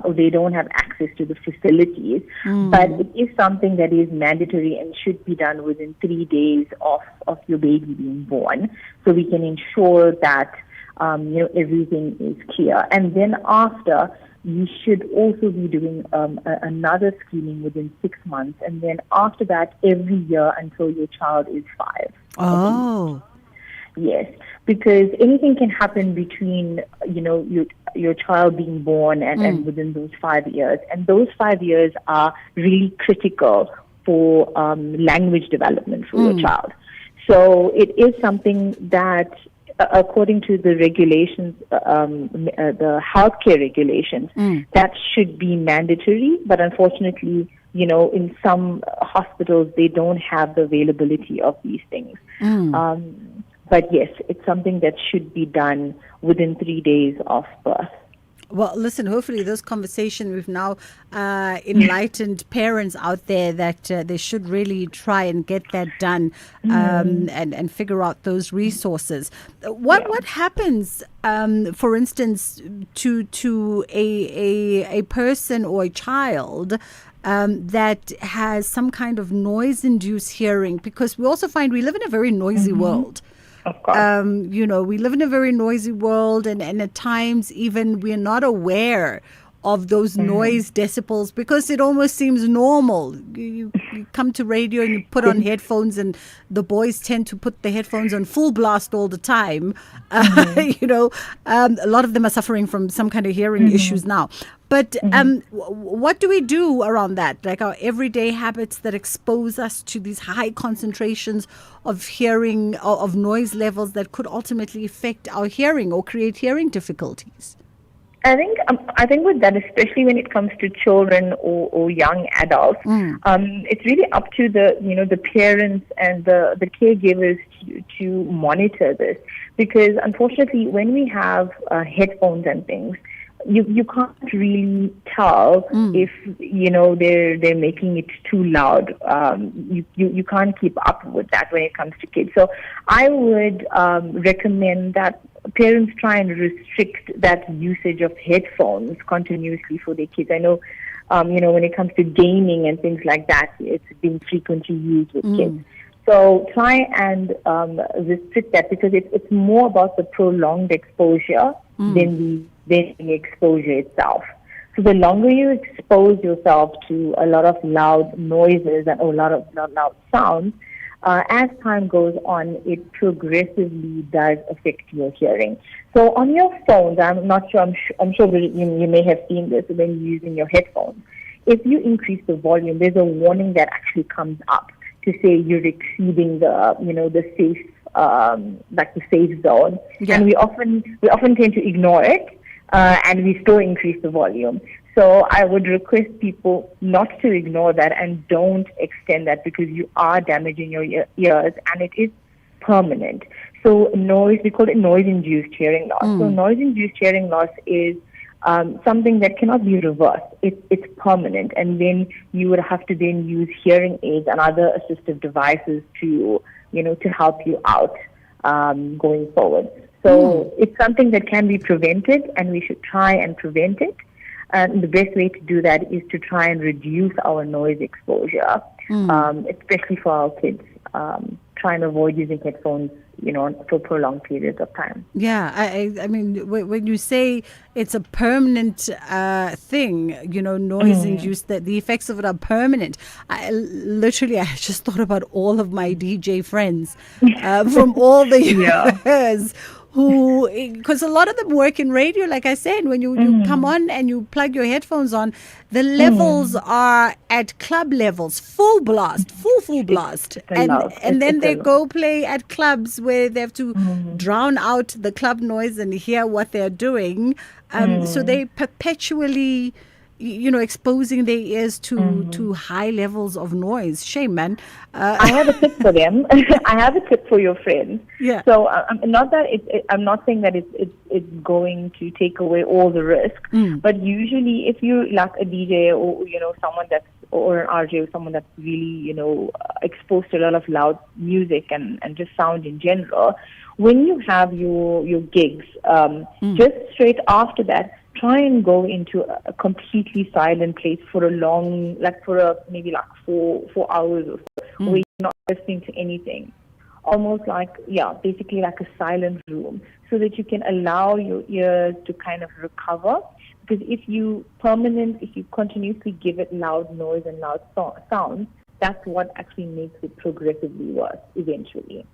or they don't have access to the facilities. But it is something that is mandatory and should be done within 3 days of your baby being born, so we can ensure that everything is clear. And then after, you should also be doing another screening within 6 months, and then after that, every year until your child is 5. Oh. Yes, because anything can happen between, your child being born and within those 5 years. And those 5 years are really critical for language development for your child. So it is something that, according to the regulations, the healthcare regulations, that should be mandatory. But unfortunately, in some hospitals, they don't have the availability of these things. But yes, it's something that should be done within 3 days of birth. Well, listen, hopefully this conversation, we've now enlightened parents out there that they should really try and get that done and figure out those resources. What happens, for instance, to a person or a child that has some kind of noise-induced hearing? Because we also find we live in a very noisy world. Of course. We live in a very noisy world, and at times even we're not aware of those noise decibels because it almost seems normal. You come to radio and you put on headphones, and the boys tend to put the headphones on full blast all the time. A lot of them are suffering from some kind of hearing issues now. But what do we do around that? Like our everyday habits that expose us to these high concentrations of hearing, of noise levels that could ultimately affect our hearing or create hearing difficulties. I think with that, especially when it comes to children or young adults, it's really up to the parents and the caregivers to monitor this, because unfortunately, when we have headphones and things, you can't really tell if they're making it too loud. You can't keep up with that when it comes to kids. So I would recommend that parents try and restrict that usage of headphones continuously for their kids. I know, when it comes to gaming and things like that, it's being frequently used with kids. So try and restrict that, because it's more about the prolonged exposure than the exposure itself. So the longer you expose yourself to a lot of loud noises or a lot of loud sounds, as time goes on, it progressively does affect your hearing. So on your phones, I'm not sure, I'm sure that you may have seen this when you're using your headphones. If you increase the volume, there's a warning that actually comes up to say you're exceeding the safe, like the safe zone. Yeah. And we often tend to ignore it, and we still increase the volume. So I would request people not to ignore that and don't extend that, because you are damaging your ears, and it is permanent. So noise, we call it noise-induced hearing loss. So noise-induced hearing loss is something that cannot be reversed. It's permanent, and then you would have to then use hearing aids and other assistive devices to help you out going forward. So it's something that can be prevented, and we should try and prevent it. And the best way to do that is to try and reduce our noise exposure, especially for our kids. Try and avoid using headphones, for prolonged periods of time. Yeah, I mean, when you say it's a permanent thing, noise-induced, that the effects of it are permanent. I just thought about all of my DJ friends from all the years. Because a lot of them work in radio, like I said, when you come on and you plug your headphones on, the levels are at club levels, full blast, full blast. And then they go play at clubs where they have to drown out the club noise and hear what they're doing. So they perpetually, exposing their ears to high levels of noise. Shame, man. I have a tip for them. I have a tip for your friends. Yeah. So I'm not saying that it's going to take away all the risk, but usually if you like a DJ or someone or an RJ or someone that's really exposed to a lot of loud music and just sound in general, when you have your gigs, just straight after that, try and go into a completely silent place for a long, maybe 4 hours or so, where you're not listening to anything. Almost basically like a silent room, so that you can allow your ears to kind of recover. Because if you continuously give it loud noise and loud sounds, that's what actually makes it progressively worse eventually.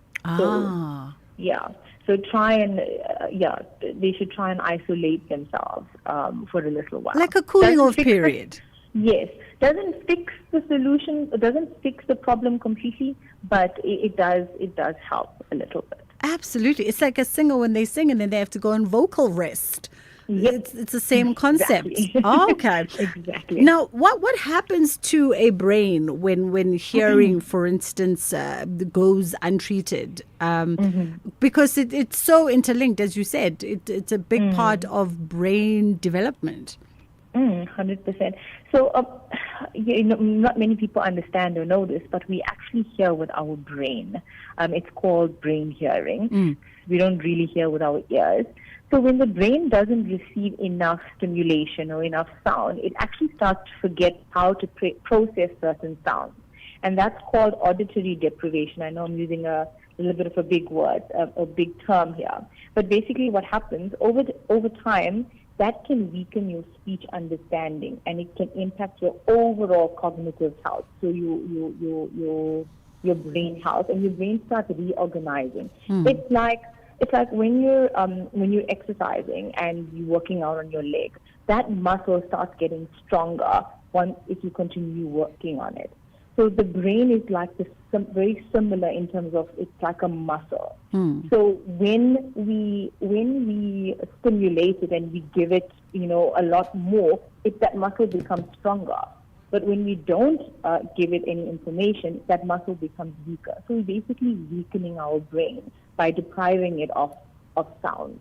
So try and, they should try and isolate themselves for a little while. Like a cooling off period. Yes. Doesn't fix the solution, it doesn't fix the problem completely, but it does help a little bit. Absolutely. It's like a singer when they sing and then they have to go on vocal rest. Yep. It's the same concept. Exactly. Oh, okay. Exactly. Now, what happens to a brain when hearing, for instance, goes untreated? Because it's so interlinked, as you said. It's a big part of brain development. 100%. So, not many people understand or know this, but we actually hear with our brain. It's called brain hearing. We don't really hear with our ears. So when the brain doesn't receive enough stimulation or enough sound, it actually starts to forget how to process certain sounds. And that's called auditory deprivation. I know I'm using a little bit of a big word, a big term here. But basically what happens over time, that can weaken your speech understanding, and it can impact your overall cognitive health. So your brain health, and your brain starts reorganizing. It's like when you're exercising and you're working out on your leg, that muscle starts getting stronger if you continue working on it. So the brain is like very similar in terms of it's like a muscle. So when we stimulate it and we give it a lot more, that muscle becomes stronger. But when we don't give it any information, that muscle becomes weaker. So we're basically weakening our brain by depriving it of sound.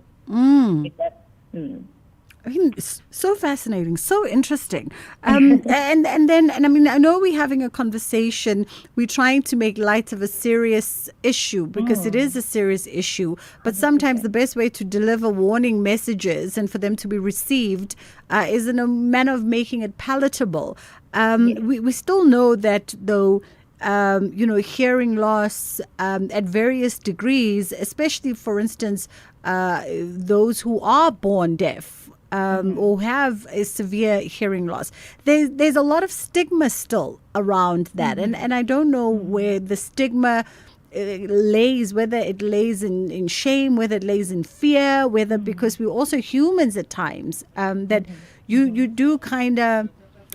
I mean, it's so fascinating, so interesting. And I mean, I know we're having a conversation. We're trying to make light of a serious issue, because it is a serious issue. But sometimes the best way to deliver warning messages and for them to be received is in a manner of making it palatable. We still know that, though, hearing loss at various degrees, especially, for instance, those who are born deaf, or have a severe hearing loss, there's a lot of stigma still around that. And I don't know where the stigma lays, whether it lays in shame, whether it lays in fear, whether because we're also humans at times, that you do kind of,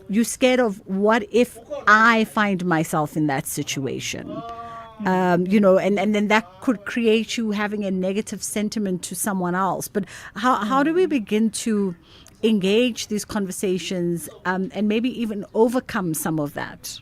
you're scared of what if I find myself in that situation. And then that could create you having a negative sentiment to someone else. But how do we begin to engage these conversations and maybe even overcome some of that?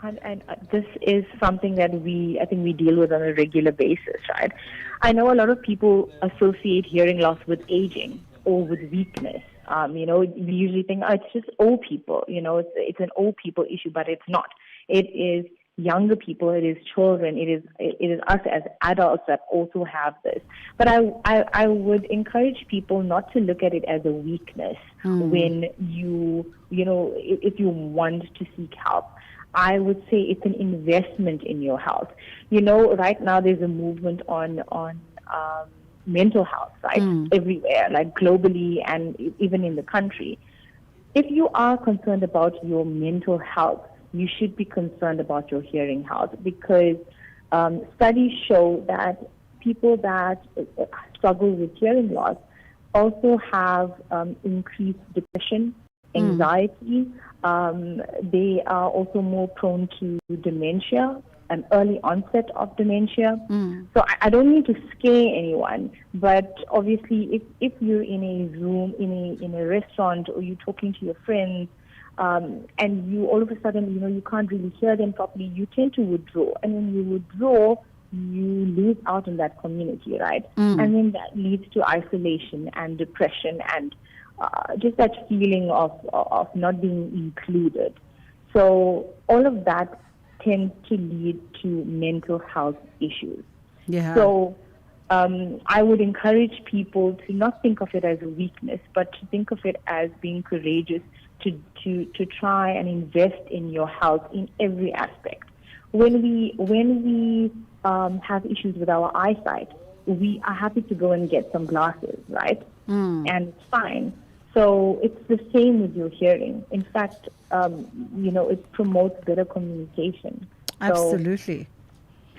And this is something that I think we deal with on a regular basis, right? I know a lot of people associate hearing loss with aging or with weakness. We usually think, oh, it's just old people. It's an old people issue, but it's not. It is younger people. It is children. It is us as adults that also have this. But I would encourage people not to look at it as a weakness when if you want to seek help. I would say it's an investment in your health. Right now there's a movement on mental health, right? Everywhere, like globally and even in the country. If you are concerned about your mental health, you should be concerned about your hearing health, because studies show that people that struggle with hearing loss also have increased depression, anxiety. They are also more prone to dementia, an early onset of dementia. So I don't need to scare anyone, but obviously if you're in a room, in a restaurant, or you're talking to your friends, and you all of a sudden, you can't really hear them properly, you tend to withdraw. And when you withdraw, you lose out in that community, right? And then that leads to isolation and depression and just that feeling of not being included. So all of that tends to lead to mental health issues. Yeah. So I would encourage people to not think of it as a weakness, but to think of it as being courageous, to try and invest in your health in every aspect. When we have issues with our eyesight, we are happy to go and get some glasses, right? And it's fine. So it's the same with your hearing. In fact, it promotes better communication. Absolutely.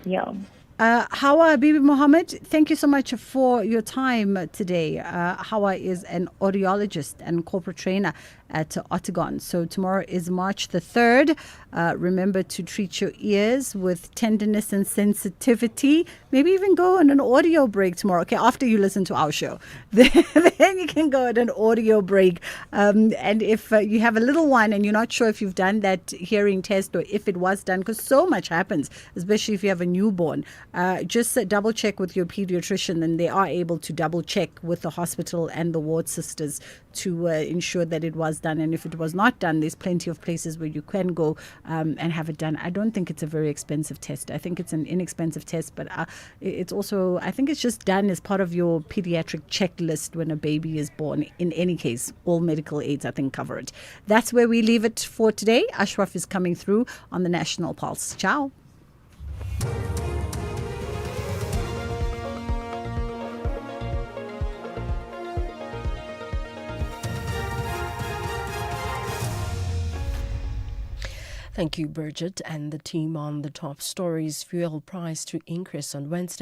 Yeah. Hawa Bibi Mohammed, thank you so much for your time today. Hawa is an audiologist and corporate trainer at Otagon. So tomorrow is March the 3rd. Remember to treat your ears with tenderness and sensitivity. Maybe even go on an audio break tomorrow. Okay, after you listen to our show. Then you can go on an audio break. And if you have a little one and you're not sure if you've done that hearing test or if it was done, because so much happens, especially if you have a newborn, just double check with your pediatrician, and they are able to double check with the hospital and the ward sisters to ensure that it was done. And if it was not done, there's plenty of places where you can go and have it done. I don't think it's a very expensive test. I think it's an inexpensive test, but it's also, I think it's just done as part of your pediatric checklist when a baby is born. In any case, all medical aids, I think, cover it. That's where we leave it for today. Ashraf is coming through on the National Pulse. Ciao. Thank you, Bridget, and the team on the top stories. Fuel price to increase on Wednesday.